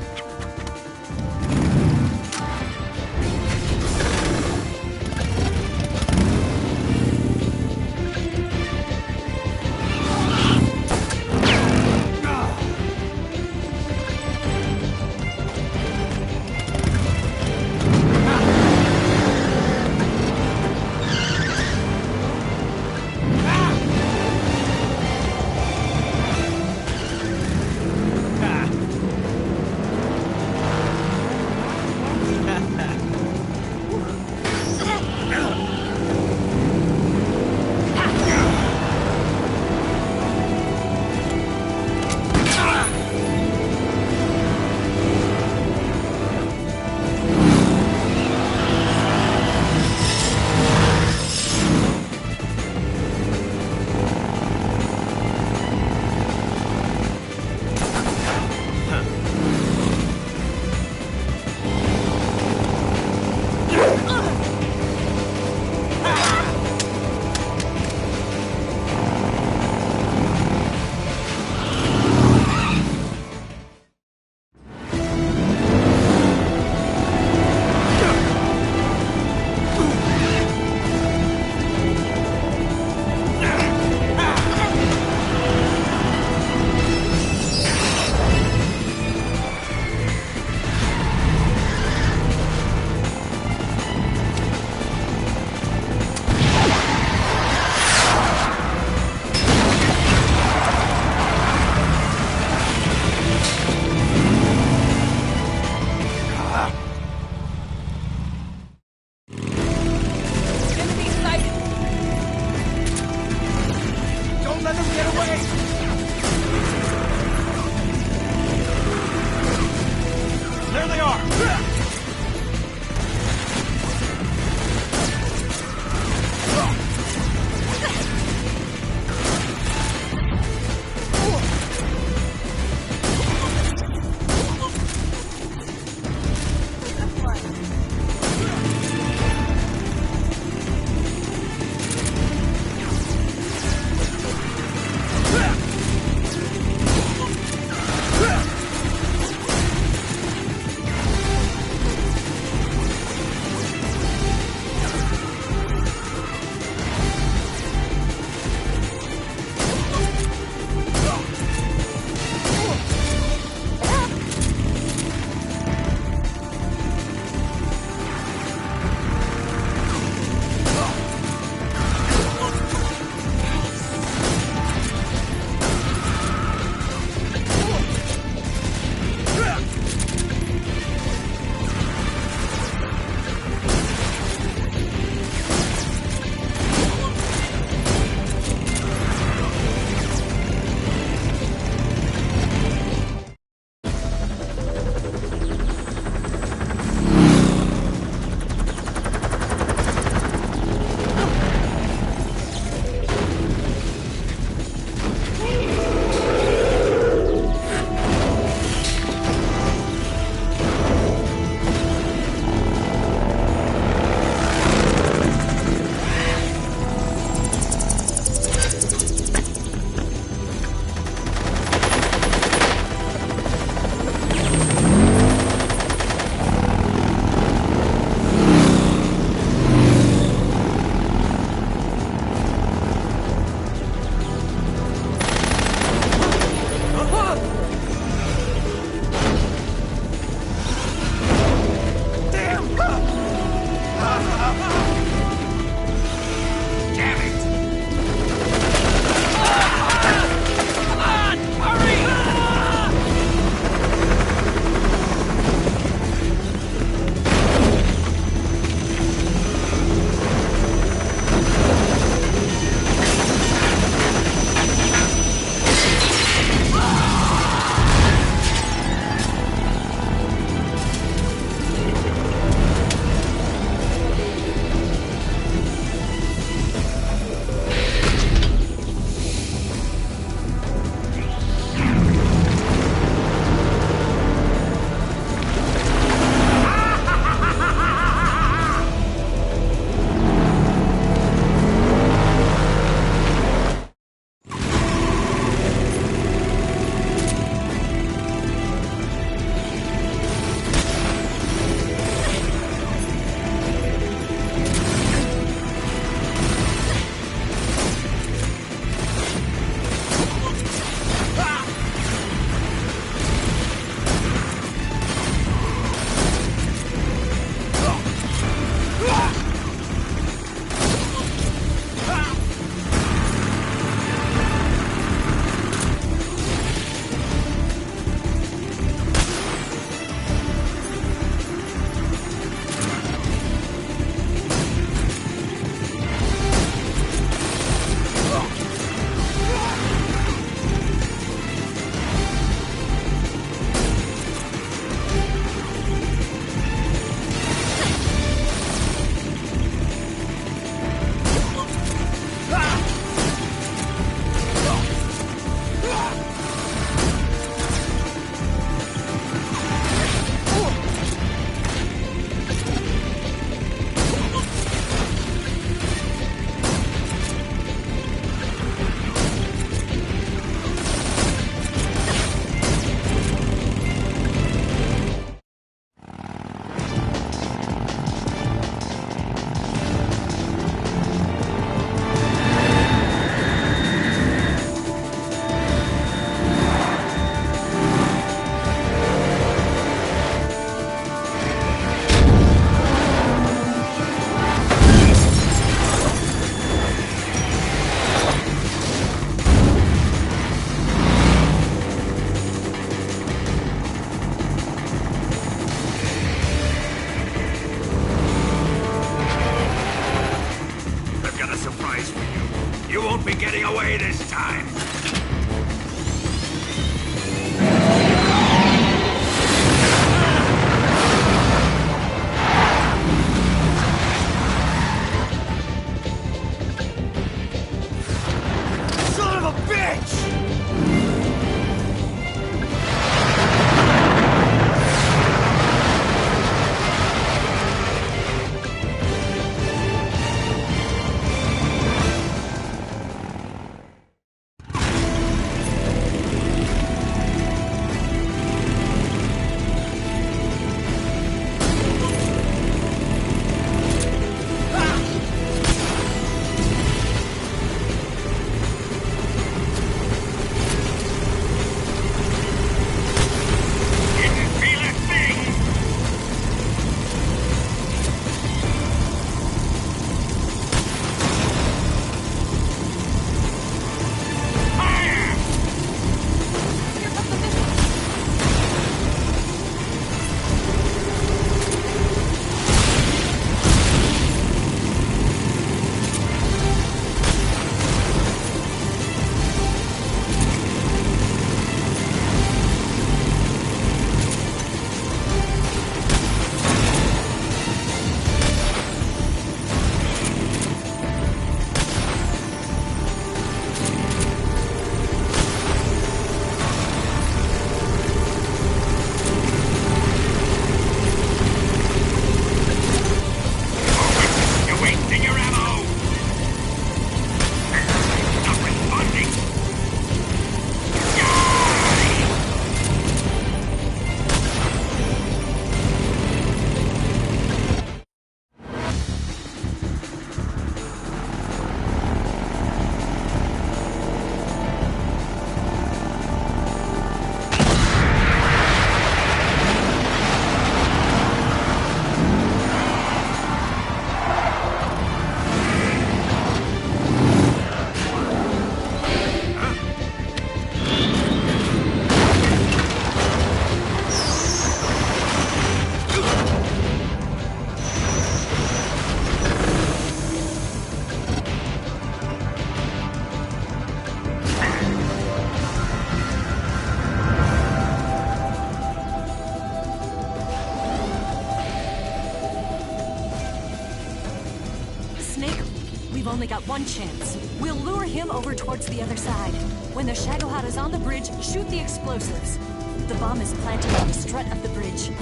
only got one chance. We'll lure him over towards the other side. When the Shagohod is on the bridge, shoot the explosives. The bomb is planted on the strut of the bridge.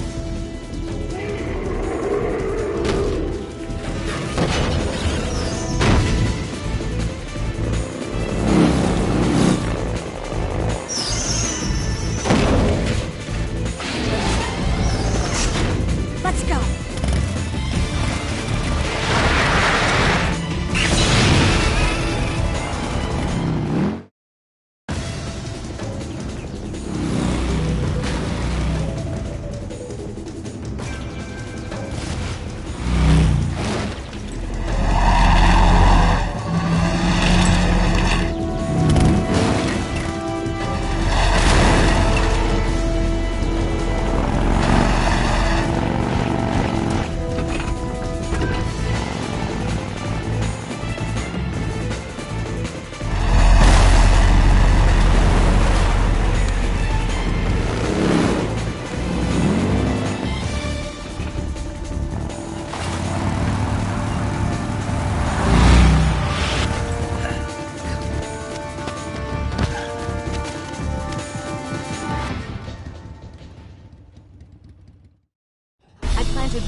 Let's go!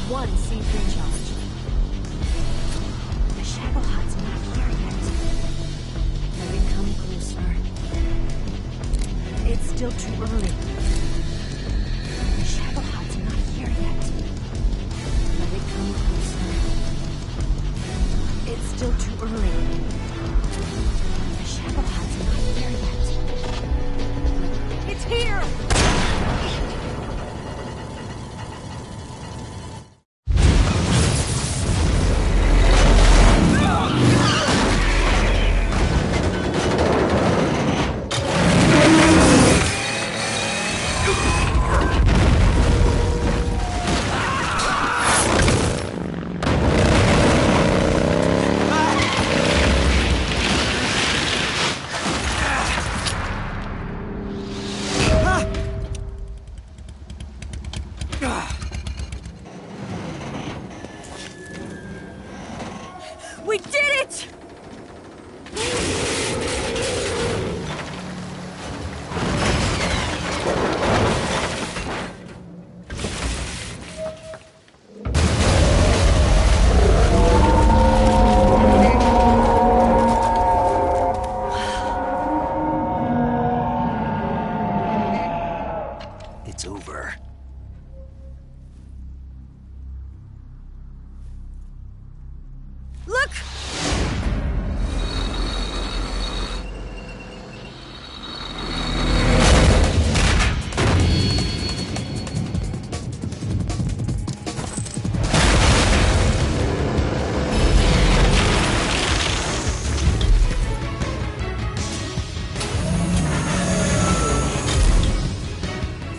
One C3 charge. The Shagohod's not here yet. Let it come closer. It's still too early. The Shagohod's not here yet. Let it come closer. It's still too early. The Shagohod's not here yet. It's here! We did it! It's over. Look!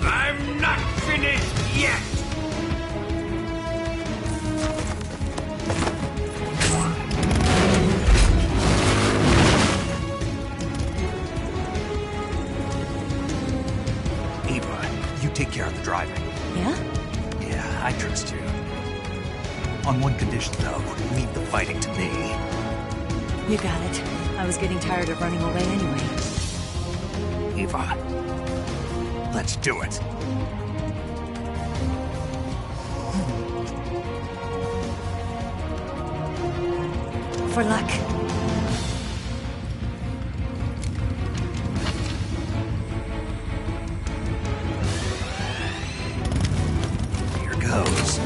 I'm not finished yet! Eva, you take care of the driving. Yeah? Yeah, I trust you. On one condition, though, leave the fighting to me. You got it. I was getting tired of running away anyway. Eva, let's do it. For luck. Here goes.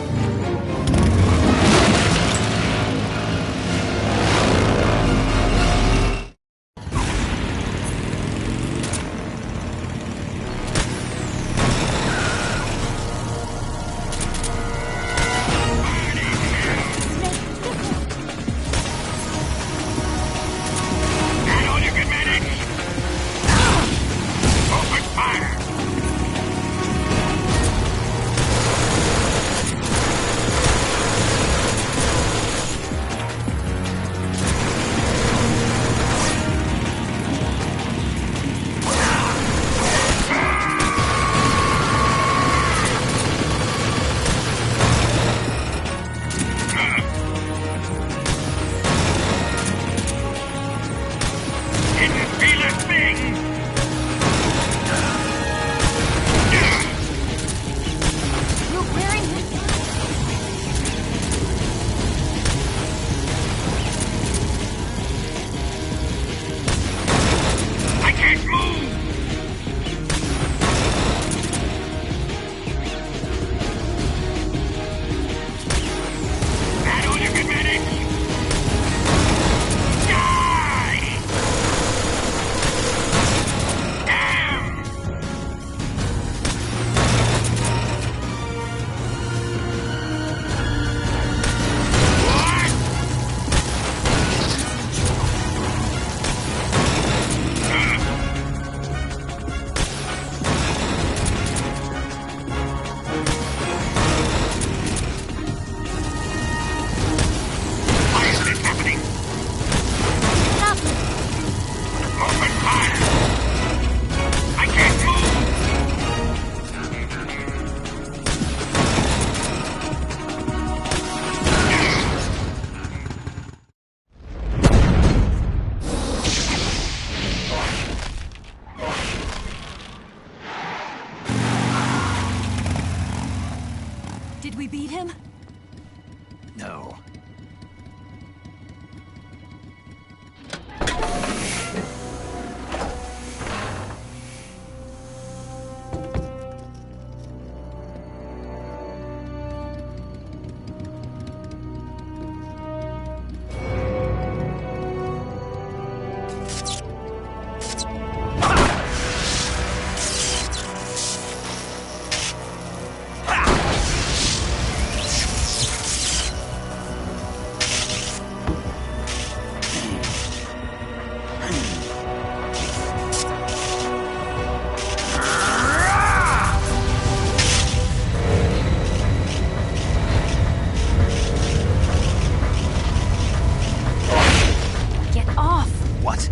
him? No. Get off! What?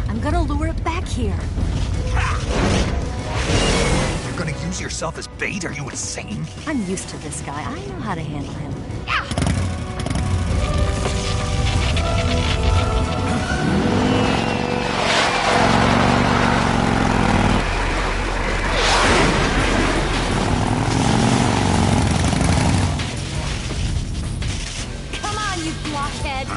I'm gonna lure it back here. You're gonna use yourself as bait? Are you insane? I'm used to this guy. I know how to handle him. Come on, you blockhead!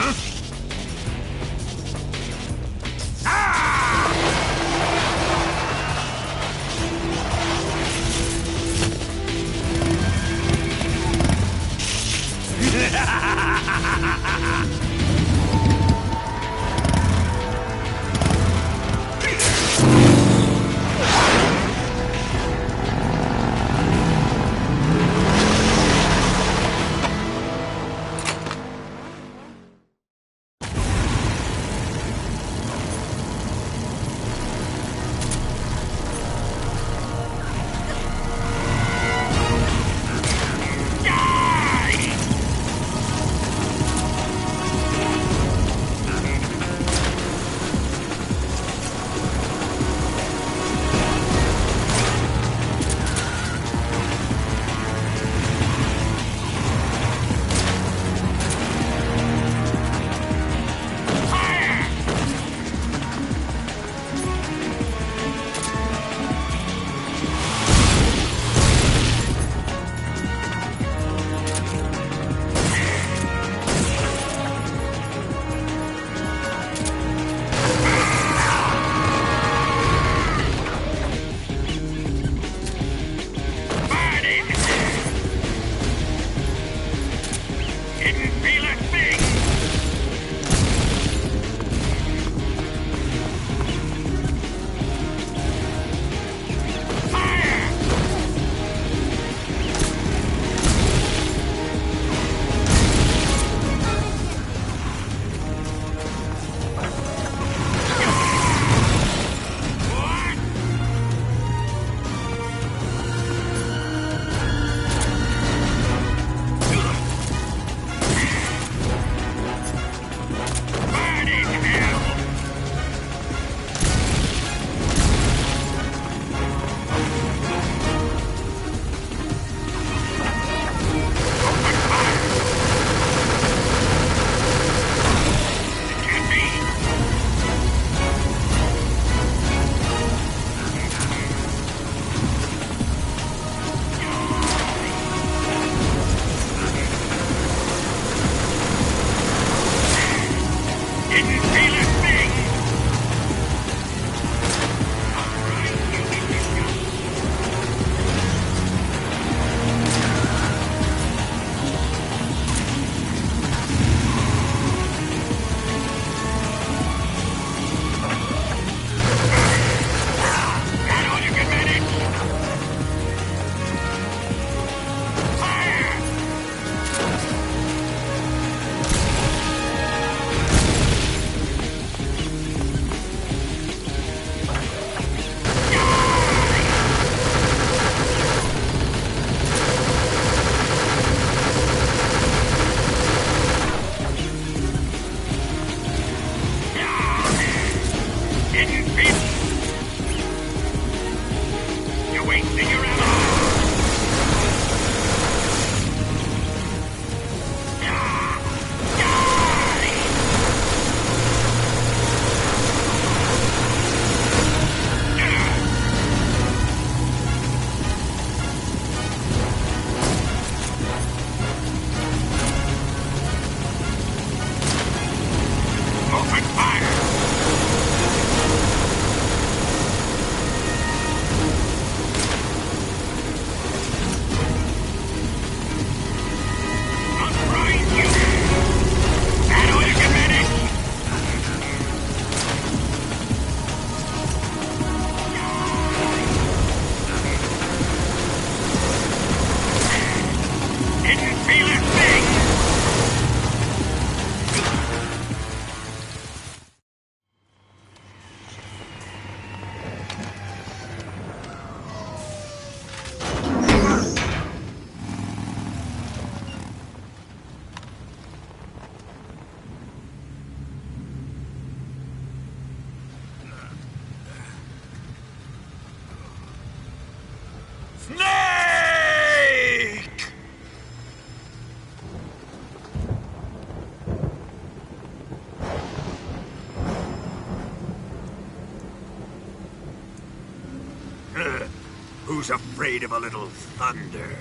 need of a little thunder.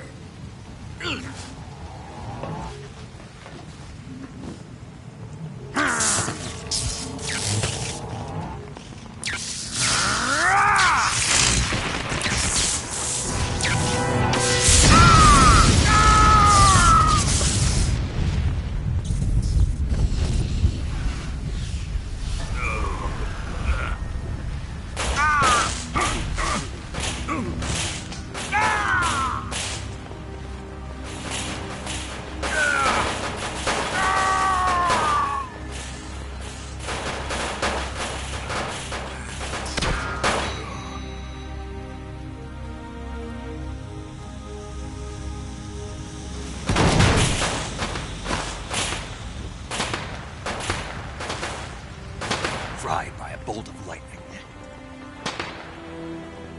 Fried by a bolt of lightning.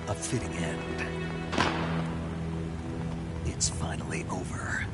A fitting end. It's finally over.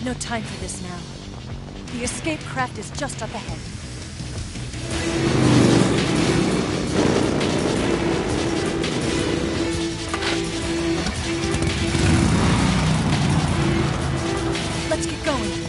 No time for this now. The escape craft is just up ahead. Let's get going.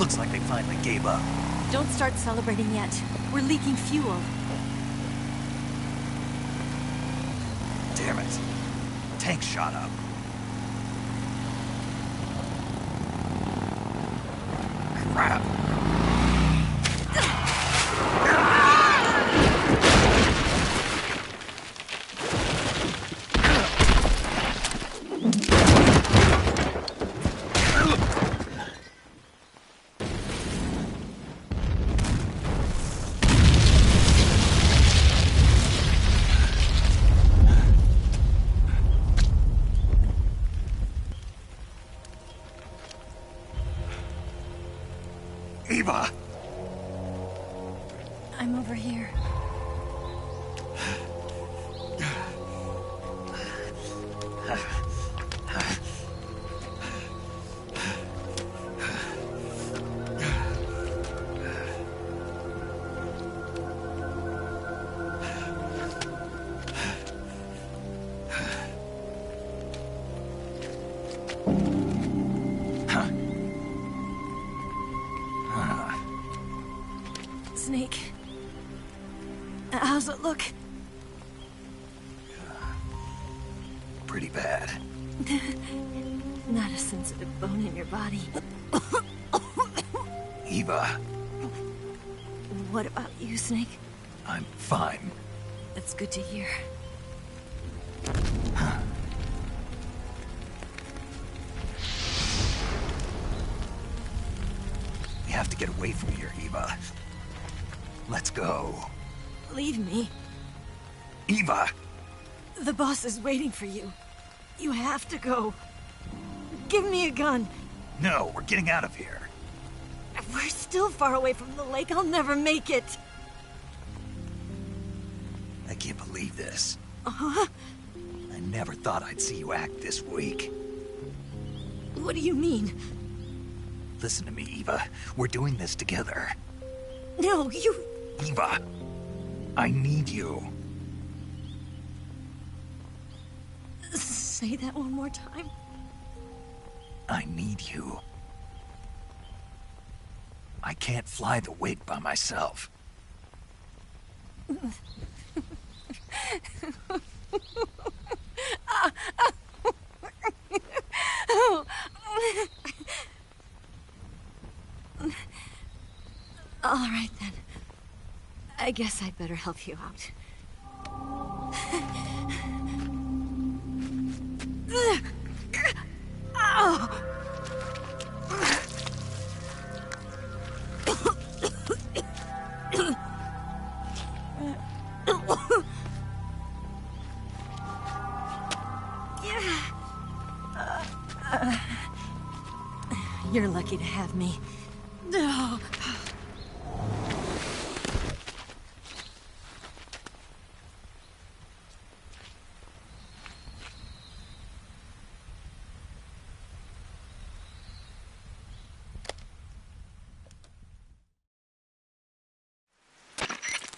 Looks like they finally gave up. Don't start celebrating yet. We're leaking fuel. Damn it. Tank shot up. Crap. Eva! I'm over here. Snake. How's it look? Pretty bad. Not a sensitive bone in your body. Eva, What about you, Snake? I'm fine. That's good to hear. We have to get away from here, Eva. Let's go. Leave me. Eva! The boss is waiting for you. You have to go. Give me a gun. No, we're getting out of here. We're still far away from the lake. I'll never make it. I can't believe this. Uh-huh. I never thought I'd see you act this weak. What do you mean? Listen to me, Eva. We're doing this together. No, you... Eva, I need you. Say that one more time. I need you. I can't fly the wig by myself. All right, then. I guess I'd better help you out. Ow! You're lucky to have me. No.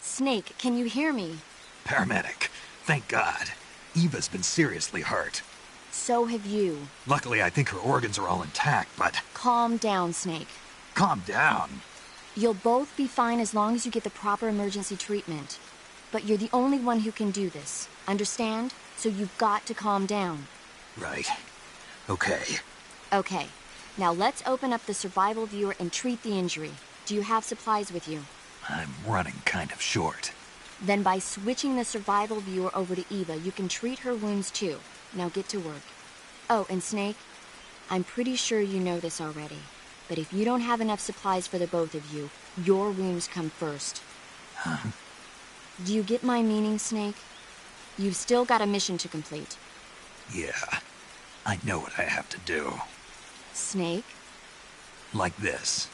Snake, can you hear me? Paramedic. Thank God. Eva's been seriously hurt. So have you. Luckily, I think her organs are all intact, but... Calm down, Snake. Calm down. You'll both be fine as long as you get the proper emergency treatment. But you're the only one who can do this. Understand? So you've got to calm down. Right. Okay. Okay. Now let's open up the survival viewer and treat the injury. Do you have supplies with you? I'm running kind of short. Then by switching the survival viewer over to Eva, you can treat her wounds too. Now get to work. Oh, and Snake, I'm pretty sure you know this already, but if you don't have enough supplies for the both of you, your wounds come first. Huh? Do you get my meaning, Snake? You've still got a mission to complete. Yeah. I know what I have to do. Snake? Like this.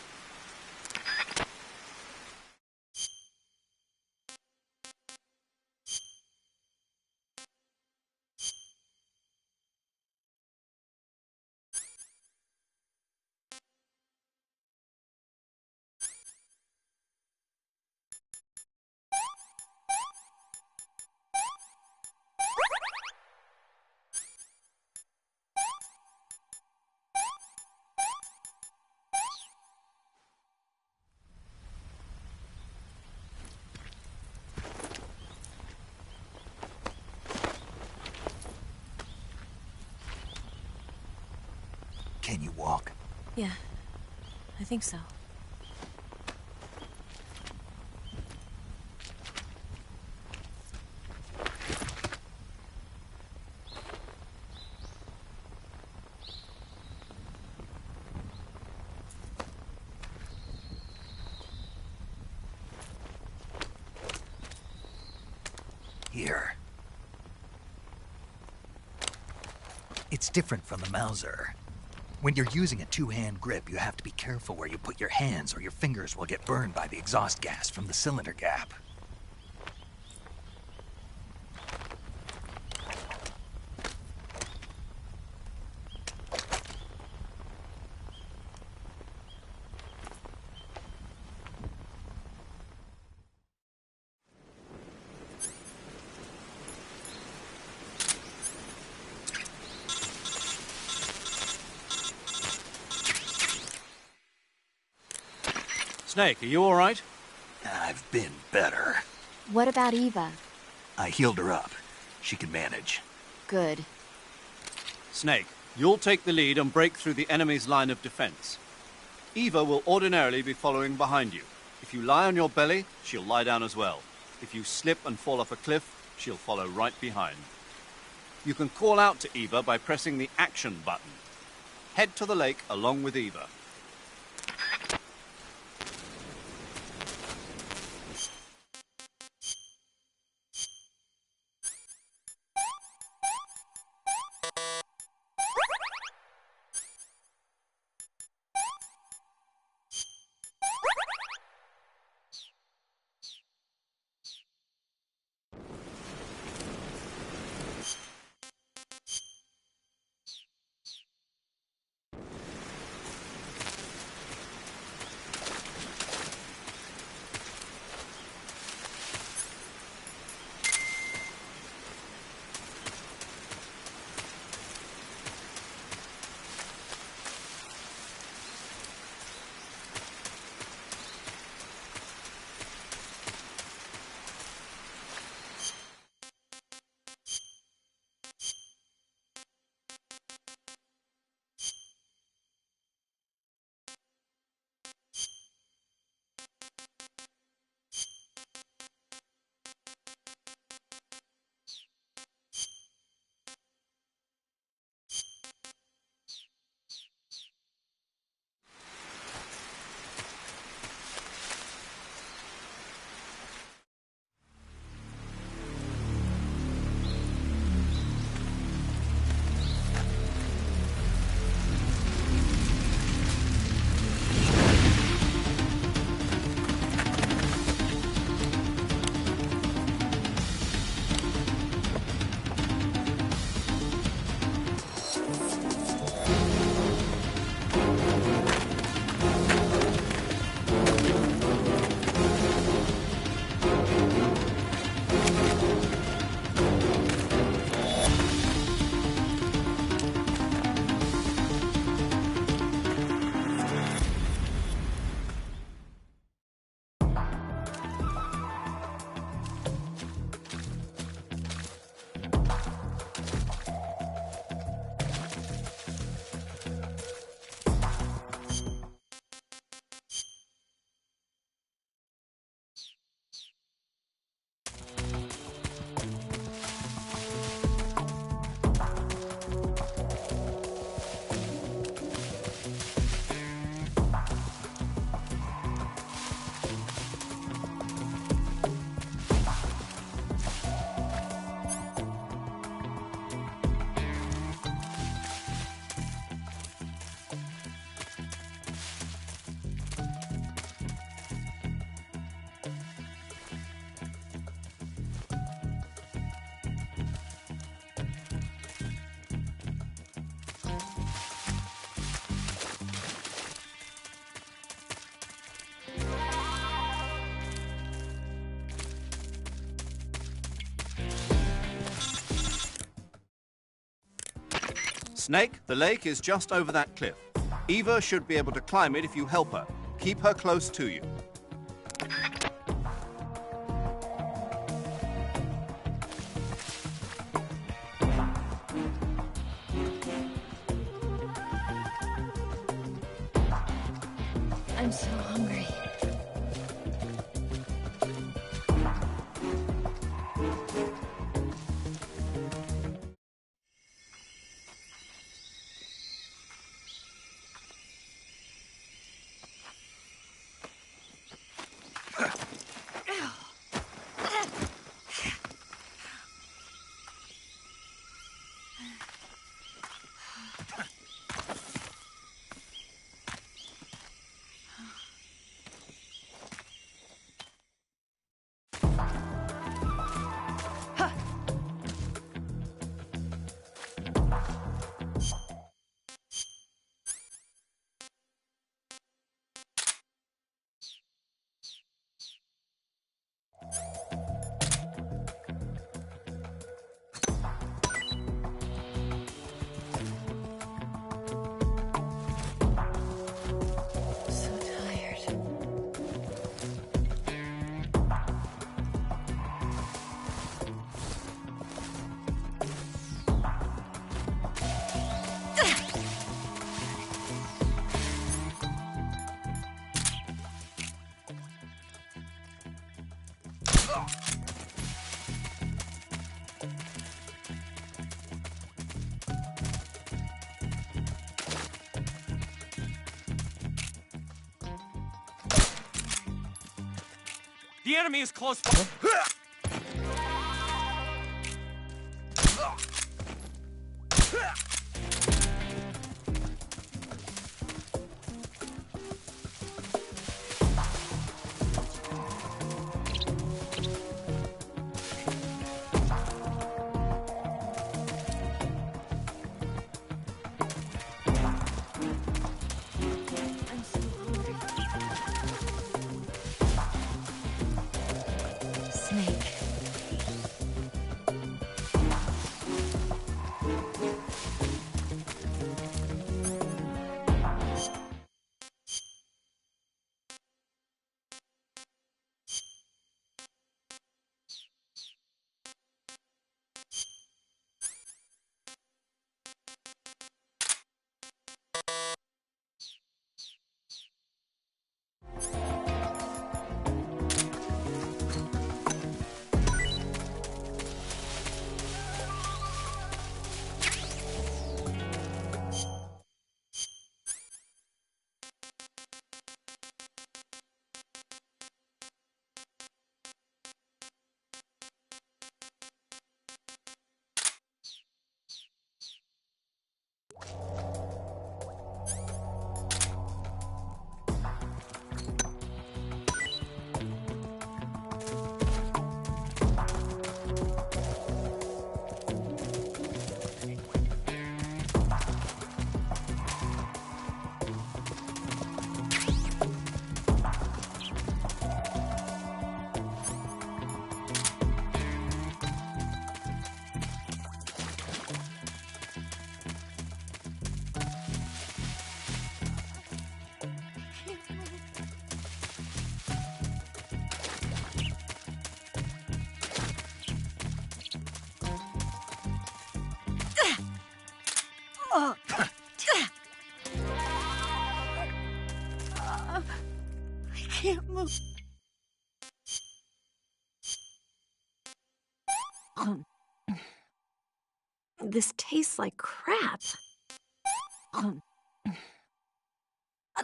Can you walk? Yeah, I think so. Here. It's different from the Mauser. When you're using a two-hand grip, you have to be careful where you put your hands or your fingers will get burned by the exhaust gas from the cylinder gap. Snake, are you all right? I've been better. What about Eva? I healed her up. She can manage. Good. Snake, you'll take the lead and break through the enemy's line of defense. Eva will ordinarily be following behind you. If you lie on your belly, she'll lie down as well. If you slip and fall off a cliff, she'll follow right behind. You can call out to Eva by pressing the action button. Head to the lake along with Eva. Snake, the lake is just over that cliff. Eva should be able to climb it if you help her. Keep her close to you. I'm so hungry. The enemy is close. I can't move. This tastes like crap.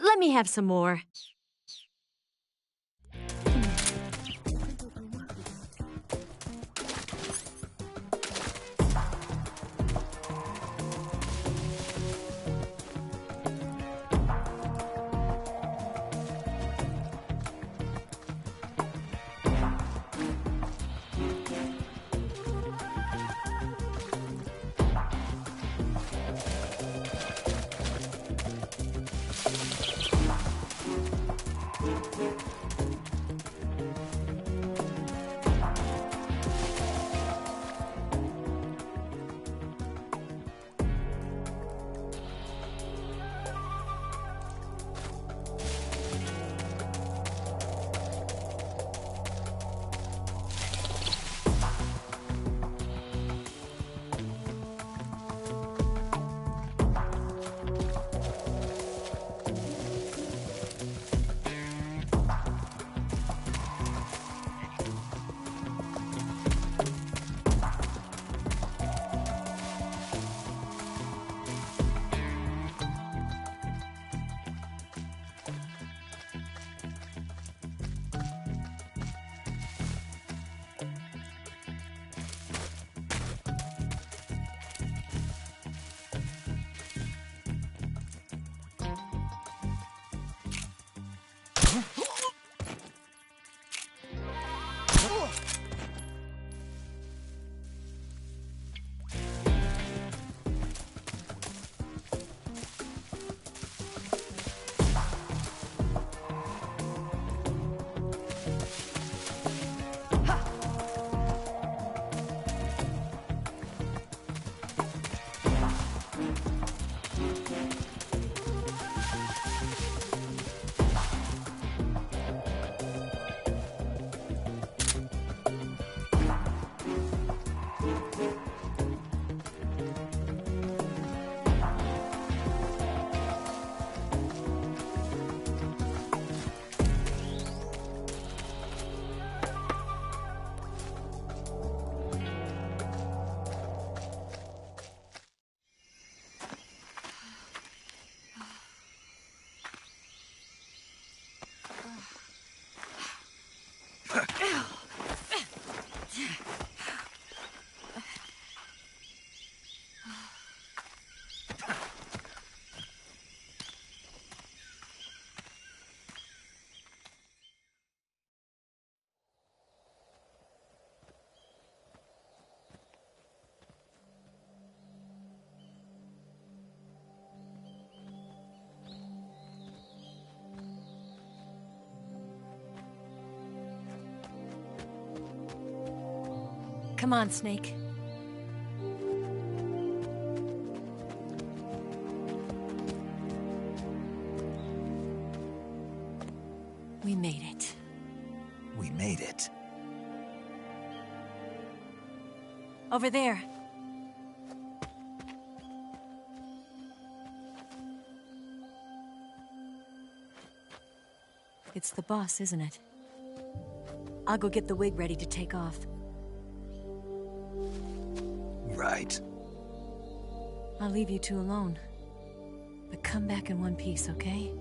Let me have some more. Come on, Snake. We made it. We made it. Over there. It's the boss, isn't it? I'll go get the wig ready to take off. Right. I'll leave you two alone. But come back in one piece, okay?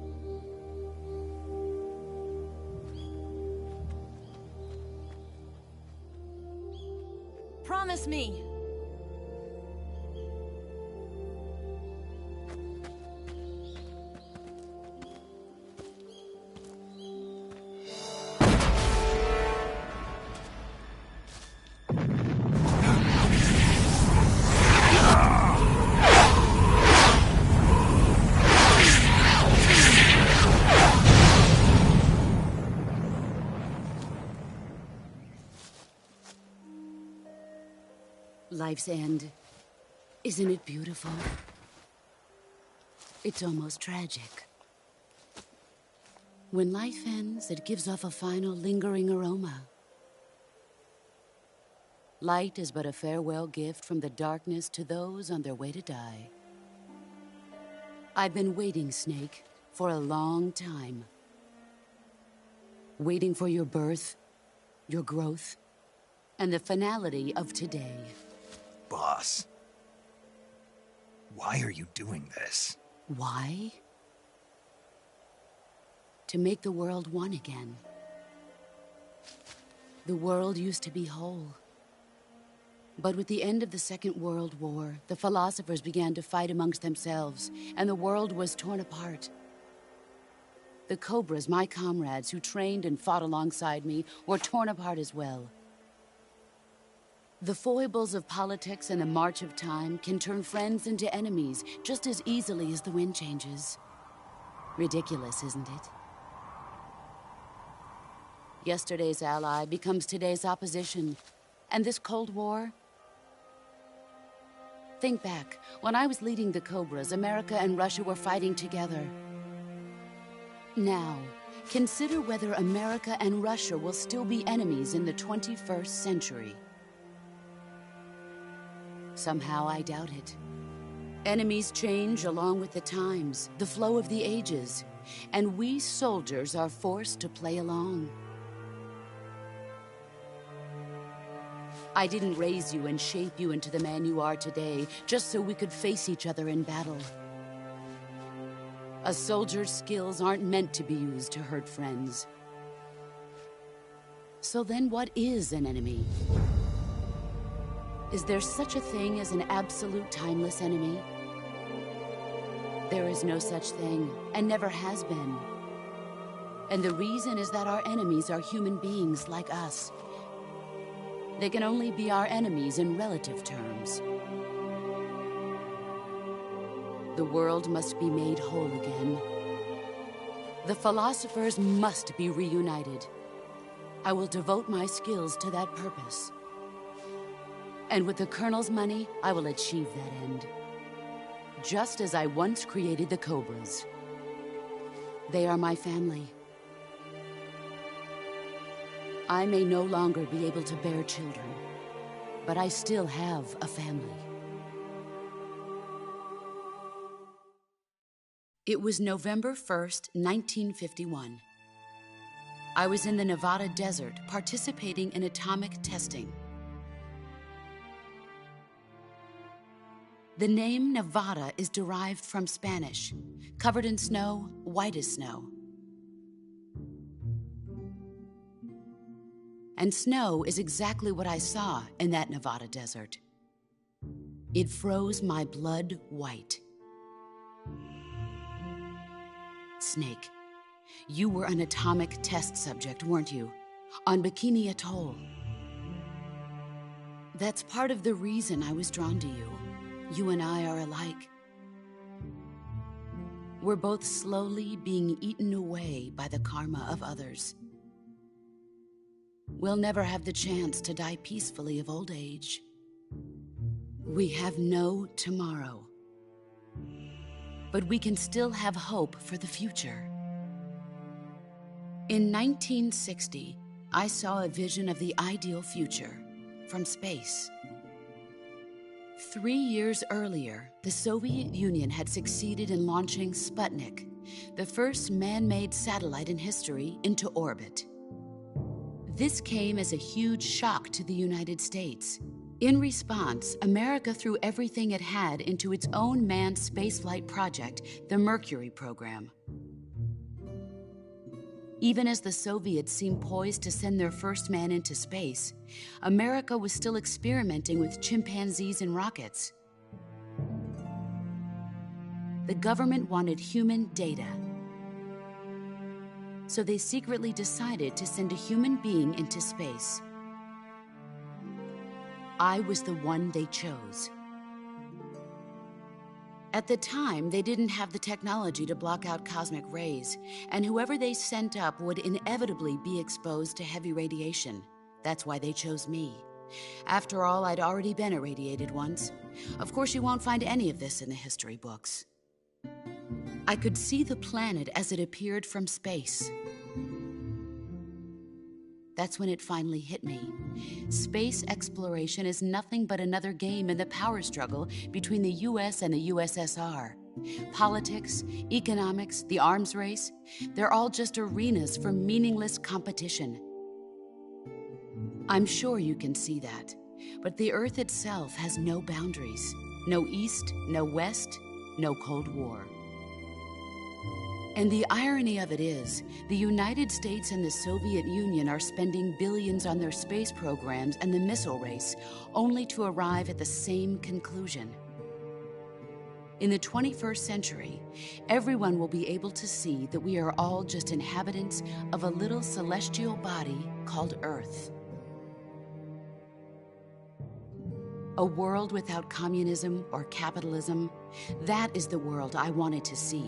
Promise me! Life's end. Isn't it beautiful? It's almost tragic. When life ends, it gives off a final lingering aroma. Light is but a farewell gift from the darkness to those on their way to die. I've been waiting, Snake, for a long time. Waiting for your birth, your growth, and the finality of today. Boss, why are you doing this? Why? To make the world one again. The world used to be whole. But with the end of the Second World War, the philosophers began to fight amongst themselves, and the world was torn apart. The Cobras, my comrades who trained and fought alongside me, were torn apart as well. The foibles of politics and the march of time can turn friends into enemies just as easily as the wind changes. Ridiculous, isn't it? Yesterday's ally becomes today's opposition. And this Cold War? Think back. When I was leading the Cobras, America and Russia were fighting together. Now, consider whether America and Russia will still be enemies in the 21st century. Somehow I doubt it. Enemies change along with the times, the flow of the ages, and we soldiers are forced to play along. I didn't raise you and shape you into the man you are today just so we could face each other in battle. A soldier's skills aren't meant to be used to hurt friends. So then what is an enemy? Is there such a thing as an absolute timeless enemy? There is no such thing, and never has been. And the reason is that our enemies are human beings like us. They can only be our enemies in relative terms. The world must be made whole again. The philosophers must be reunited. I will devote my skills to that purpose. And with the Colonel's money, I will achieve that end. Just as I once created the Cobras. They are my family. I may no longer be able to bear children, but I still have a family. It was November 1st, 1951. I was in the Nevada desert participating in atomic testing. The name Nevada is derived from Spanish, covered in snow, white as snow. And snow is exactly what I saw in that Nevada desert. It froze my blood white. Snake, you were an atomic test subject, weren't you? On Bikini Atoll. That's part of the reason I was drawn to you. You and I are alike. We're both slowly being eaten away by the karma of others. we'll never have the chance to die peacefully of old age. We have no tomorrow. But we can still have hope for the future. In 1960, I saw a vision of the ideal future from space. 3 years earlier, the Soviet Union had succeeded in launching Sputnik, the first man-made satellite in history, into orbit. This came as a huge shock to the United States. In response, America threw everything it had into its own manned spaceflight project, the Mercury program. Even as the Soviets seemed poised to send their first man into space, America was still experimenting with chimpanzees and rockets. The government wanted human data, so they secretly decided to send a human being into space. I was the one they chose. At the time, they didn't have the technology to block out cosmic rays, and whoever they sent up would inevitably be exposed to heavy radiation. That's why they chose me. After all, I'd already been irradiated once. Of course, you won't find any of this in the history books. I could see the planet as it appeared from space. That's when it finally hit me. Space exploration is nothing but another game in the power struggle between the US and the USSR. Politics, economics, the arms race, they're all just arenas for meaningless competition. I'm sure you can see that, but the Earth itself has no boundaries. No East, no West, no Cold War. And the irony of it is, the United States and the Soviet Union are spending billions on their space programs and the missile race, only to arrive at the same conclusion. In the 21st century, everyone will be able to see that we are all just inhabitants of a little celestial body called Earth. A world without communism or capitalism, that is the world I wanted to see.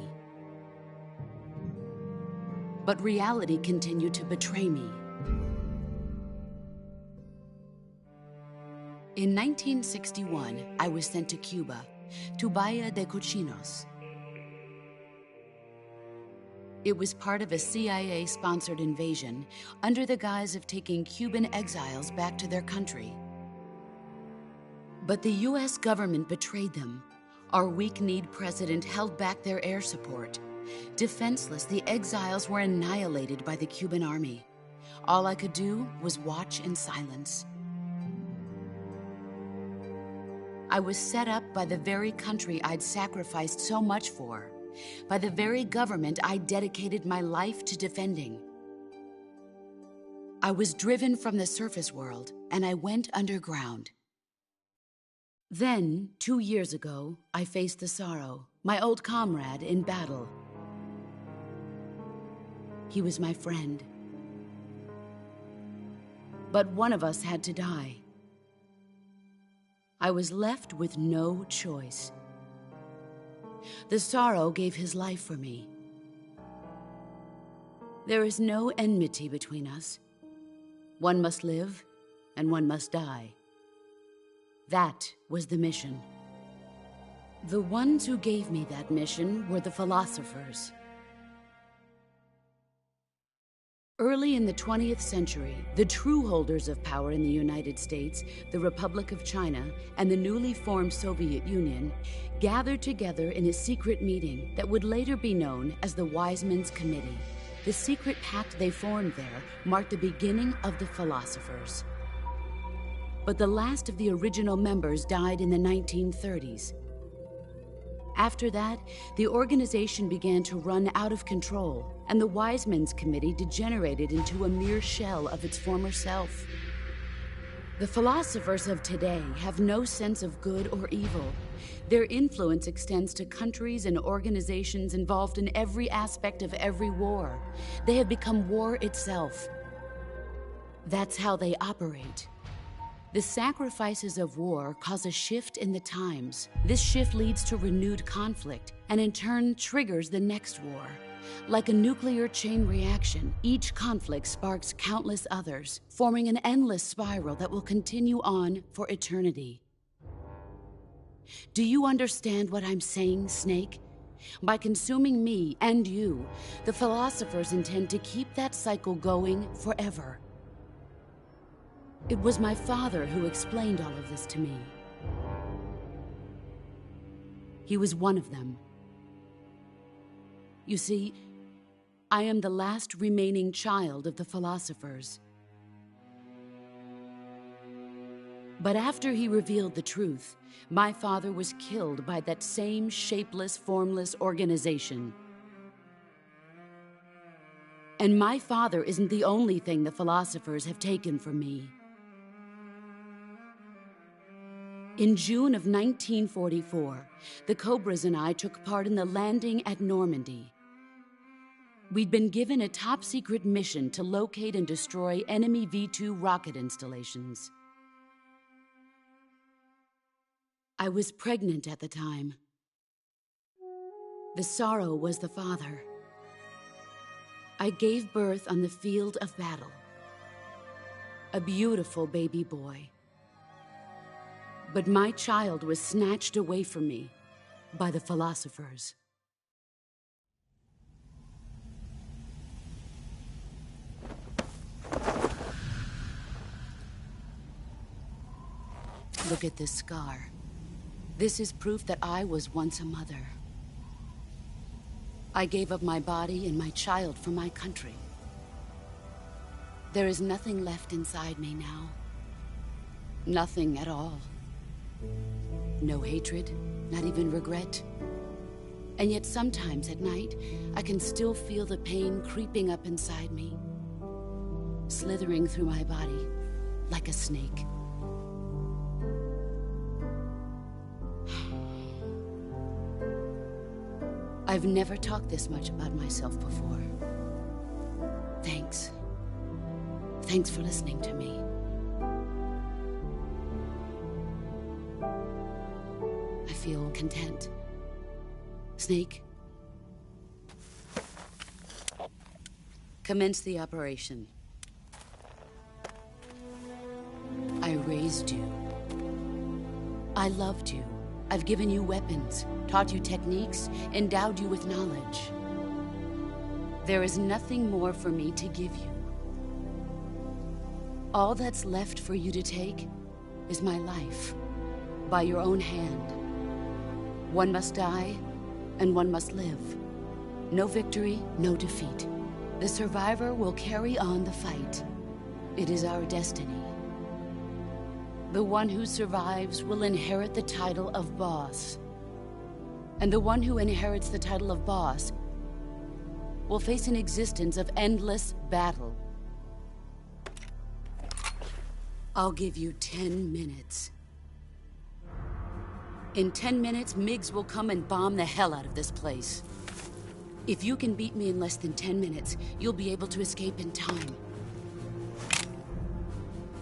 But reality continued to betray me. In 1961, I was sent to Cuba, to Bahia de Cochinos. It was part of a CIA-sponsored invasion under the guise of taking Cuban exiles back to their country. But the US government betrayed them. Our weak-kneed president held back their air support. Defenseless, the exiles were annihilated by the Cuban army. All I could do was watch in silence. I was set up by the very country I'd sacrificed so much for, by the very government I dedicated my life to defending. I was driven from the surface world, and I went underground. Then, 2 years ago, I faced the Sorrow, my old comrade in battle. He was my friend. But one of us had to die. I was left with no choice. The Sorrow gave his life for me. There is no enmity between us. One must live, and one must die. That was the mission. The ones who gave me that mission were the philosophers. Early in the 20th century, the true holders of power in the United States, the Republic of China, and the newly formed Soviet Union gathered together in a secret meeting that would later be known as the Wiseman's Committee. The secret pact they formed there marked the beginning of the philosophers. But the last of the original members died in the 1930s. After that, the organization began to run out of control, and the Wiseman's Committee degenerated into a mere shell of its former self. The philosophers of today have no sense of good or evil. Their influence extends to countries and organizations involved in every aspect of every war. They have become war itself. That's how they operate. The sacrifices of war cause a shift in the times. This shift leads to renewed conflict, and in turn triggers the next war. Like a nuclear chain reaction, each conflict sparks countless others, forming an endless spiral that will continue on for eternity. Do you understand what I'm saying, Snake? By consuming me and you, the philosophers intend to keep that cycle going forever. It was my father who explained all of this to me. He was one of them. You see, I am the last remaining child of the philosophers. But after he revealed the truth, my father was killed by that same shapeless, formless organization. And my father isn't the only thing the philosophers have taken from me. In June of 1944, the Cobras and I took part in the landing at Normandy. We'd been given a top-secret mission to locate and destroy enemy V-2 rocket installations. I was pregnant at the time. The sorrow was the father. I gave birth on the field of battle. A beautiful baby boy. But my child was snatched away from me by the philosophers. Look at this scar. This is proof that I was once a mother. I gave up my body and my child for my country. There is nothing left inside me now. Nothing at all. No hatred, not even regret. And yet sometimes at night, I can still feel the pain creeping up inside me, slithering through my body like a snake. I've never talked this much about myself before. Thanks. Thanks for listening to me. I feel content. Snake, commence the operation. I raised you. I loved you. I've given you weapons, taught you techniques, endowed you with knowledge. There is nothing more for me to give you. All that's left for you to take is my life, by your own hand. One must die, and one must live. No victory, no defeat. The survivor will carry on the fight. It is our destiny. The one who survives will inherit the title of boss. And the one who inherits the title of boss will face an existence of endless battle. I'll give you 10 minutes. In 10 minutes, MiGs will come and bomb the hell out of this place. If you can beat me in less than 10 minutes, you'll be able to escape in time.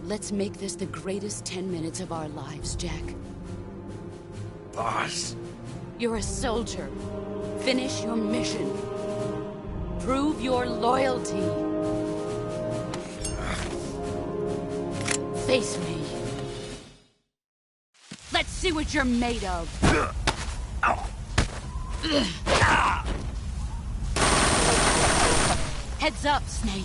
Let's make this the greatest 10 minutes of our lives, Jack. Boss. You're a soldier. Finish your mission. Prove your loyalty. Face me. Let's see what you're made of. Heads up, Snake.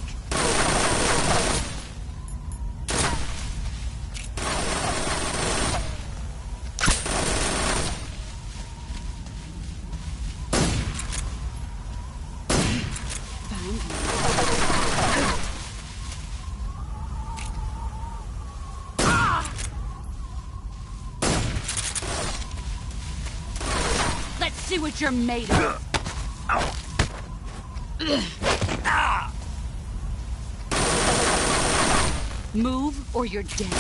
Let's see what you're made of. Move or you're dead.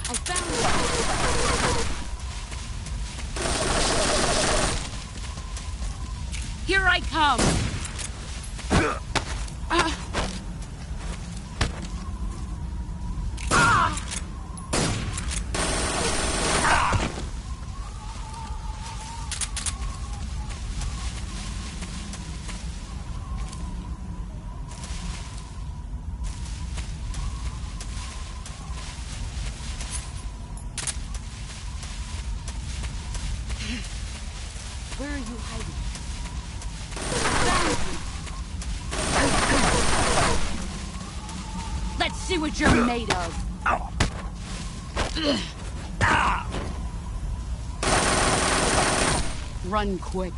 I found it. Here I come. Let's see what you're made of. Run quick.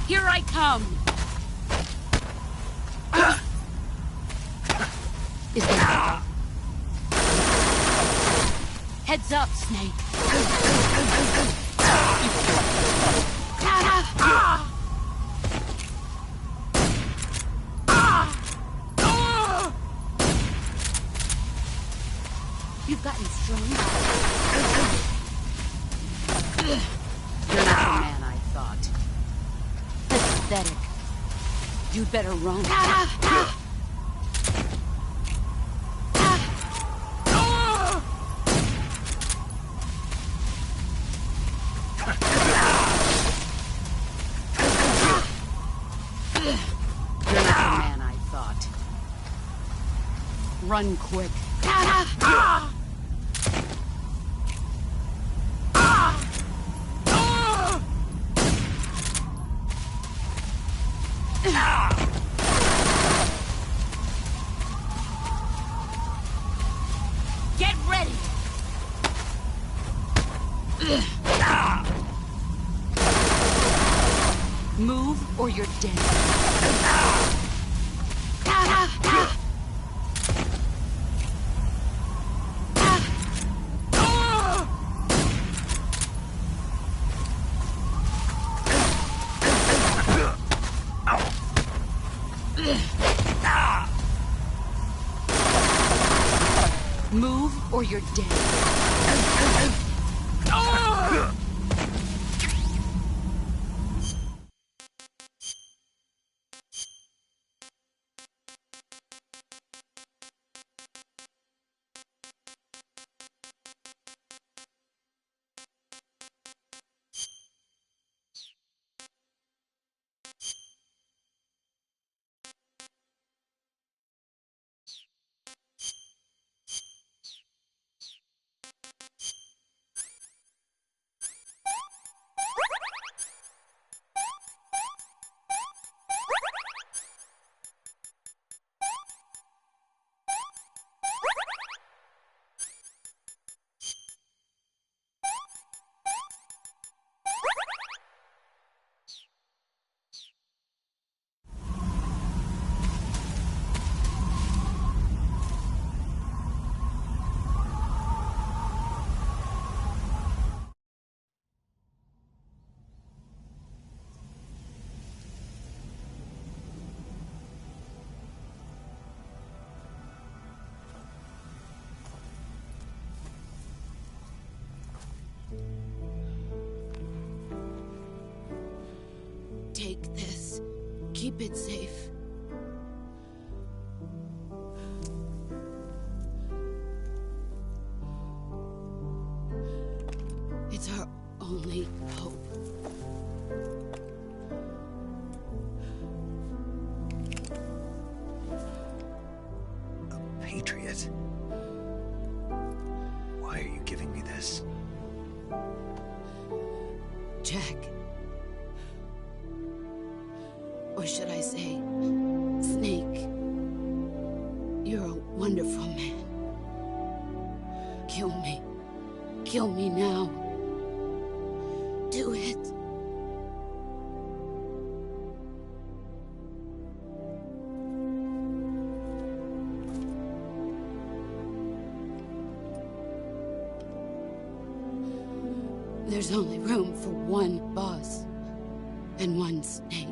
Here I come! Is that... Heads up, Snake. You've gotten stronger. You're not the man I thought. Pathetic. You'd better run. You're not the man I thought. Run quick. Get ready! Move or you're dead. Move or you're dead. Take this. Keep it safe. It's our only hope. A Patriot? Why are you giving me this? Jack. Or should I say, Snake. You're a wonderful man. Kill me. Kill me now. Do it. There's only room for one boss and one snake.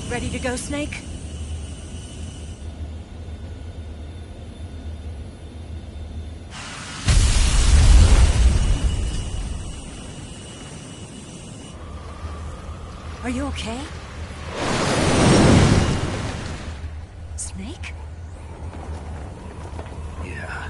Ready to go, Snake? Are you okay? Snake? Yeah.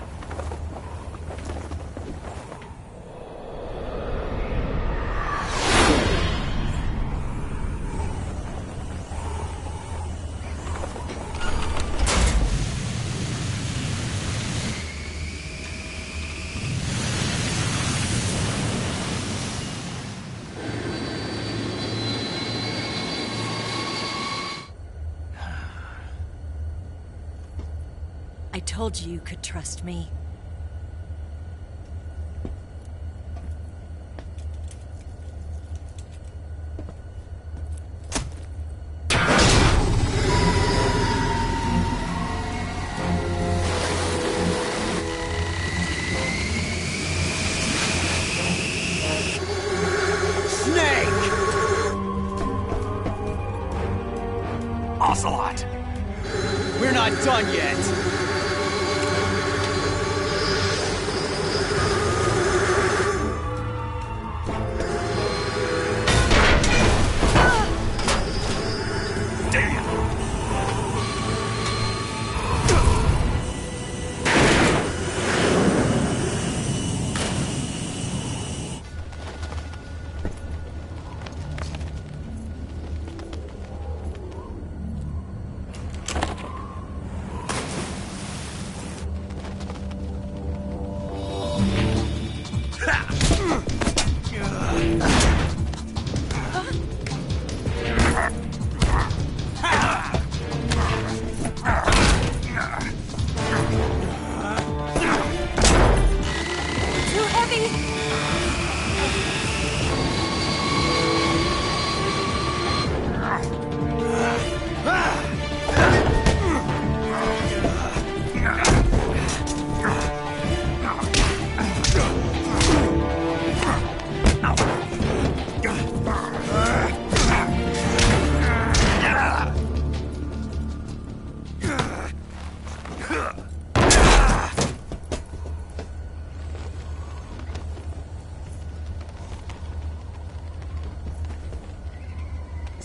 I told you you could trust me. Ocelot! We're not done yet!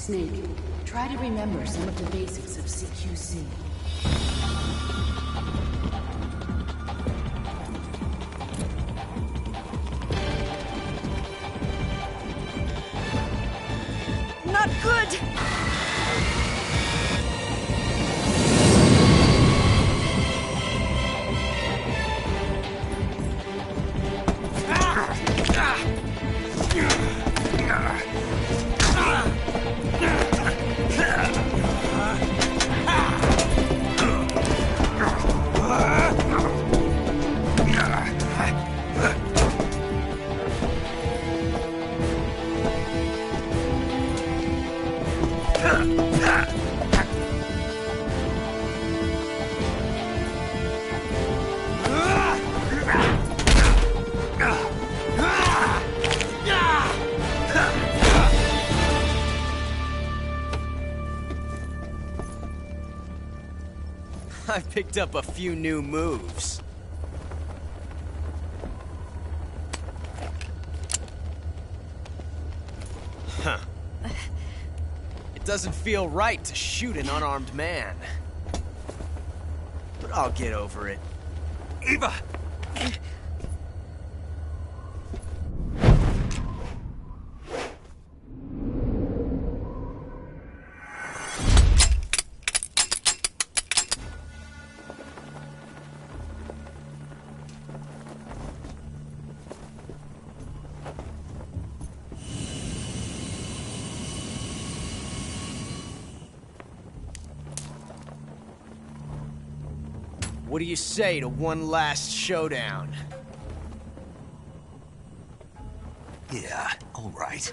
Snake, try to remember some of the basics of CQC. Not good! I picked up a few new moves. Huh. It doesn't feel right to shoot an unarmed man. But I'll get over it. Eva! What do you say to one last showdown? Yeah, all right.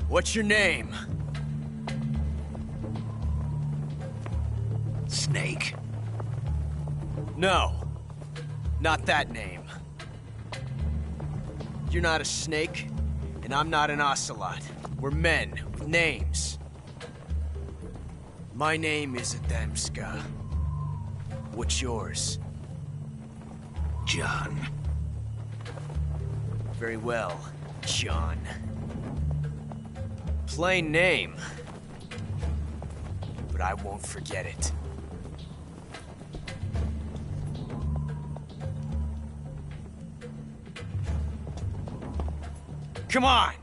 What's your name? Snake. No. Not that name. You're not a snake, and I'm not an ocelot. We're men with names. My name is Adamska. What's yours? John. Very well, John. Plain name. But I won't forget it. Come on!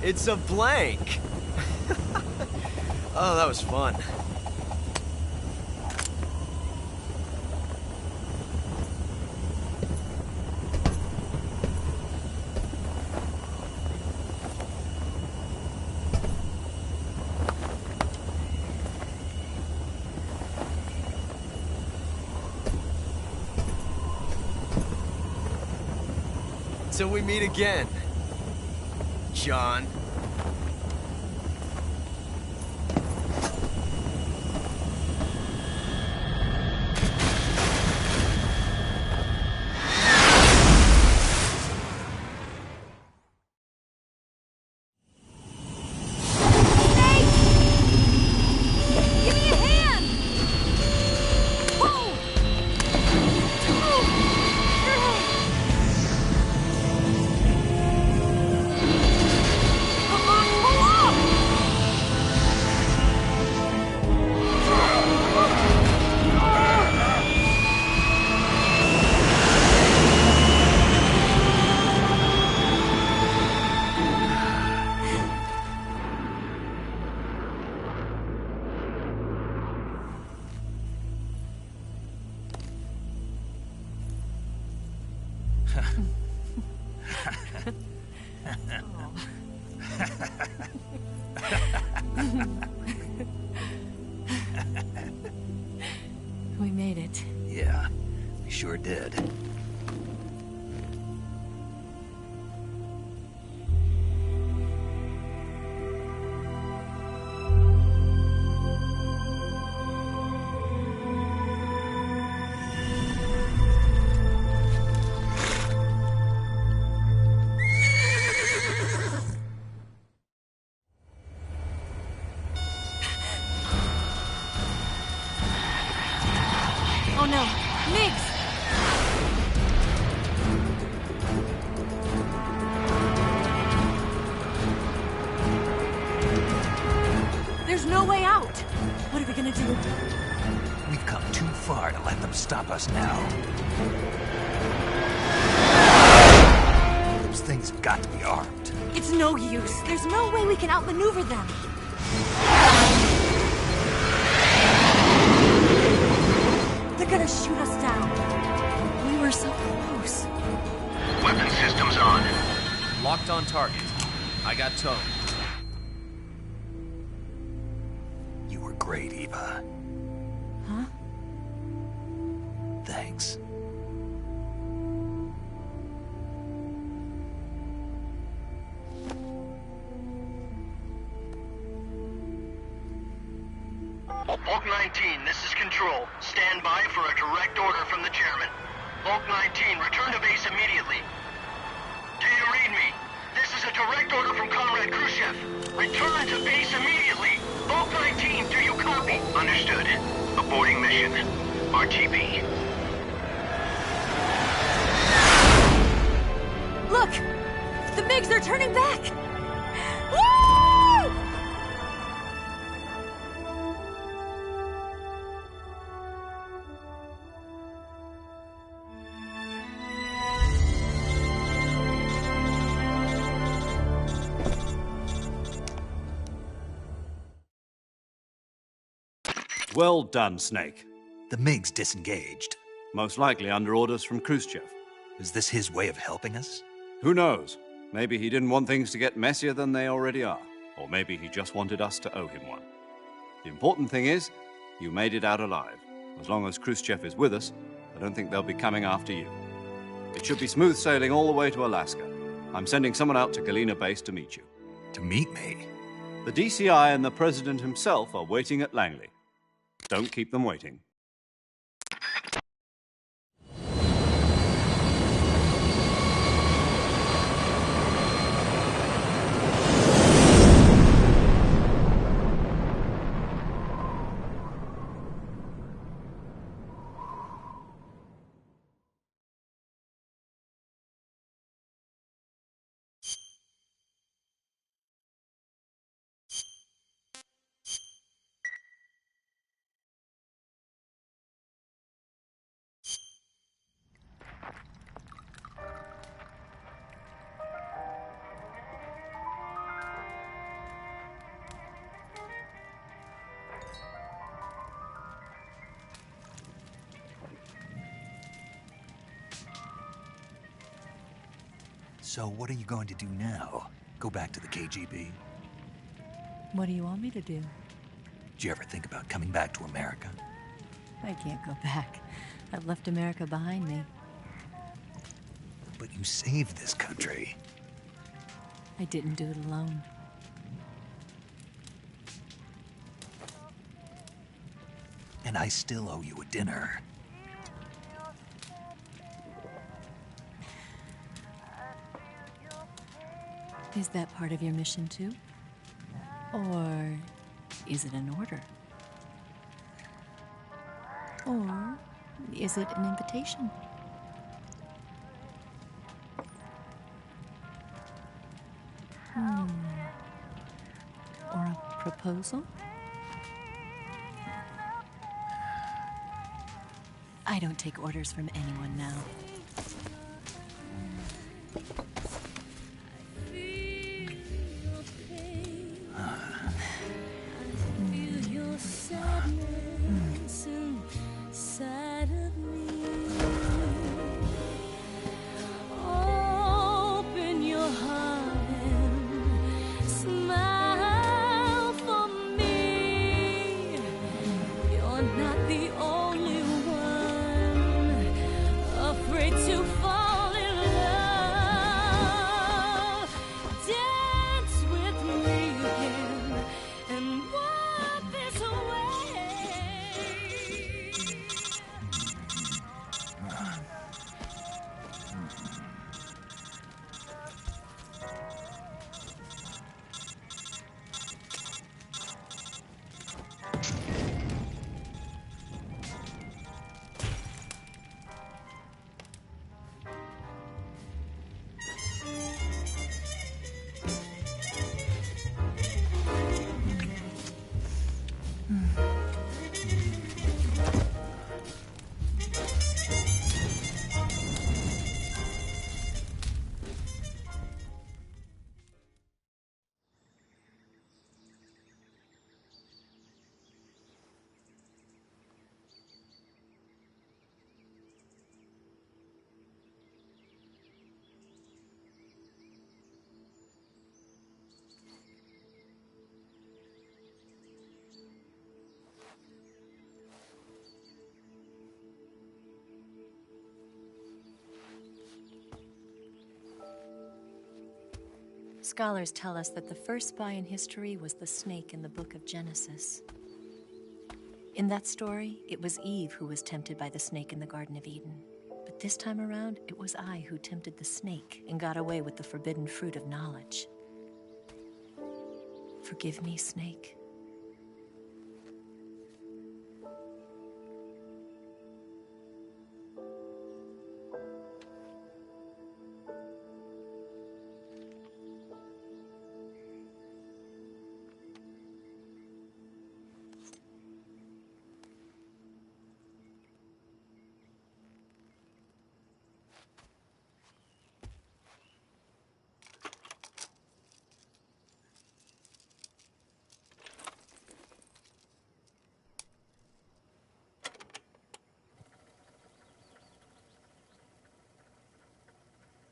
It's a blank. Oh, that was fun. Until we meet again, John. Give me a hand! Whoa! Come on, pull up! We made it. Yeah, we sure did. Oh no, Migs! There's no way out! What are we gonna do? We've come too far to let them stop us now. Those things have got to be armed. It's no use. There's no way we can outmaneuver them. They're gonna shoot us down. We were so close. Weapon systems on. Locked on target. I got towed. You were great, Eva. Huh? Thanks. Bulk 19, this is Control. Stand by for a direct order from the chairman. Bulk 19, return to base immediately. Do you read me? This is a direct order from Comrade Khrushchev. Return to base immediately. Bulk 19, do you copy? Understood. Aborting mission. RTB. Look! The MiGs are turning back! Woo! Well done, Snake. The MiGs disengaged. Most likely under orders from Khrushchev. Is this his way of helping us? Who knows? Maybe he didn't want things to get messier than they already are. Or maybe he just wanted us to owe him one. The important thing is, you made it out alive. As long as Khrushchev is with us, I don't think they'll be coming after you. It should be smooth sailing all the way to Alaska. I'm sending someone out to Galena Base to meet you. To meet me? The DCI and the President himself are waiting at Langley. Don't keep them waiting. So what are you going to do now? Go back to the KGB? What do you want me to do? Did you ever think about coming back to America? I can't go back. I've left America behind me. But you saved this country. I didn't do it alone. And I still owe you a dinner. Is that part of your mission too? Or is it an order? Or is it an invitation? Or a proposal? I don't take orders from anyone now. Scholars tell us that the first spy in history was the snake in the book of Genesis. In that story, it was Eve who was tempted by the snake in the Garden of Eden. But this time around, it was I who tempted the snake and got away with the forbidden fruit of knowledge. Forgive me, snake.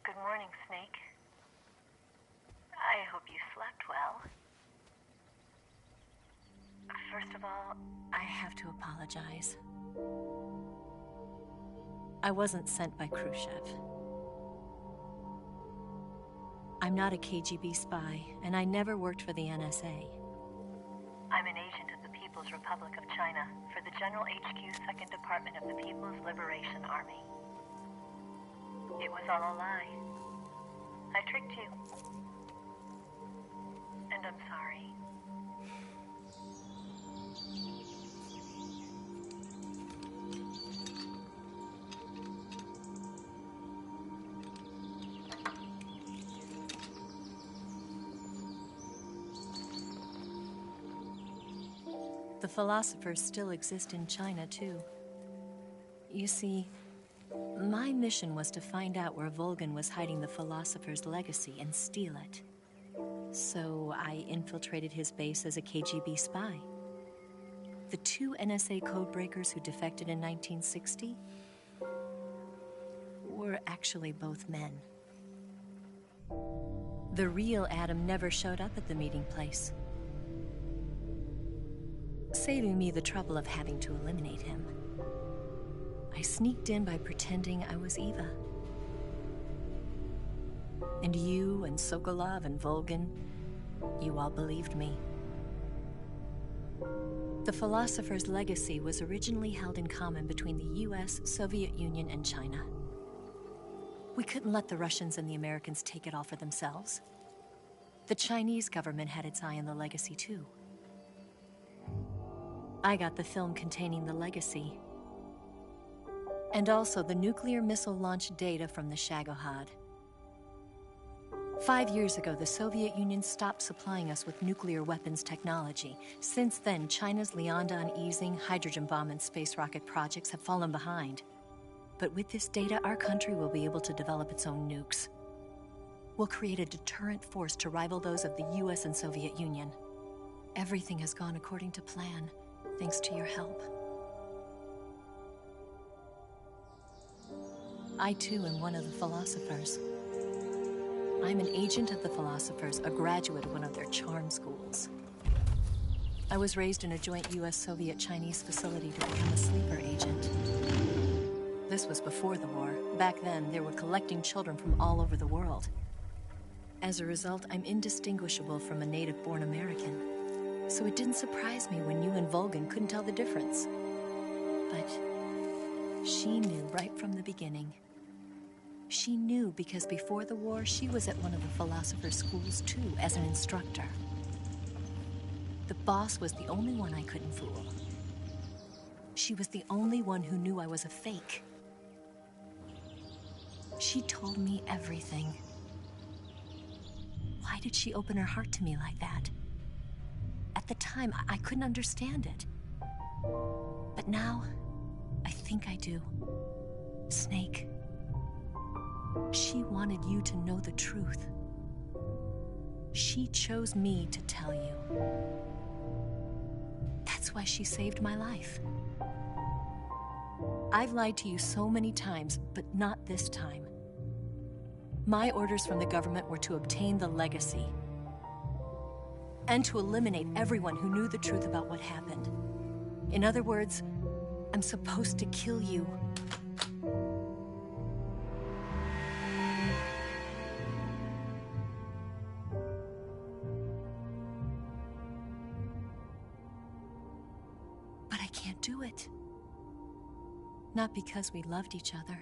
Good morning, Snake. I hope you slept well. First of all, I have to apologize. I wasn't sent by Khrushchev. I'm not a KGB spy, and I never worked for the NSA. I'm an agent of the People's Republic of China for the General HQ 2nd Department of the People's Liberation Army. It was all a lie. I tricked you. And I'm sorry. The philosophers still exist in China, too. You see, my mission was to find out where Volgin was hiding the philosopher's legacy and steal it. So I infiltrated his base as a KGB spy. The 2 NSA codebreakers who defected in 1960 were actually both men. The real Adam never showed up at the meeting place, saving me the trouble of having to eliminate him. I sneaked in by pretending I was Eva. And you and Sokolov and Volgin, you all believed me. The philosopher's legacy was originally held in common between the US, Soviet Union, and China. We couldn't let the Russians and the Americans take it all for themselves. The Chinese government had its eye on the legacy too. I got the film containing the legacy, and also the nuclear missile launch data from the Shagohod. 5 years ago, the Soviet Union stopped supplying us with nuclear weapons technology. Since then, China's Liaodong easing, hydrogen bomb, and space rocket projects have fallen behind. But with this data, our country will be able to develop its own nukes. We'll create a deterrent force to rival those of the US and Soviet Union. Everything has gone according to plan, thanks to your help. I too am one of the philosophers. I'm an agent of the philosophers, a graduate of one of their charm schools. I was raised in a joint US-Soviet-Chinese facility to become a sleeper agent. This was before the war. Back then, they were collecting children from all over the world. As a result, I'm indistinguishable from a native-born American. So it didn't surprise me when you and Volgin couldn't tell the difference. But she knew right from the beginning. She knew because before the war, she was at one of the philosopher's schools too, as an instructor. The boss was the only one I couldn't fool. She was the only one who knew I was a fake. She told me everything. Why did she open her heart to me like that? At the time, I couldn't understand it. But now, I think I do. Snake. She wanted you to know the truth. She chose me to tell you. That's why she saved my life. I've lied to you so many times, but not this time. My orders from the government were to obtain the legacy and to eliminate everyone who knew the truth about what happened. In other words, I'm supposed to kill you. But I can't do it. Not because we loved each other.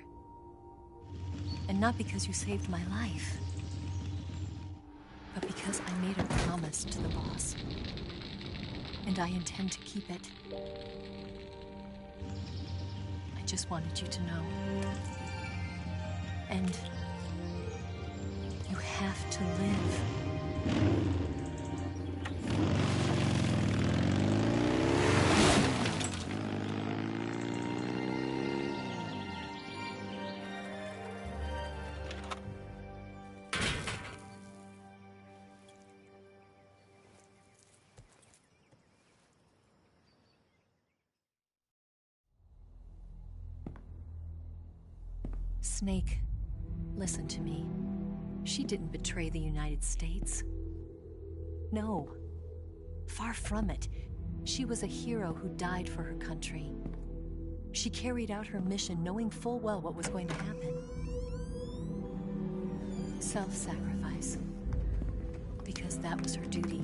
And not because you saved my life. But because I made a promise to the boss. And I intend to keep it. I just wanted you to know. And you have to live. Snake, listen to me. She didn't betray the United States. No. Far from it. She was a hero who died for her country. She carried out her mission knowing full well what was going to happen. Self-sacrifice. Because that was her duty.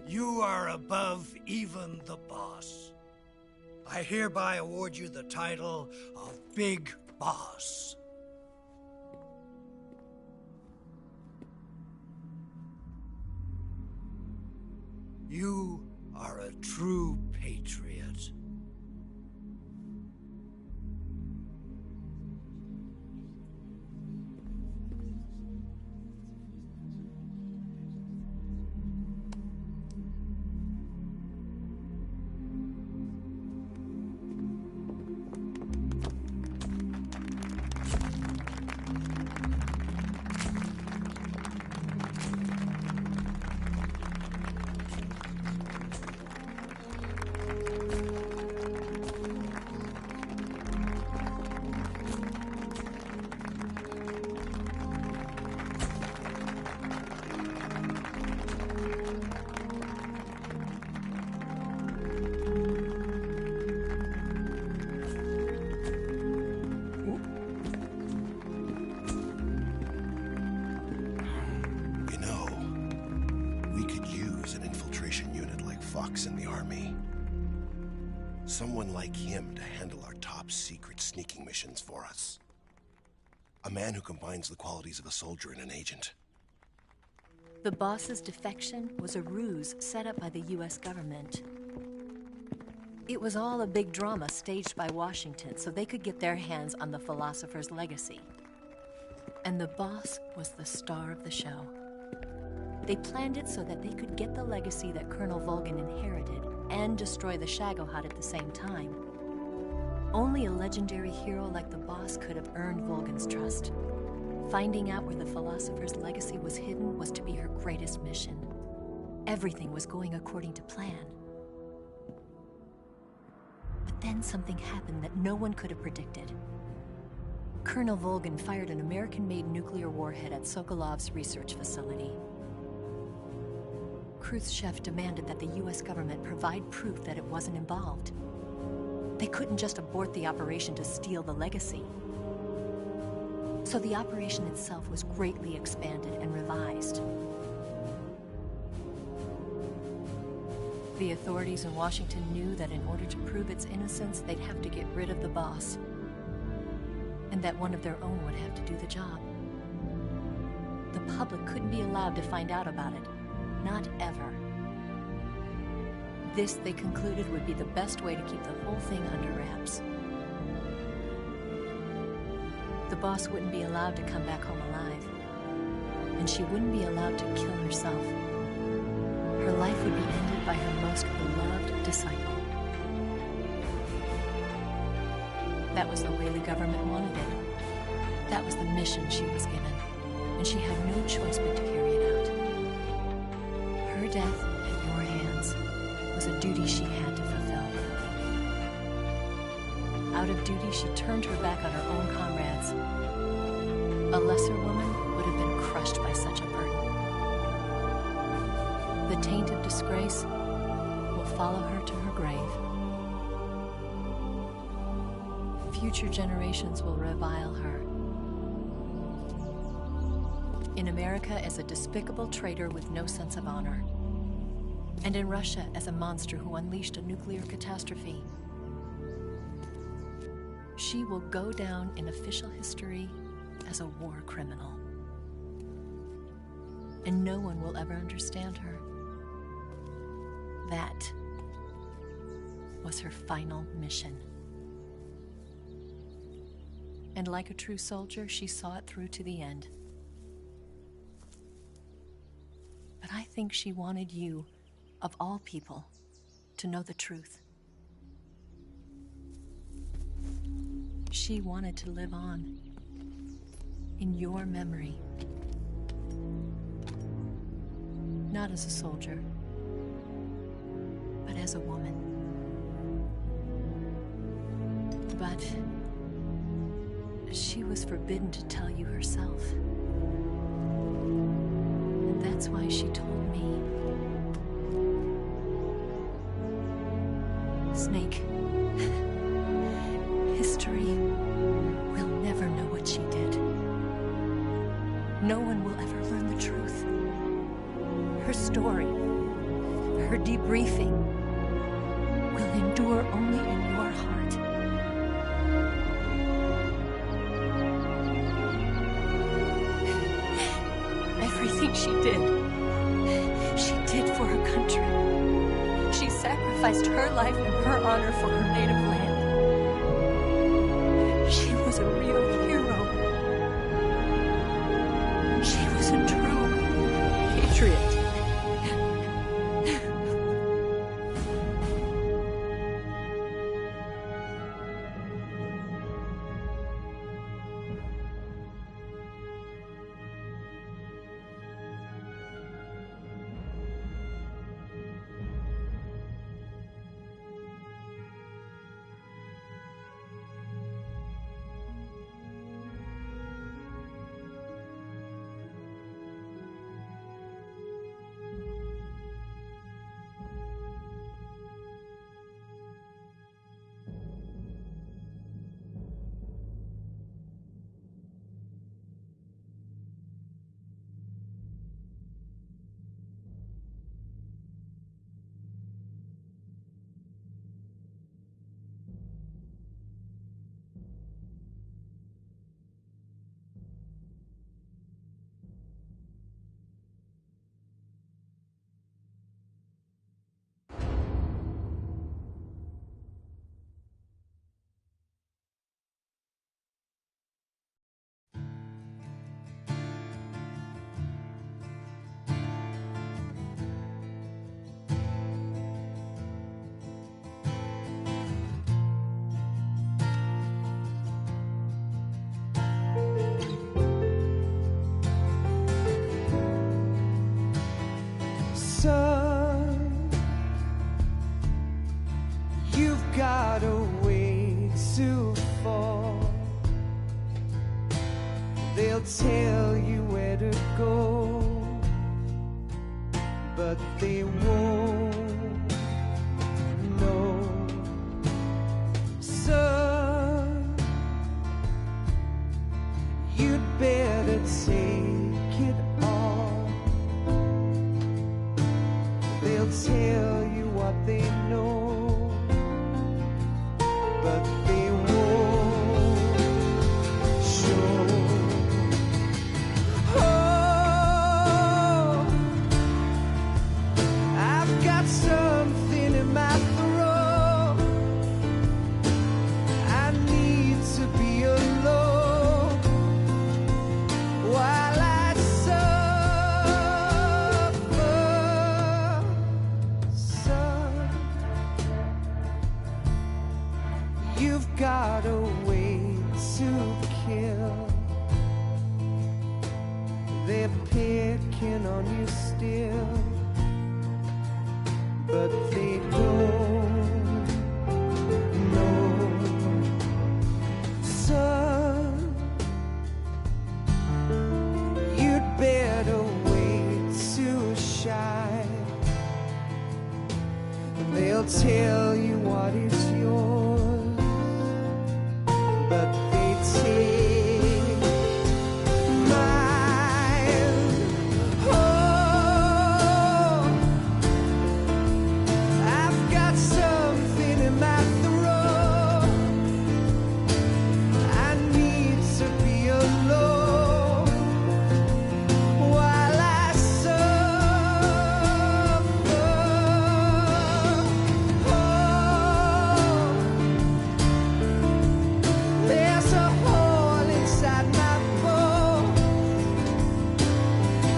You are above even the boss. I hereby award you the title of Big Boss. You are a true patriot. Fox in the army. Someone like him to handle our top secret sneaking missions for us. A man who combines the qualities of a soldier and an agent. The boss's defection was a ruse set up by the US government. It was all a big drama staged by Washington so they could get their hands on the philosopher's legacy. And the boss was the star of the show. They planned it so that they could get the legacy that Colonel Volgin inherited and destroy the Shagohod at the same time. Only a legendary hero like the boss could have earned Volgin's trust. Finding out where the philosopher's legacy was hidden was to be her greatest mission. Everything was going according to plan. But then something happened that no one could have predicted. Colonel Volgin fired an American-made nuclear warhead at Sokolov's research facility. Khrushchev demanded that the US government provide proof that it wasn't involved. They couldn't just abort the operation to steal the legacy. So the operation itself was greatly expanded and revised. The authorities in Washington knew that in order to prove its innocence, they'd have to get rid of the boss, and that one of their own would have to do the job. The public couldn't be allowed to find out about it. Not ever. This, they concluded, would be the best way to keep the whole thing under wraps. The boss wouldn't be allowed to come back home alive, and she wouldn't be allowed to kill herself. Her life would be ended by her most beloved disciple. That was the way the government wanted it. That was the mission she was given, and she had no choice but to carry it out. Her death at your hands was a duty she had to fulfill. Out of duty, she turned her back on her own comrades. A lesser woman would have been crushed by such a burden. The taint of disgrace will follow her to her grave. Future generations will revile her. In America as a despicable traitor with no sense of honor. And in Russia as a monster who unleashed a nuclear catastrophe. She will go down in official history as a war criminal. And no one will ever understand her. That was her final mission. And like a true soldier, she saw it through to the end. But I think she wanted you, of all people, to know the truth. She wanted to live on in your memory. Not as a soldier, but as a woman. But she was forbidden to tell you herself. And that's why she told me. Snake, history will never know what she did. No one will ever learn the truth. Her story, her debriefing, will endure only in your heart. Everything she did for her country. She sacrificed her life and her honor for her native land. She was a real hero. She was a true patriot. Son, you've got a way to fall. They'll tell you where to go, but they won't know. Son, you'd better take it all. They'll tell you what they know, but they won't show. Oh, I've got something in my throat. I need to be alone while I suffer. Son, you've got a way to kill. They're picking on you still, but they don't know. Son, you'd better wait to shine. They'll tell you what is yours, but they take mine. Oh, I've got something in my throat. I need to be alone while I suffer. Oh, there's a hole inside my bones.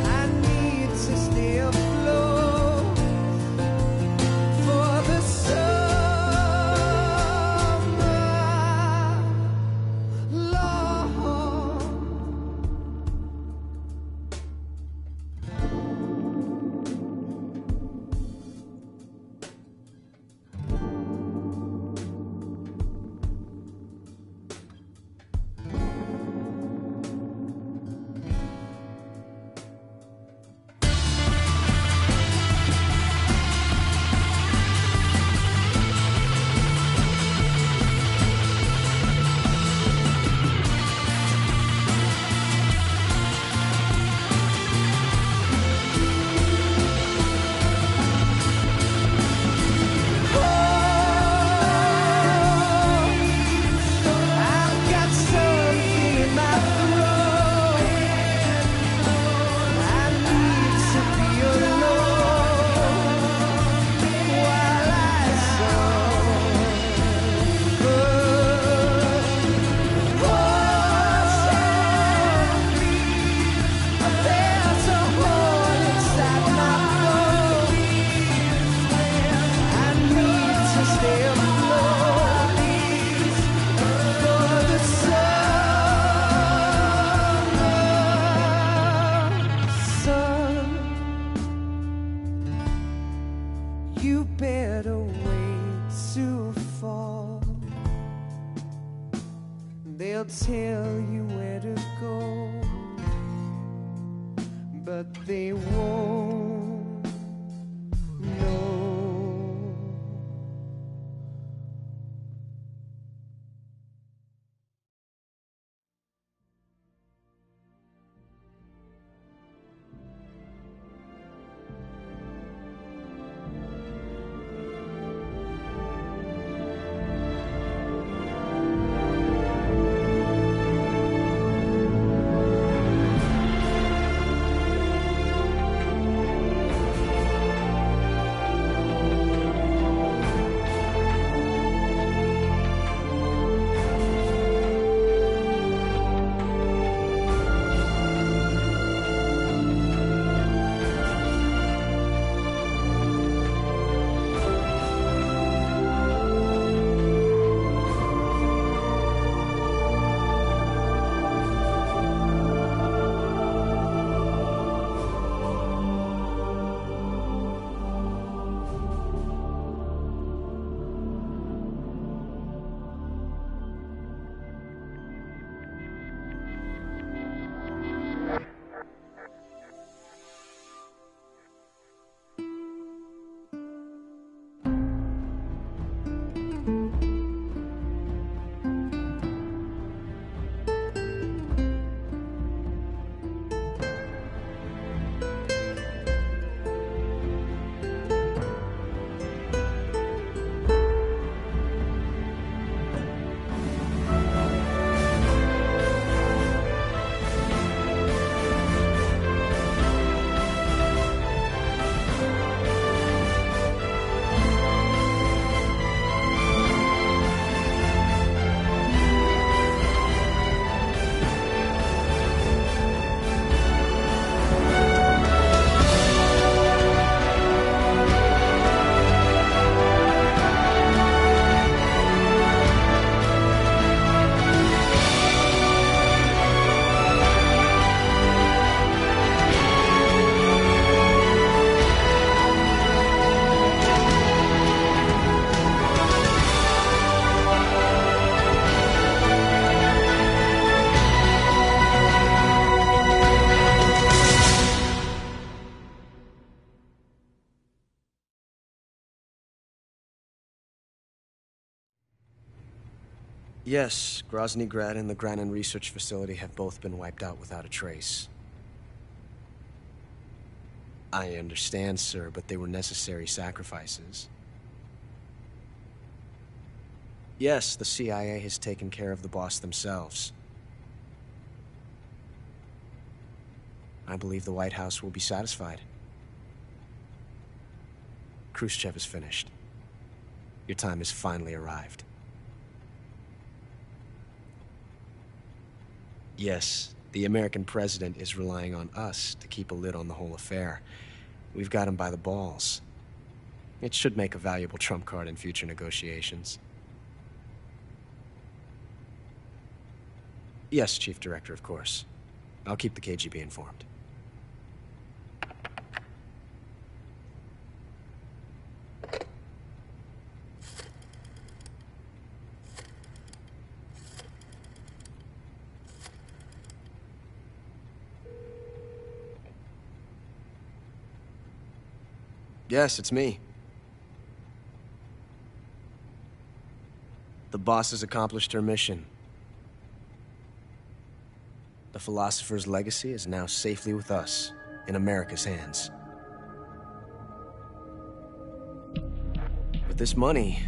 I need to stay afloat for the summer, Lord. I've got something in my throat. I need to be alone while I suffer. Oh, there's a hole inside my bones. I need to stay afloat for the summer. Son, you better wait to fall. They'll tell you where to go, but they won't know. Yes, Grozny Grad and the Granin Research Facility have both been wiped out without a trace. I understand, sir, but they were necessary sacrifices. Yes, the CIA has taken care of the boss themselves. I believe the White House will be satisfied. Khrushchev is finished. Your time has finally arrived. Yes, the American president is relying on us to keep a lid on the whole affair. We've got him by the balls. It should make a valuable trump card in future negotiations. Yes, Chief Director, of course. I'll keep the KGB informed. Yes, it's me. The boss has accomplished her mission. The Philosopher's legacy is now safely with us, in America's hands. With this money,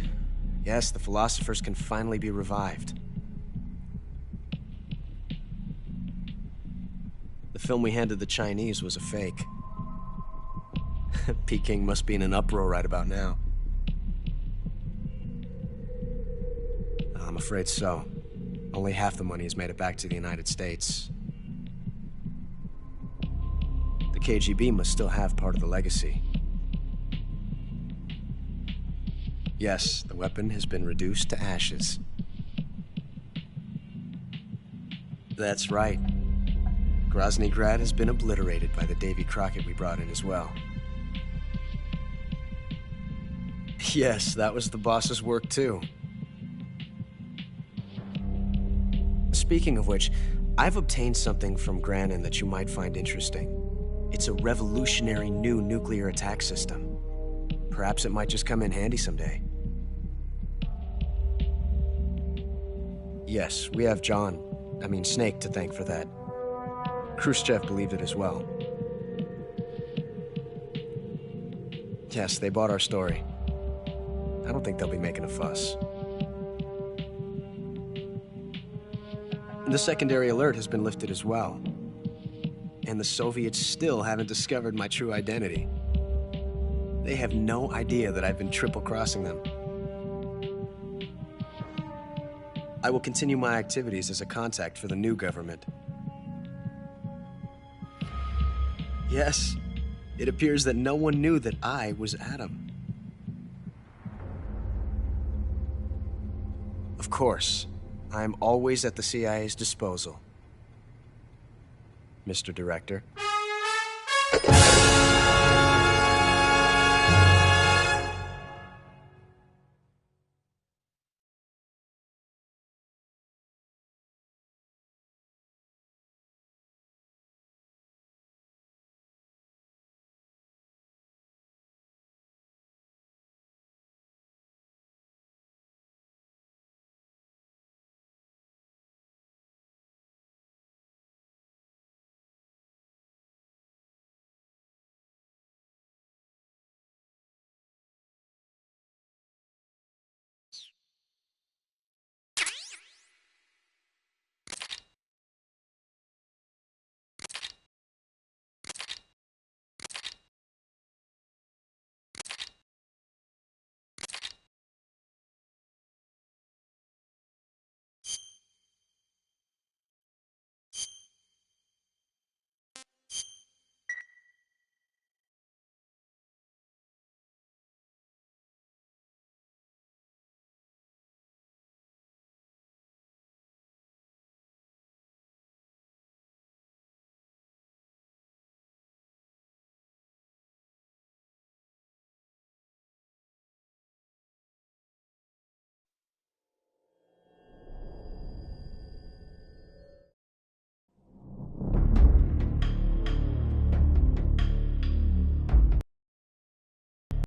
yes, the Philosophers can finally be revived. The film we handed the Chinese was a fake. Peking must be in an uproar right about now. I'm afraid so. Only half the money has made it back to the United States. The KGB must still have part of the legacy. Yes, the weapon has been reduced to ashes. That's right. Grozny Grad has been obliterated by the Davy Crockett we brought in as well. Yes, that was the boss's work too. Speaking of which, I've obtained something from Granin that you might find interesting. It's a revolutionary new nuclear attack system. Perhaps it might just come in handy someday. Yes, we have Snake to thank for that. Khrushchev believed it as well. Yes, they bought our story. I don't think they'll be making a fuss. The secondary alert has been lifted as well. And the Soviets still haven't discovered my true identity. They have no idea that I've been triple-crossing them. I will continue my activities as a contact for the new government. Yes, it appears that no one knew that I was Adam. Of course, I'm always at the CIA's disposal, Mr. Director.